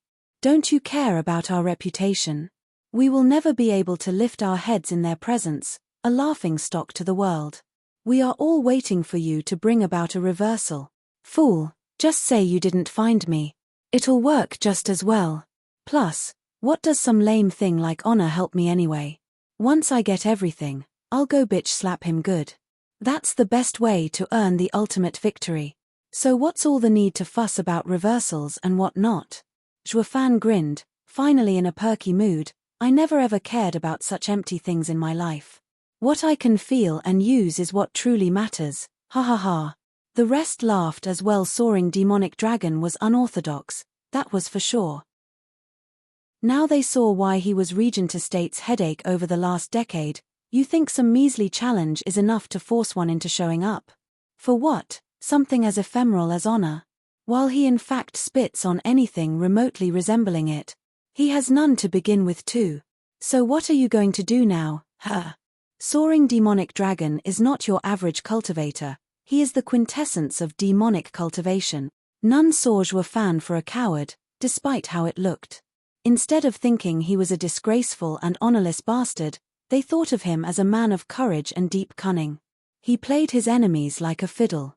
Don't you care about our reputation? We will never be able to lift our heads in their presence, a laughingstock to the world. We are all waiting for you to bring about a reversal. Fool, just say you didn't find me. It'll work just as well. Plus, what does some lame thing like honor help me anyway? Once I get everything, I'll go bitch slap him good. That's the best way to earn the ultimate victory. So what's all the need to fuss about reversals and what not? Zhuo Fan grinned, finally in a perky mood. I never ever cared about such empty things in my life. What I can feel and use is what truly matters, ha ha ha. The rest laughed as well. Soaring demonic dragon was unorthodox, that was for sure. Now they saw why he was Regent Estate's headache over the last decade. You think some measly challenge is enough to force one into showing up? For what? Something as ephemeral as honor? While he in fact spits on anything remotely resembling it. He has none to begin with too. So what are you going to do now, huh? Soaring demonic dragon is not your average cultivator, he is the quintessence of demonic cultivation. None saw Zhuo Fan for a coward, despite how it looked. Instead of thinking he was a disgraceful and honorless bastard, they thought of him as a man of courage and deep cunning. He played his enemies like a fiddle.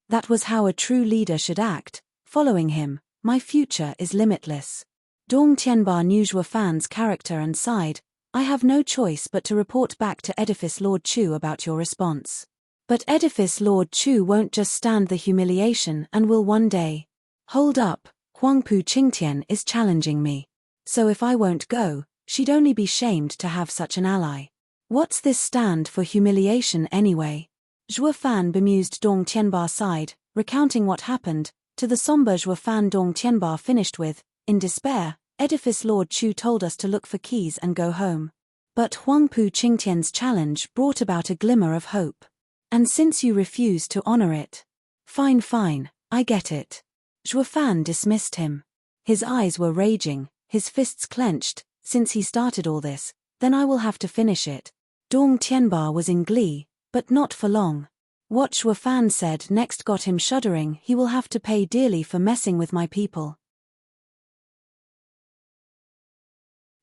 That was how a true leader should act. Following him, my future is limitless. Dong Tianba knew Zhuo Fan's character and sighed, I have no choice but to report back to Edifice Lord Chu about your response. But Edifice Lord Chu won't just stand the humiliation and will one day. Hold up, Huangpu Qingtian is challenging me. So if I won't go, she'd only be shamed to have such an ally. What's this stand for humiliation anyway? Zhuo Fan bemused Dong Tianba sighed, recounting what happened. To the somber Zhuo Fan Dong Tianba finished with, in despair, Edifice Lord Chu told us to look for keys and go home. But Huangpu Qingtian's challenge brought about a glimmer of hope. And since you refuse to honor it. Fine, I get it. Zhuo Fan dismissed him. His eyes were raging, his fists clenched, since he started all this, then I will have to finish it. Dong Tianba was in glee, but not for long. What Zhuo Fan said next got him shuddering, he will have to pay dearly for messing with my people.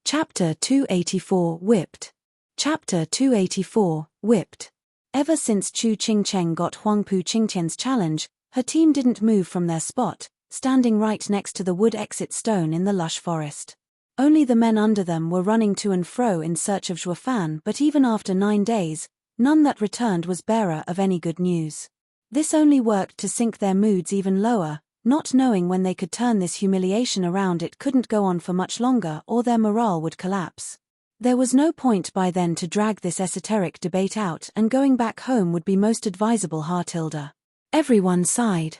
Chapter 284 Whipped. Chapter 284 Whipped. Ever since Chu Qingcheng got Huangpu Qingtian's challenge, her team didn't move from their spot, standing right next to the wood exit stone in the lush forest. Only the men under them were running to and fro in search of Zhuo Fan, but even after 9 days, none that returned was bearer of any good news. This only worked to sink their moods even lower, not knowing when they could turn this humiliation around. It couldn't go on for much longer or their morale would collapse. There was no point by then to drag this esoteric debate out, and going back home would be most advisable. Hartilda. Everyone sighed.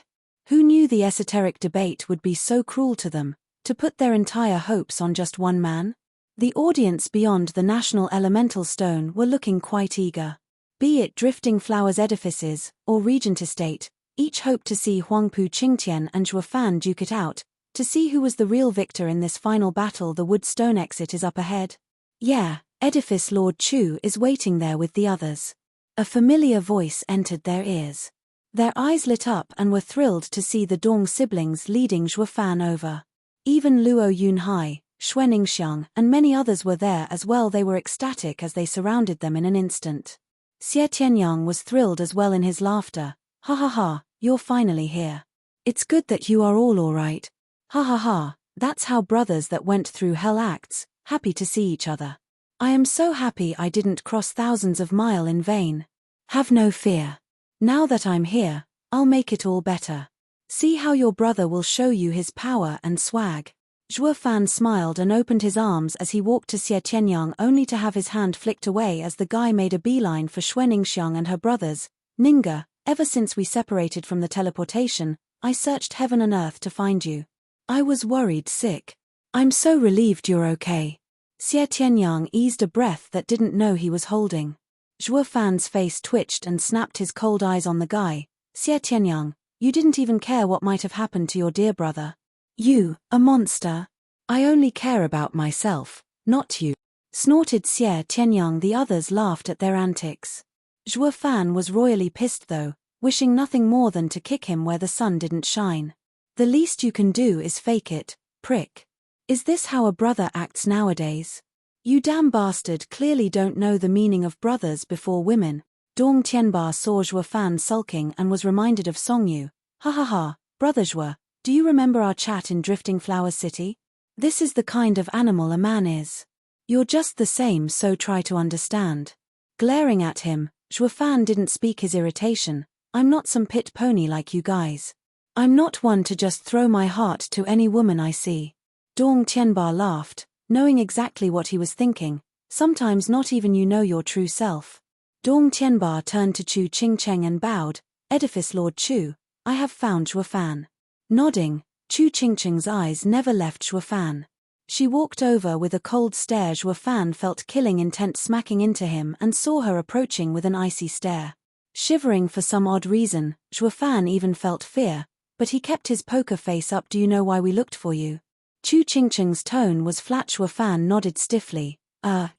Who knew the esoteric debate would be so cruel to them, to put their entire hopes on just one man? The audience beyond the National Elemental Stone were looking quite eager. Be it Drifting Flowers Edifices, or Regent Estate, each hoped to see Huangpu Qingtian and Zhuo Fan duke it out, to see who was the real victor in this final battle. The wood stone exit is up ahead. Yeah, Edifice Lord Chu is waiting there with the others. A familiar voice entered their ears. Their eyes lit up and were thrilled to see the Dong siblings leading Zhuo Fan over. Even Luo Yunhai, Xueningsiang, and many others were there as well. They were ecstatic as they surrounded them in an instant. Xie Tianyang was thrilled as well in his laughter. Ha ha ha, you're finally here. It's good that you are all right. Ha ha ha, that's how brothers that went through hell acts, happy to see each other. I am so happy I didn't cross thousands of miles in vain. Have no fear. Now that I'm here, I'll make it all better. See how your brother will show you his power and swag. Zhuo Fan smiled and opened his arms as he walked to Xie Tianyang, only to have his hand flicked away as the guy made a beeline for Xueningsiang and her brothers. Ninga, ever since we separated from the teleportation, I searched heaven and earth to find you. I was worried sick. I'm so relieved you're okay. Xie Tianyang eased a breath that didn't know he was holding. Zhuo Fan's face twitched and snapped his cold eyes on the guy. Xie Tianyang, you didn't even care what might have happened to your dear brother. You, a monster. I only care about myself, not you. Snorted Xie Tianyang. The others laughed at their antics. Zhuo Fan was royally pissed though, wishing nothing more than to kick him where the sun didn't shine. The least you can do is fake it, prick. Is this how a brother acts nowadays? You damn bastard clearly don't know the meaning of brothers before women. Dong Tianba saw Zhuo Fan sulking and was reminded of Songyu. Ha ha ha, brother Zhuo, do you remember our chat in Drifting Flowers City? This is the kind of animal a man is. You're just the same, so try to understand. Glaring at him, Zhuo Fan didn't speak his irritation. I'm not some pit pony like you guys. I'm not one to just throw my heart to any woman I see. Dong Tianba laughed, knowing exactly what he was thinking. Sometimes not even you know your true self. Dong Tianba turned to Chu Qingcheng and bowed. Edifice Lord Chu, I have found Zhuo Fan. Nodding, Chu Qingcheng's eyes never left Zhuo Fan. She walked over with a cold stare. Zhuo Fan felt killing intent smacking into him and saw her approaching with an icy stare. Shivering for some odd reason, Zhuo Fan even felt fear, but he kept his poker face up. Do you know why we looked for you? Chu Qingqing's tone was flat. Zhuo Fan nodded stiffly.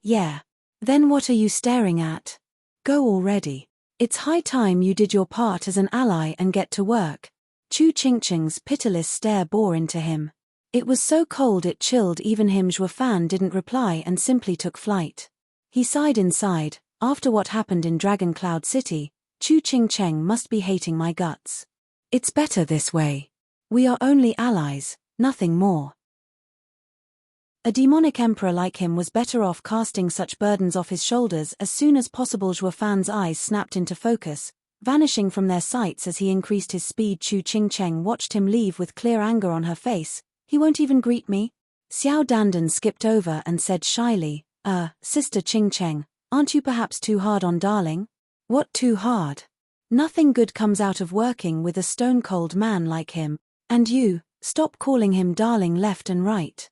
Yeah. Then what are you staring at? Go already. It's high time you did your part as an ally and get to work. Chu Qingqing's pitiless stare bore into him. It was so cold it chilled even him. Zhuo Fan didn't reply and simply took flight. He sighed inside. After what happened in Dragon Cloud City, Chu Qingqing must be hating my guts. It's better this way. We are only allies, nothing more. A demonic emperor like him was better off casting such burdens off his shoulders as soon as possible. Zhuo Fan's eyes snapped into focus, vanishing from their sights as he increased his speed. Chu Qingqing watched him leave with clear anger on her face. He won't even greet me? Xiao Dandan skipped over and said shyly, Sister Qingqing, aren't you perhaps too hard on darling? What too hard? Nothing good comes out of working with a stone-cold man like him, and you, stop calling him darling left and right.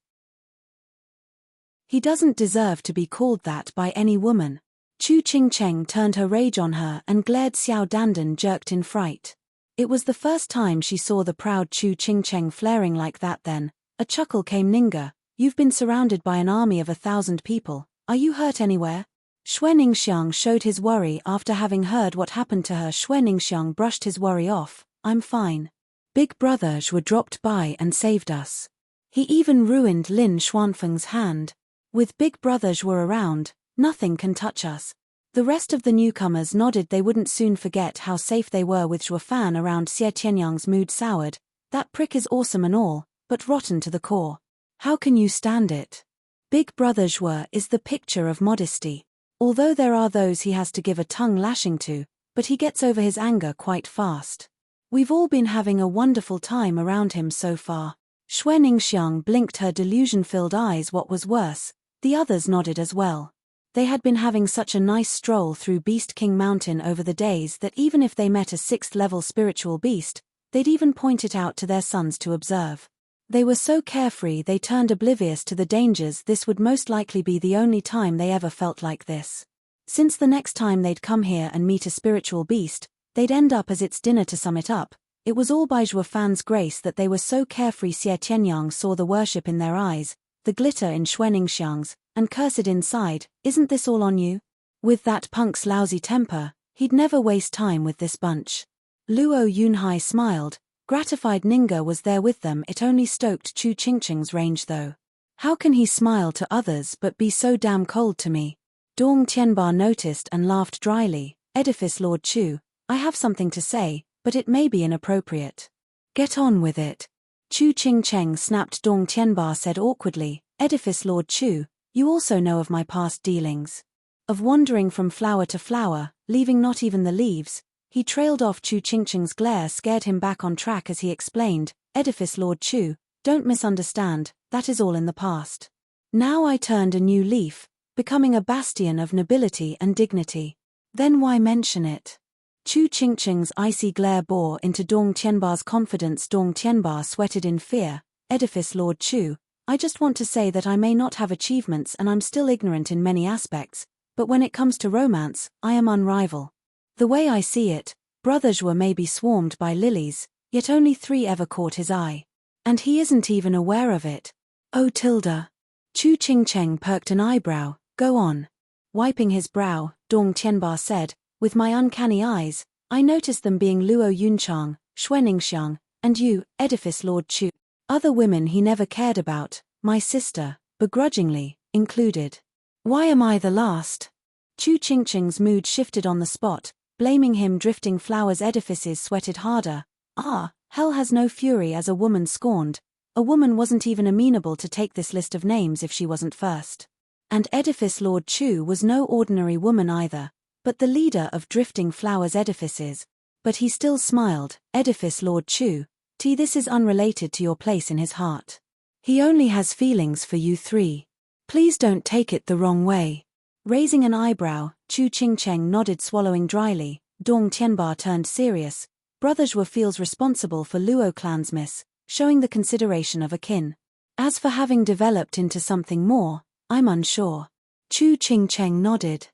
He doesn't deserve to be called that by any woman. Chu Qingqing turned her rage on her and glared. Xiao Dandan jerked in fright. It was the first time she saw the proud Chu Qingqing flaring like that. Then a chuckle came. Ninga, you've been surrounded by an army of 1,000 people. Are you hurt anywhere? Xue Ningxiang showed his worry after having heard what happened to her. Xue Ningxiang brushed his worry off. I'm fine. Big Brother Zhuo dropped by and saved us. He even ruined Lin Xuanfeng's hand. With Big Brother Zhuo around, nothing can touch us. The rest of the newcomers nodded. They wouldn't soon forget how safe they were with Zhuo Fan around. Xie Tianyang's mood soured. That prick is awesome and all, but rotten to the core. How can you stand it? Big Brother Zhuo is the picture of modesty. Although there are those he has to give a tongue lashing to, but he gets over his anger quite fast. We've all been having a wonderful time around him so far. Xue Ningxiang blinked her delusion-filled eyes. What was worse, the others nodded as well. They had been having such a nice stroll through Beast King Mountain over the days that even if they met a 6th-level spiritual beast, they'd even point it out to their sons to observe. They were so carefree they turned oblivious to the dangers. This would most likely be the only time they ever felt like this. Since the next time they'd come here and meet a spiritual beast, they'd end up as its dinner. To sum it up, it was all by Zhuo Fan's grace that they were so carefree. Xie Tianyang saw the worship in their eyes, the glitter in Xue Ningxiang's, and cursed inside, isn't this all on you? With that punk's lousy temper, he'd never waste time with this bunch. Luo Yunhai smiled. Gratified Ninga was there with them. It only stoked Chu Qingqing's range though. How can he smile to others but be so damn cold to me? Dong Tianba noticed and laughed dryly. Edifice Lord Chu, I have something to say, but it may be inappropriate. Get on with it. Chu Qingqing snapped. Dong Tianba said awkwardly, Edifice Lord Chu, you also know of my past dealings. Of wandering from flower to flower, leaving not even the leaves. He trailed off. Chu Qingqing's glare scared him back on track as he explained, Edifice Lord Chu, don't misunderstand, that is all in the past. Now I turned a new leaf, becoming a bastion of nobility and dignity. Then why mention it? Chu Qingqing's icy glare bore into Dong Tianba's confidence. Dong Tianba sweated in fear. Edifice Lord Chu, I just want to say that I may not have achievements and I'm still ignorant in many aspects, but when it comes to romance, I am unrivaled. The way I see it, Brother Zhuo may be swarmed by lilies, yet only 3 ever caught his eye. And he isn't even aware of it. Oh tilde. Chu Qingqing perked an eyebrow. Go on. Wiping his brow, Dong Tianba said, with my uncanny eyes, I noticed them being Luo Yunchang, Xue Ningxiang, and you, Edifice Lord Chu. Other women he never cared about, my sister, begrudgingly, included. Why am I the last? Chu Qingqing's mood shifted on the spot. Blaming him. Drifting flowers. Edifices sweated harder. Hell has no fury as a woman scorned. A woman wasn't even amenable to take this list of names if she wasn't first. And Edifice Lord Chu was no ordinary woman either, but the leader of Drifting Flowers Edifices. But he still smiled. Edifice Lord Chu, this is unrelated to your place in his heart. He only has feelings for you 3. Please don't take it the wrong way. Raising an eyebrow, Chu Qingqing nodded, swallowing dryly. Dong Tianba turned serious. Brother Zhuo feels responsible for Luo clan's miss, showing the consideration of a kin. As for having developed into something more, I'm unsure. Chu Qingqing nodded.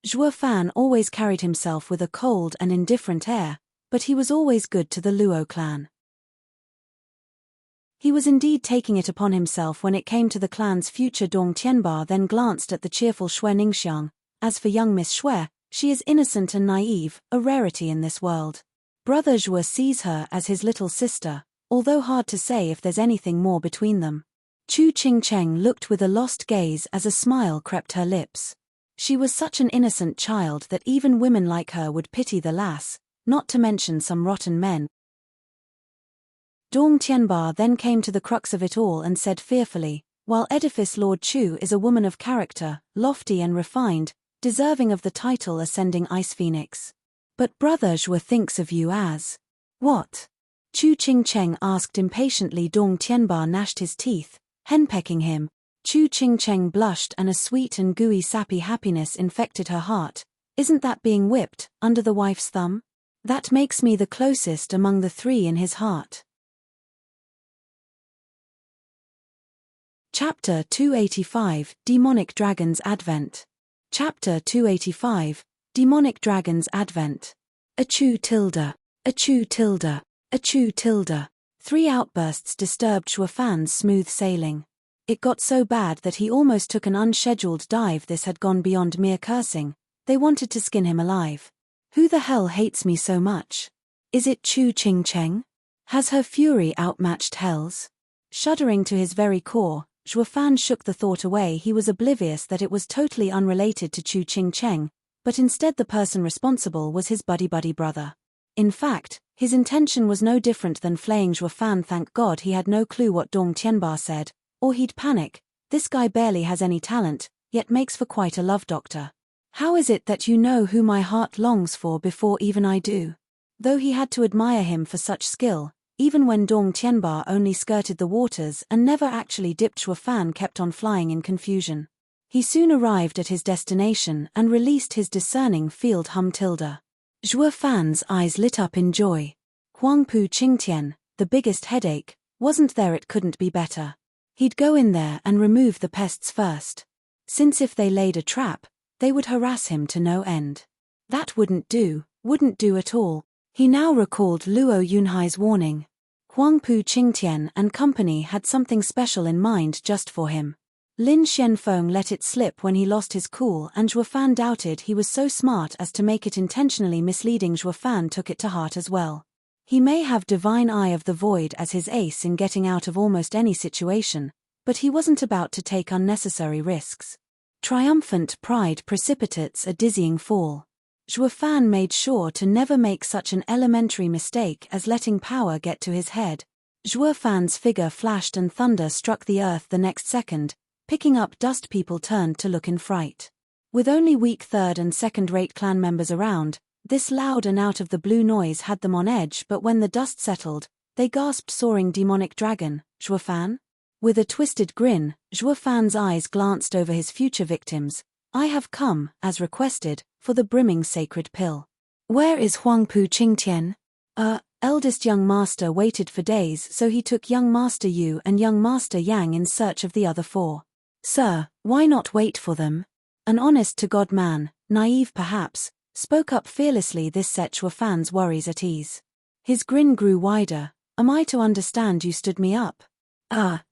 Zhuo Fan always carried himself with a cold and indifferent air, but he was always good to the Luo clan. He was indeed taking it upon himself when it came to the clan's future. Dong Tianba then glanced at the cheerful Xue Ningxiang. As for young Miss Xue, she is innocent and naive, a rarity in this world. Brother Xue sees her as his little sister, although hard to say if there's anything more between them. Chu Qingcheng looked with a lost gaze as a smile crept her lips. She was such an innocent child that even women like her would pity the lass, not to mention some rotten men. Dong Tianba then came to the crux of it all and said fearfully, while Edifice Lord Chu is a woman of character, lofty and refined, deserving of the title Ascending Ice Phoenix. But Brother Xue thinks of you as… What? Chu Qingcheng asked impatiently. Dong Tianba gnashed his teeth, henpecking him. Chu Qingcheng blushed and a sweet and gooey sappy happiness infected her heart. Isn't that being whipped, under the wife's thumb? That makes me the closest among the three in his heart. Chapter 285, Demonic Dragon's Advent. Chapter 285, Demonic Dragon's Advent. Achoo tilde, achoo tilde, achoo tilde. 3 outbursts disturbed Xue Fan's smooth sailing. It got so bad that he almost took an unscheduled dive. This had gone beyond mere cursing. They wanted to skin him alive. Who the hell hates me so much? Is it Chu Qingcheng? Has her fury outmatched hell's? Shuddering to his very core, Xue Fan shook the thought away. He was oblivious that it was totally unrelated to Chu Qingcheng, but instead the person responsible was his buddy brother. In fact, his intention was no different than flaying Xue Fan. Thank God he had no clue what Dong Tianba said, or he'd panic. This guy barely has any talent, yet makes for quite a love doctor. How is it that you know who my heart longs for before even I do? Though he had to admire him for such skill, even when Dong Tianba only skirted the waters and never actually dipped, Xue Fan kept on flying in confusion. He soon arrived at his destination and released his discerning field hum tilde. Xue Fan's eyes lit up in joy. Huangpu Qingtian, the biggest headache, wasn't there. It couldn't be better. He'd go in there and remove the pests first. Since if they laid a trap, they would harass him to no end. That wouldn't do at all. He now recalled Luo Yunhai's warning. Huangpu Qingtian and company had something special in mind just for him. Lin Xianfeng let it slip when he lost his cool, and Xue Fan doubted he was so smart as to make it intentionally misleading. Xue Fan took it to heart as well. He may have divine eye of the void as his ace in getting out of almost any situation, but he wasn't about to take unnecessary risks. Triumphant pride precipitates a dizzying fall. Xue Fan made sure to never make such an elementary mistake as letting power get to his head. Xue Fan's figure flashed and thunder struck the earth the next second. Picking up dust, people turned to look in fright. With only weak third and second-rate clan members around, this loud and out-of-the-blue noise had them on edge. But when the dust settled, they gasped. Soaring demonic dragon, Xue Fan? With a twisted grin, Xue Fan's eyes glanced over his future victims. I have come, as requested, for the brimming sacred pill. Where is Huangpu Qingtian? Eldest young master waited for days, so he took young master Yu and young master Yang in search of the other 4. Sir, why not wait for them? An honest-to-God man, naive perhaps, spoke up fearlessly. This set Xue Fan's worries at ease. His grin grew wider. Am I to understand you stood me up?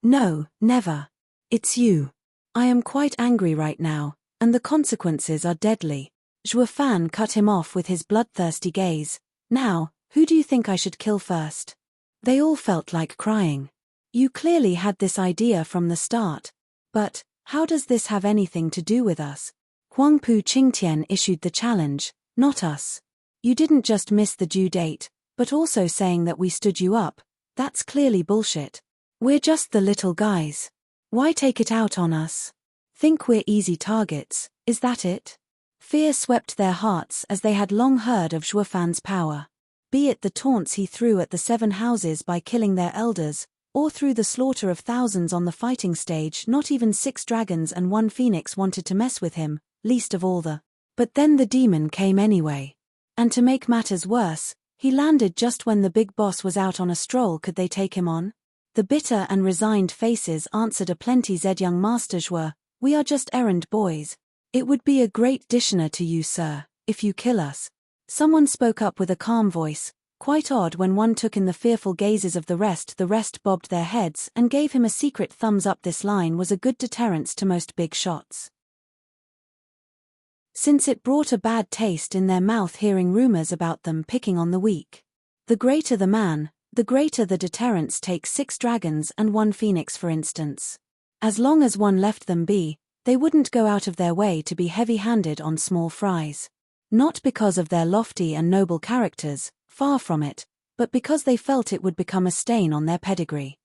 No, never. It's you. I am quite angry right now, and the consequences are deadly. Xue Fan cut him off with his bloodthirsty gaze. Now, who do you think I should kill first? They all felt like crying. You clearly had this idea from the start. But, how does this have anything to do with us? Huangpu Qingtian issued the challenge, not us. You didn't just miss the due date, but also saying that we stood you up. That's clearly bullshit. We're just the little guys. Why take it out on us? Think we're easy targets, is that it? Fear swept their hearts as they had long heard of Xue Fan's power. Be it the taunts he threw at the 7 houses by killing their elders, or through the slaughter of thousands on the fighting stage. Not even 6 dragons and 1 phoenix wanted to mess with him, least of all the… But then the demon came anyway. And to make matters worse, he landed just when the big boss was out on a stroll. Could they take him on? The bitter and resigned faces answered aplenty. Zed young master Xue, we are just errand boys. It would be a great dishonor to you, sir, if you kill us. Someone spoke up with a calm voice. Quite odd when one took in the fearful gazes of the rest bobbed their heads and gave him a secret thumbs up. This line was a good deterrence to most big shots, since it brought a bad taste in their mouth hearing rumors about them picking on the weak. The greater the man, the greater the deterrence. Take 6 dragons and 1 phoenix for instance. As long as one left them be, they wouldn't go out of their way to be heavy-handed on small fries. Not because of their lofty and noble characters, far from it, but because they felt it would become a stain on their pedigree.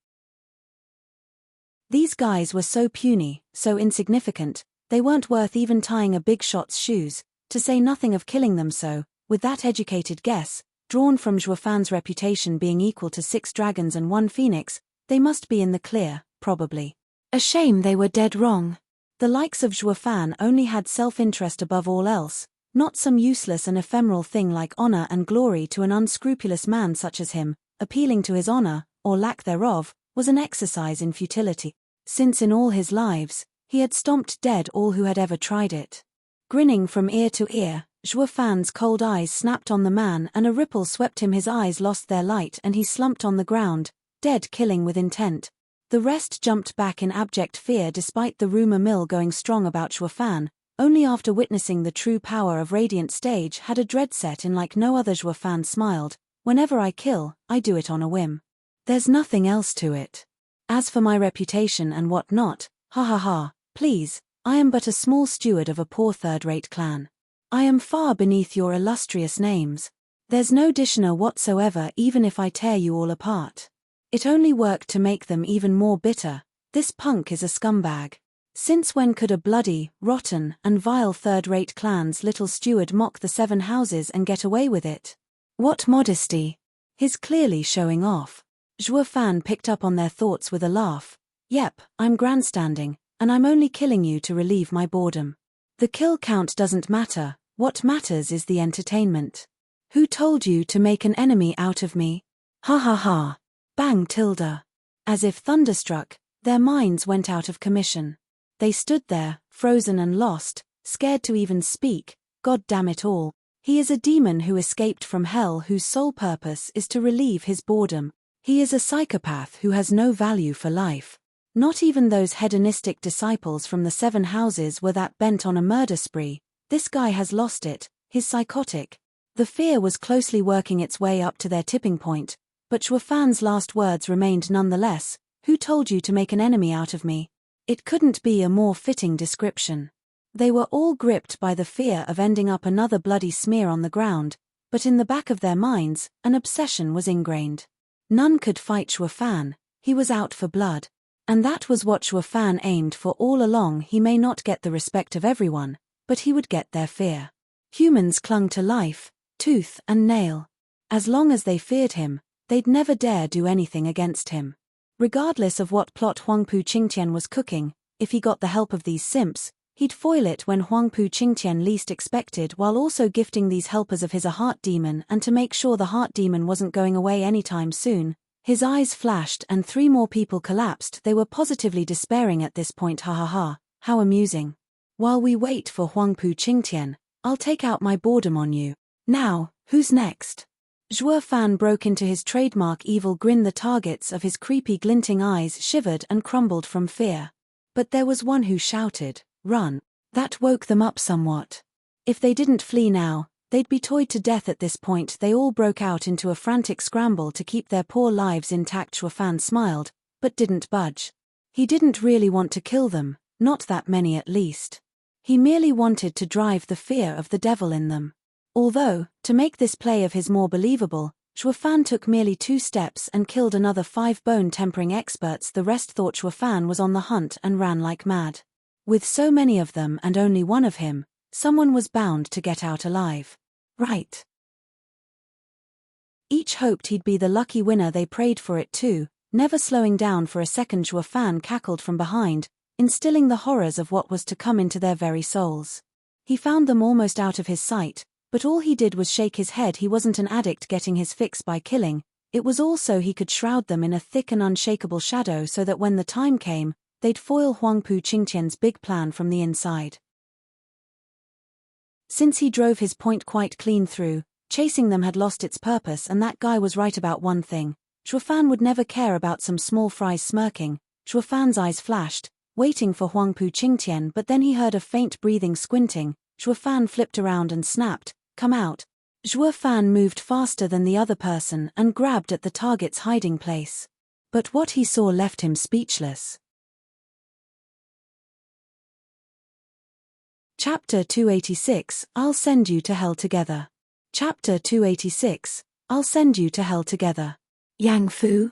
These guys were so puny, so insignificant, they weren't worth even tying a big shot's shoes, to say nothing of killing them. So, with that educated guess, drawn from Zhuofan's reputation being equal to 6 dragons and 1 phoenix, they must be in the clear, probably. A shame they were dead wrong. The likes of Zhuofan only had self-interest above all else, not some useless and ephemeral thing like honor and glory. To an unscrupulous man such as him, appealing to his honor, or lack thereof, was an exercise in futility, since in all his lives, he had stomped dead all who had ever tried it. Grinning from ear to ear, Zhuofan's cold eyes snapped on the man and a ripple swept him. His eyes lost their light and he slumped on the ground, dead, killing with intent. The rest jumped back in abject fear despite the rumor mill going strong about Zhuofan. Only after witnessing the true power of Radiant Stage had a dread set in like no other. Zhuofan smiled. Whenever I kill, I do it on a whim. There's nothing else to it. As for my reputation and what not, ha ha ha, please, I am but a small steward of a poor third-rate clan. I am far beneath your illustrious names. There's no dishonor whatsoever even if I tear you all apart. It only worked to make them even more bitter. This punk is a scumbag. Since when could a bloody, rotten, and vile third-rate clan's little steward mock the 7 houses and get away with it? What modesty! He's clearly showing off. Zhuofan picked up on their thoughts with a laugh. Yep, I'm grandstanding, and I'm only killing you to relieve my boredom. The kill count doesn't matter, what matters is the entertainment. Who told you to make an enemy out of me? Ha ha ha. Bang tilde. As if thunderstruck, their minds went out of commission. They stood there, frozen and lost, scared to even speak. God damn it all. He is a demon who escaped from hell whose sole purpose is to relieve his boredom. He is a psychopath who has no value for life. Not even those hedonistic disciples from the 7 houses were that bent on a murder spree. This guy has lost it, he's psychotic. The fear was closely working its way up to their tipping point, but Zhuofan's last words remained nonetheless. Who told you to make an enemy out of me? It couldn't be a more fitting description. They were all gripped by the fear of ending up another bloody smear on the ground, but in the back of their minds, an obsession was ingrained. None could fight Zhuofan, he was out for blood. And that was what Zhuofan aimed for all along. He may not get the respect of everyone, but he would get their fear. Humans clung to life, tooth and nail. As long as they feared him, they'd never dare do anything against him. Regardless of what plot Huangpu Qingtian was cooking, if he got the help of these simps, he'd foil it when Huangpu Qingtian least expected, while also gifting these helpers of his a heart demon. And to make sure the heart demon wasn't going away anytime soon, his eyes flashed and 3 more people collapsed. They were positively despairing at this point. Ha ha ha, how amusing. While we wait for Huangpu Qingtian, I'll take out my boredom on you. Now, who's next? Zhuofan broke into his trademark evil grin. The targets of his creepy glinting eyes shivered and crumbled from fear. But there was one who shouted, "Run!" That woke them up somewhat. If they didn't flee now, they'd be toyed to death at this point. They all broke out into a frantic scramble to keep their poor lives intact. Zhuofan smiled, but didn't budge. He didn't really want to kill them, not that many at least. He merely wanted to drive the fear of the devil in them. Although, to make this play of his more believable, Zhuofan took merely 2 steps and killed another 5 bone-tempering experts. The rest thought Zhuofan was on the hunt and ran like mad. With so many of them and only one of him, someone was bound to get out alive. Right. Each hoped he'd be the lucky winner. They prayed for it too, never slowing down for a second. Zhuofan cackled from behind, instilling the horrors of what was to come into their very souls. He found them almost out of his sight, but all he did was shake his head. He wasn't an addict getting his fix by killing, it was all so he could shroud them in a thick and unshakable shadow so that when the time came, they'd foil Huangpu Qingtian's big plan from the inside. Since he drove his point quite clean through, Chasing them had lost its purpose, and that guy was right about one thing. Shuofan would never care about some small fries smirking. Shuofan's eyes flashed, waiting for Huangpu Qingtian, but then he heard a faint breathing squinting. Shuofan flipped around and snapped, "Come out." Shuofan moved faster than the other person and grabbed at the target's hiding place. But what he saw left him speechless. Chapter 286, I'll send you to hell together. Chapter 286, I'll send you to hell together. Yang Fu?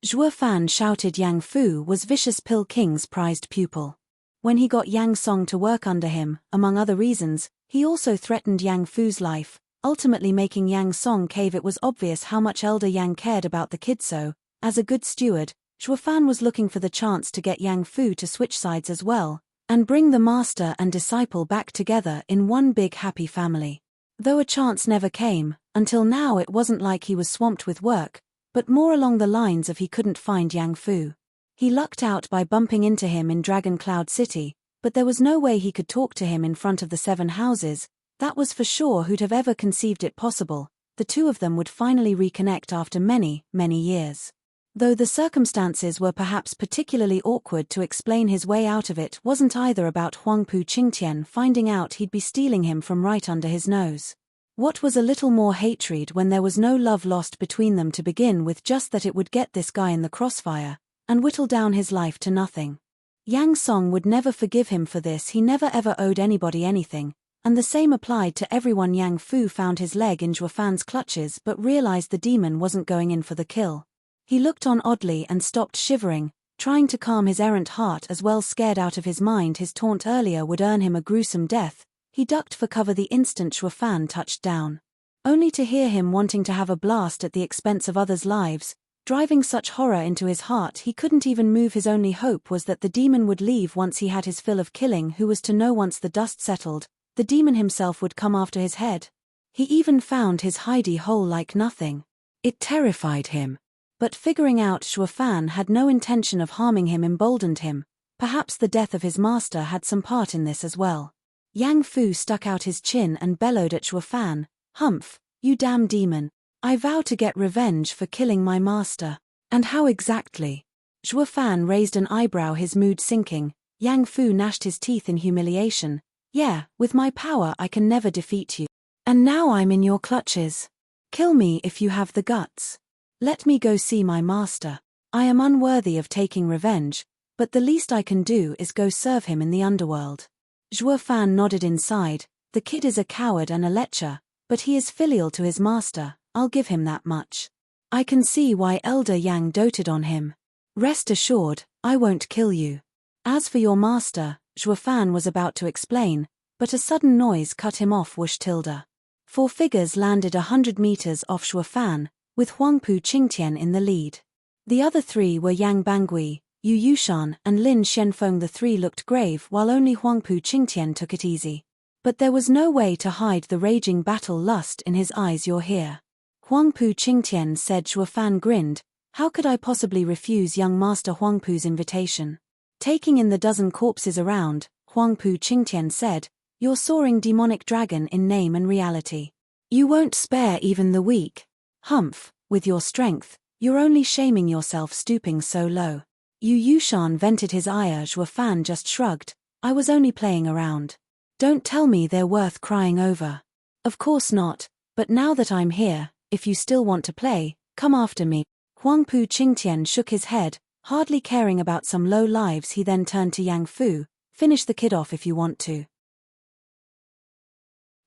Shuofan shouted. Yang Fu was Vicious Pill King's prized pupil. When he got Yang Song to work under him, among other reasons, he also threatened Yang Fu's life, ultimately making Yang Song cave. It was obvious how much Elder Yang cared about the kid, so, as a good steward, Shuofan was looking for the chance to get Yang Fu to switch sides as well, and bring the master and disciple back together in one big happy family. Though a chance never came, until now it wasn't like he was swamped with work, but more along the lines of he couldn't find Yang Fu. He lucked out by bumping into him in Dragon Cloud City, but there was no way he could talk to him in front of the 7 houses. That was for sure. Who'd have ever conceived it possible? The two of them would finally reconnect after many, many years. Though the circumstances were perhaps particularly awkward, to explain his way out of it wasn't either about Huangpu Qingtian finding out he'd be stealing him from right under his nose. What was a little more hatred when there was no love lost between them to begin with, just that it would get this guy in the crossfire, and whittle down his life to nothing. Yang Song would never forgive him for this. He never ever owed anybody anything, and the same applied to everyone. Yang Fu found his leg in Shuofan's clutches but realized the demon wasn't going in for the kill. He looked on oddly and stopped shivering, trying to calm his errant heart as well. Scared out of his mind his taunt earlier would earn him a gruesome death, he ducked for cover the instant Shuofan touched down. Only to hear him wanting to have a blast at the expense of others' lives, driving such horror into his heart he couldn't even move. His only hope was that the demon would leave once he had his fill of killing. Who was to know once the dust settled, the demon himself would come after his head? He even found his hidey hole like nothing. It terrified him. But figuring out Shuofan had no intention of harming him emboldened him. Perhaps the death of his master had some part in this as well. Yang Fu stuck out his chin and bellowed at Shuofan, "Humph, you damn demon. I vow to get revenge for killing my master." "And how exactly?" Shuofan raised an eyebrow, his mood sinking. Yang Fu gnashed his teeth in humiliation. "Yeah, with my power I can never defeat you. And now I'm in your clutches. Kill me if you have the guts. Let me go see my master. I am unworthy of taking revenge, but the least I can do is go serve him in the underworld." Shuofan nodded inside. The kid is a coward and a lecher, but he is filial to his master, I'll give him that much. I can see why Elder Yang doted on him. Rest assured, I won't kill you. As for your master, Shuofan was about to explain, but a sudden noise cut him off. Whoosh tilde. 4 figures landed 100 meters off Shuofan, with Huangpu Qingtian in the lead. The other 3 were Yang Bangui, Yu Yushan and Lin Shenfeng. The 3 looked grave while only Huangpu Qingtian took it easy. But there was no way to hide the raging battle lust in his eyes. "You're here," Huangpu Qingtian said. Shuofan grinned. "How could I possibly refuse young Master Huangpu's invitation?" Taking in the dozen corpses around, Huangpu Qingtian said, "You're soaring demonic dragon in name and reality. You won't spare even the weak. Humph, with your strength, you're only shaming yourself stooping so low." Yu Yushan vented his ire. Shuofan just shrugged. "I was only playing around. Don't tell me they're worth crying over." "Of course not, but now that I'm here, if you still want to play, come after me." Huangpu Qingtian shook his head, hardly caring about some low lives. He then turned to Yang Fu, "Finish the kid off if you want to.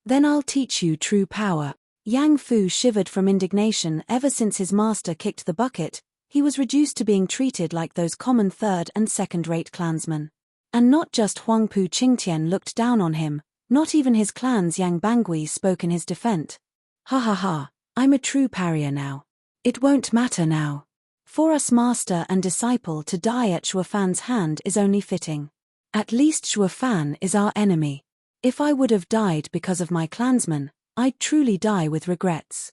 Then I'll teach you true power." Yang Fu shivered from indignation. Ever since his master kicked the bucket, he was reduced to being treated like those common third- and second-rate clansmen. And not just Huangpu Qingtian looked down on him, not even his clan's Yang Bangui spoke in his defense. "Ha ha ha, I'm a true pariah now. It won't matter now. For us master and disciple to die at Shuofan's hand is only fitting. At least Shuofan is our enemy. If I would have died because of my clansmen, I'd truly die with regrets."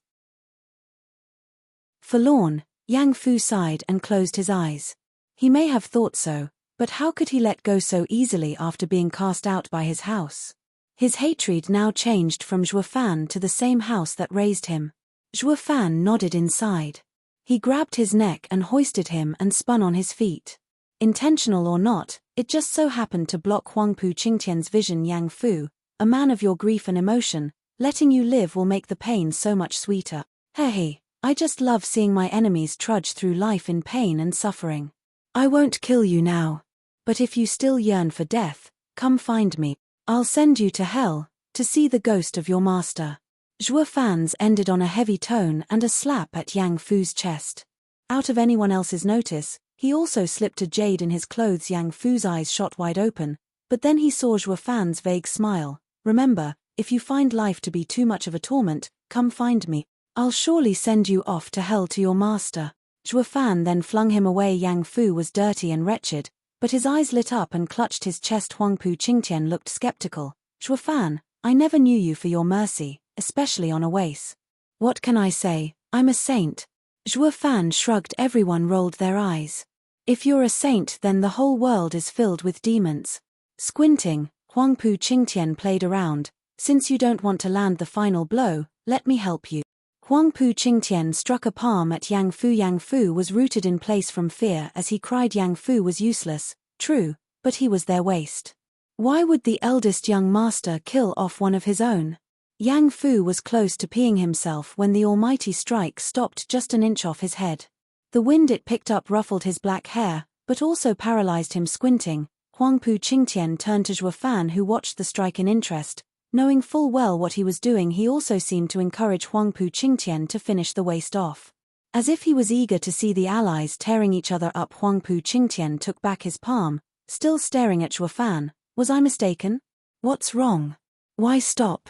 Forlorn, Yang Fu sighed and closed his eyes. He may have thought so, but how could he let go so easily after being cast out by his house? His hatred now changed from Zhuo Fan to the same house that raised him. Zhuo Fan nodded inside. He grabbed his neck and hoisted him and spun on his feet. Intentional or not, it just so happened to block Huangpu Qingtian's vision. Yang Fu, a man of your grief and emotion, letting you live will make the pain so much sweeter. Hey, I just love seeing my enemies trudge through life in pain and suffering. I won't kill you now. But if you still yearn for death, come find me. I'll send you to hell, to see the ghost of your master. Zhuo Fan's ended on a heavy tone and a slap at Yang Fu's chest. Out of anyone else's notice, he also slipped a jade in his clothes. Yang Fu's eyes shot wide open, but then he saw Zhuo Fan's vague smile. Remember, if you find life to be too much of a torment, come find me. I'll surely send you off to hell to your master. Zhuo Fan then flung him away. Yang Fu was dirty and wretched, but his eyes lit up and clutched his chest. Huangpu Qingtian looked skeptical. Zhuo Fan, I never knew you for your mercy, especially on a waist. What can I say? I'm a saint. Zhuo Fan shrugged. Everyone rolled their eyes. If you're a saint, then the whole world is filled with demons. Squinting, Huangpu Qingtian played around. Since you don't want to land the final blow, let me help you. Huangpu Qingtian struck a palm at Yang Fu. Yang Fu was rooted in place from fear as he cried. Yang Fu was useless, true, but he was their waste. Why would the eldest young master kill off one of his own? Yang Fu was close to peeing himself when the almighty strike stopped just an inch off his head. The wind it picked up ruffled his black hair, but also paralyzed him. Squinting, Huangpu Qingtian turned to Zhuo Fan, who watched the strike in interest. Knowing full well what he was doing, he also seemed to encourage Huangpu Qingtian to finish the waist off. As if he was eager to see the allies tearing each other up. Huangpu Qingtian took back his palm, still staring at Zhuo Fan. Was I mistaken? What's wrong? Why stop?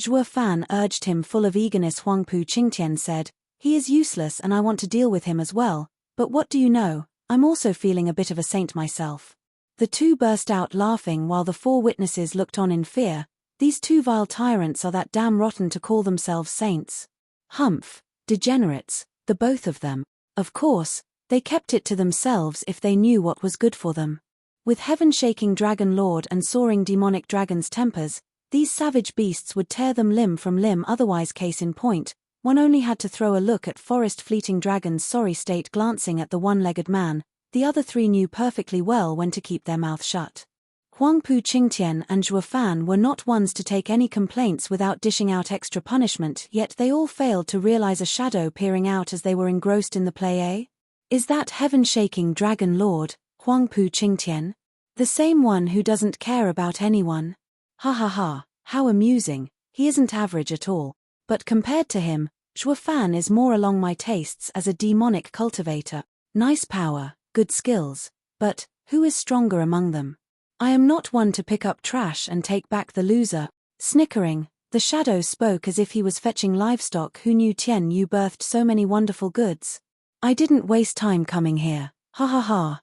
Zhuo Fan urged him, full of eagerness. Huangpu Qingtian said, he is useless and I want to deal with him as well, but what do you know, I'm also feeling a bit of a saint myself. The two burst out laughing while the four witnesses looked on in fear. These two vile tyrants are that damn rotten to call themselves saints. Humph, degenerates, the both of them. Of course, they kept it to themselves if they knew what was good for them. With heaven-shaking dragon lord and soaring demonic dragon's tempers, these savage beasts would tear them limb from limb otherwise. Case in point, one only had to throw a look at forest fleeting dragon's sorry state. Glancing at the one-legged man, the other three knew perfectly well when to keep their mouth shut. Huangpu Qingtian and Zhuo Fan were not ones to take any complaints without dishing out extra punishment, yet they all failed to realize a shadow peering out as they were engrossed in the play. Is that heaven-shaking dragon lord, Huangpu Qingtian? The same one who doesn't care about anyone? Ha ha ha, how amusing, he isn't average at all. But compared to him, Zhuo Fan is more along my tastes as a demonic cultivator. Nice power, good skills, but who is stronger among them? I am not one to pick up trash and take back the loser. Snickering, the shadow spoke as if he was fetching livestock. Who knew Tian Yu birthed so many wonderful goods? I didn't waste time coming here, ha ha ha.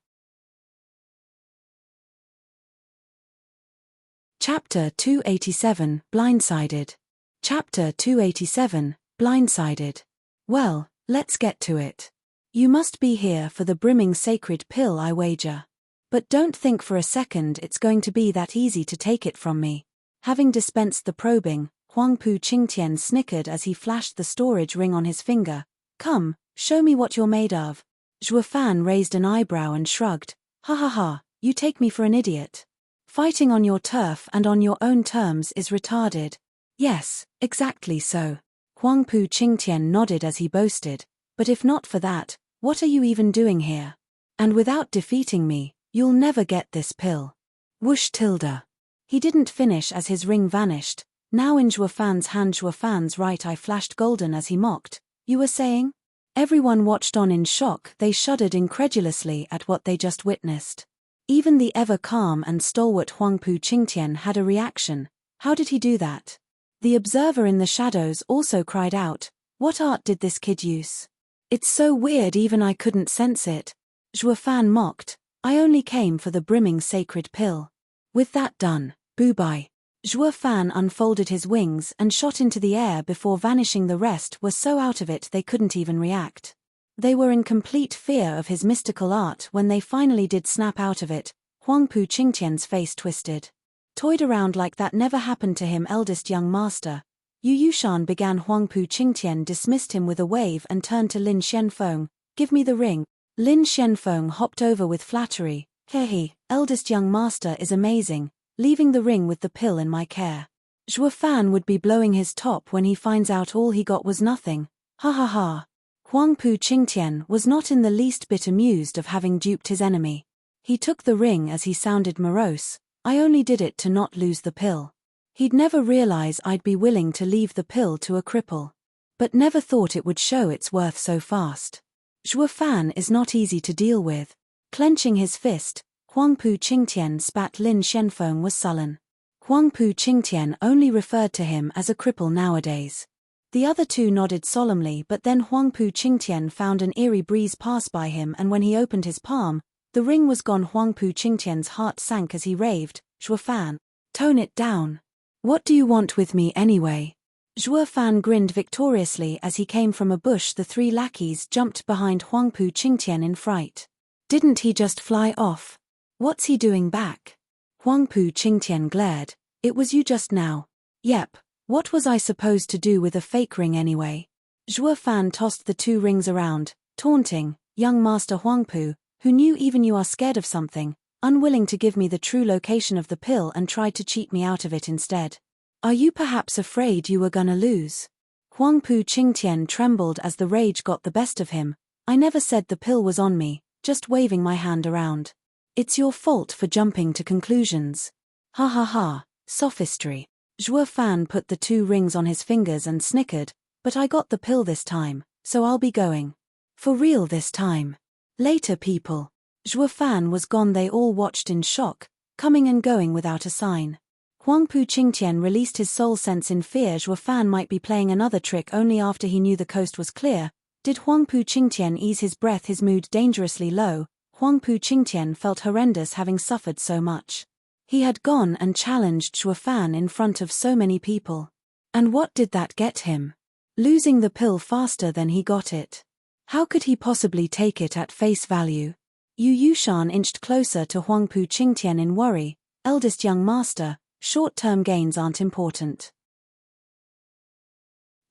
Chapter 287, Blindsided. Chapter 287, Blindsided. Well, let's get to it. You must be here for the brimming sacred pill, I wager. But don't think for a second it's going to be that easy to take it from me. Having dispensed the probing, Huangpu Qingtian snickered as he flashed the storage ring on his finger. Come, show me what you're made of. Zhuo Fan raised an eyebrow and shrugged. Ha ha ha, you take me for an idiot. Fighting on your turf and on your own terms is retarded. Yes, exactly so. Huangpu Qingtian nodded as he boasted. But if not for that, what are you even doing here? And without defeating me, you'll never get this pill. Whoosh tilde. He didn't finish as his ring vanished. Now in Zhuo Fan's hand, Zhuo Fan's right eye flashed golden as he mocked. You were saying? Everyone watched on in shock. They shuddered incredulously at what they just witnessed. Even the ever-calm and stalwart Huangpu Qingtian had a reaction. How did he do that? The observer in the shadows also cried out, what art did this kid use? It's so weird even I couldn't sense it. Zhuo Fan mocked. I only came for the brimming sacred pill. With that done, boo-bye. Zhuo Fan unfolded his wings and shot into the air before vanishing. The rest were so out of it they couldn't even react. They were in complete fear of his mystical art when they finally did snap out of it. Huangpu Qingtian's face twisted. Toyed around like that never happened to him, eldest young master. Yu Yushan began. Huangpu Qingtian dismissed him with a wave and turned to Lin Xianfeng. Give me the ring. Lin Xianfeng hopped over with flattery. Hehe, eldest young master is amazing, leaving the ring with the pill in my care. Zhuo Fan would be blowing his top when he finds out all he got was nothing. Ha ha ha. Huangpu Qingtian was not in the least bit amused of having duped his enemy. He took the ring as he sounded morose. I only did it to not lose the pill. He'd never realize I'd be willing to leave the pill to a cripple. But never thought it would show its worth so fast. Zhuo Fan is not easy to deal with. Clenching his fist, Huangpu Qingtian spat. Lin Xianfeng was sullen. Huangpu Qingtian only referred to him as a cripple nowadays. The other two nodded solemnly, but then Huangpu Qingtian found an eerie breeze pass by him, and when he opened his palm, the ring was gone. Huangpu Qingtian's heart sank as he raved, Zhuo Fan, tone it down. What do you want with me anyway? Zhuo Fan grinned victoriously as he came from a bush. The three lackeys jumped behind Huangpu Qingtian in fright. Didn't he just fly off? What's he doing back? Huangpu Qingtian glared. It was you just now. Yep. What was I supposed to do with a fake ring anyway? Zhuo Fan tossed the two rings around, taunting, young master Huangpu, who knew even you are scared of something, unwilling to give me the true location of the pill and tried to cheat me out of it instead. Are you perhaps afraid you were gonna lose? Huangpu Qingtian trembled as the rage got the best of him. I never said the pill was on me, just waving my hand around. It's your fault for jumping to conclusions. Ha ha ha, sophistry. Zhuo Fan put the two rings on his fingers and snickered, but I got the pill this time, so I'll be going. For real this time. Later people. Zhuo Fan was gone. They all watched in shock, coming and going without a sign. Huangpu Qingtian released his soul sense in fear Zhuo Fan might be playing another trick. Only after he knew the coast was clear did Huangpu Qingtian ease his breath, his mood dangerously low. Huangpu Qingtian felt horrendous having suffered so much. He had gone and challenged Zhuo Fan in front of so many people. And what did that get him? Losing the pill faster than he got it. How could he possibly take it at face value? Yu Yushan inched closer to Huangpu Qingtian in worry. Eldest young master, short-term gains aren't important.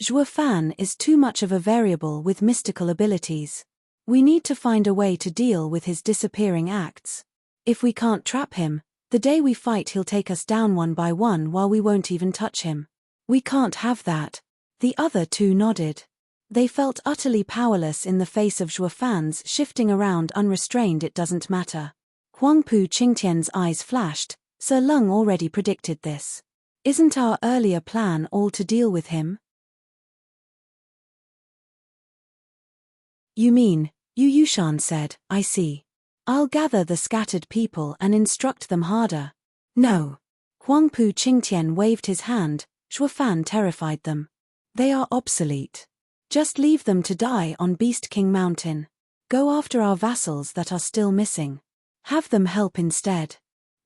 Zhuo Fan is too much of a variable with mystical abilities. We need to find a way to deal with his disappearing acts. If we can't trap him, the day we fight he'll take us down one by one while we won't even touch him. We can't have that. The other two nodded. They felt utterly powerless in the face of Zhuo Fan's shifting around unrestrained. It doesn't matter. Huangpu Qingtian's eyes flashed. Sir Lung already predicted this. Isn't our earlier plan all to deal with him? You mean, Yu Yushan said, I see. I'll gather the scattered people and instruct them harder. No. Huangpu Qingtian waved his hand. Zhuo Fan terrified them. They are obsolete. Just leave them to die on Beast King Mountain. Go after our vassals that are still missing. Have them help instead.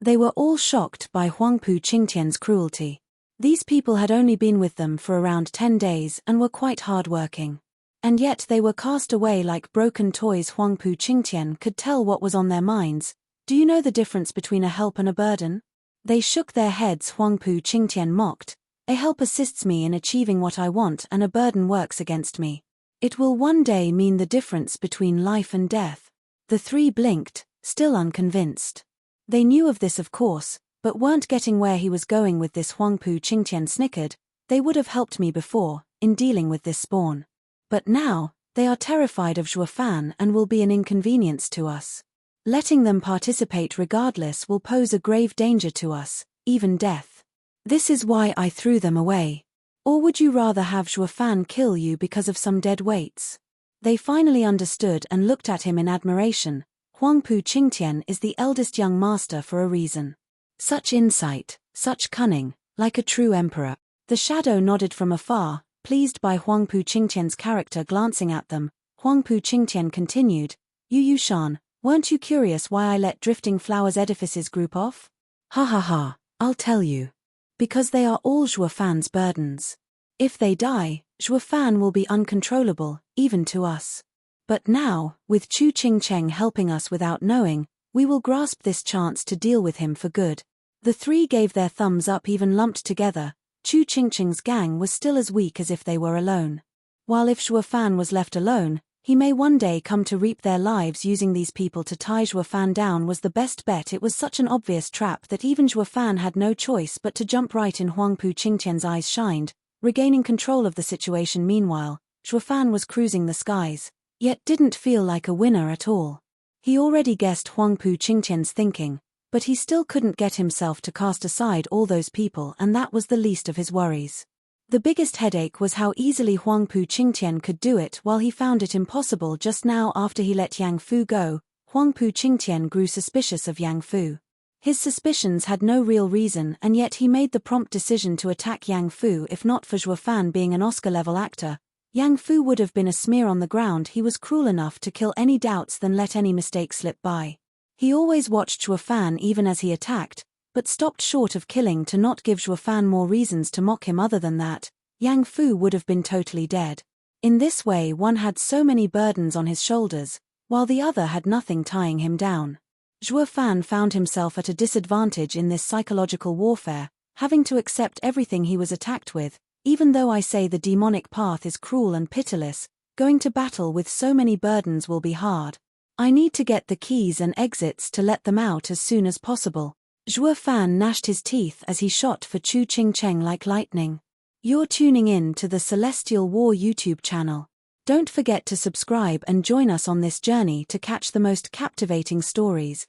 They were all shocked by Huangpu Qingtian's cruelty. These people had only been with them for around 10 days and were quite hard-working. And yet they were cast away like broken toys. Huangpu Qingtian could tell what was on their minds. Do you know the difference between a help and a burden? They shook their heads. Huangpu Qingtian mocked. A help assists me in achieving what I want and a burden works against me. It will one day mean the difference between life and death. The three blinked, still unconvinced. They knew of this of course, but weren't getting where he was going with this. Huangpu Qingtian snickered. They would have helped me before, in dealing with this spawn. But now, they are terrified of Zhuo Fan and will be an inconvenience to us. Letting them participate regardless will pose a grave danger to us, even death. This is why I threw them away. Or would you rather have Zhuo Fan kill you because of some dead weights? They finally understood and looked at him in admiration. Huangpu Qingtian is the eldest young master for a reason. Such insight, such cunning, like a true emperor. The shadow nodded from afar, pleased by Huangpu Qingtian's character. Glancing at them, Huangpu Qingtian continued, Yu Yushan, weren't you curious why I let Drifting Flowers edifices group off? Ha ha ha, I'll tell you. Because they are all Zhuo Fan's burdens. If they die, Zhuo Fan will be uncontrollable, even to us. But now, with Chu Qingcheng helping us without knowing, we will grasp this chance to deal with him for good. The three gave their thumbs up. Even lumped together, Chu Qingqing's gang was still as weak as if they were alone. While if Zhuo Fan was left alone, he may one day come to reap their lives. Using these people to tie Zhuo Fan down was the best bet. It was such an obvious trap that even Zhuo Fan had no choice but to jump right in. Huangpu Qingtian's eyes shined, regaining control of the situation. Meanwhile, Zhuo Fan was cruising the skies, yet didn't feel like a winner at all. He already guessed Huangpu Qingtian's thinking, but he still couldn't get himself to cast aside all those people, and that was the least of his worries. The biggest headache was how easily Huangpu Qingtian could do it. While he found it impossible just now after he let Yang Fu go, Huangpu Qingtian grew suspicious of Yang Fu. His suspicions had no real reason, and yet he made the prompt decision to attack Yang Fu. If not for Zhuo Fan being an Oscar-level actor, Yang Fu would have been a smear on the ground. He was cruel enough to kill any doubts than let any mistake slip by. He always watched Zhuo Fan even as he attacked, but stopped short of killing to not give Zhuo Fan more reasons to mock him. Other than that, Yang Fu would have been totally dead. In this way, one had so many burdens on his shoulders, while the other had nothing tying him down. Zhuo Fan found himself at a disadvantage in this psychological warfare, having to accept everything he was attacked with. Even though I say the demonic path is cruel and pitiless, going to battle with so many burdens will be hard. I need to get the keys and exits to let them out as soon as possible. Zhuo Fan gnashed his teeth as he shot for Chu Qingcheng like lightning. You're tuning in to the Celestial War YouTube channel. Don't forget to subscribe and join us on this journey to catch the most captivating stories.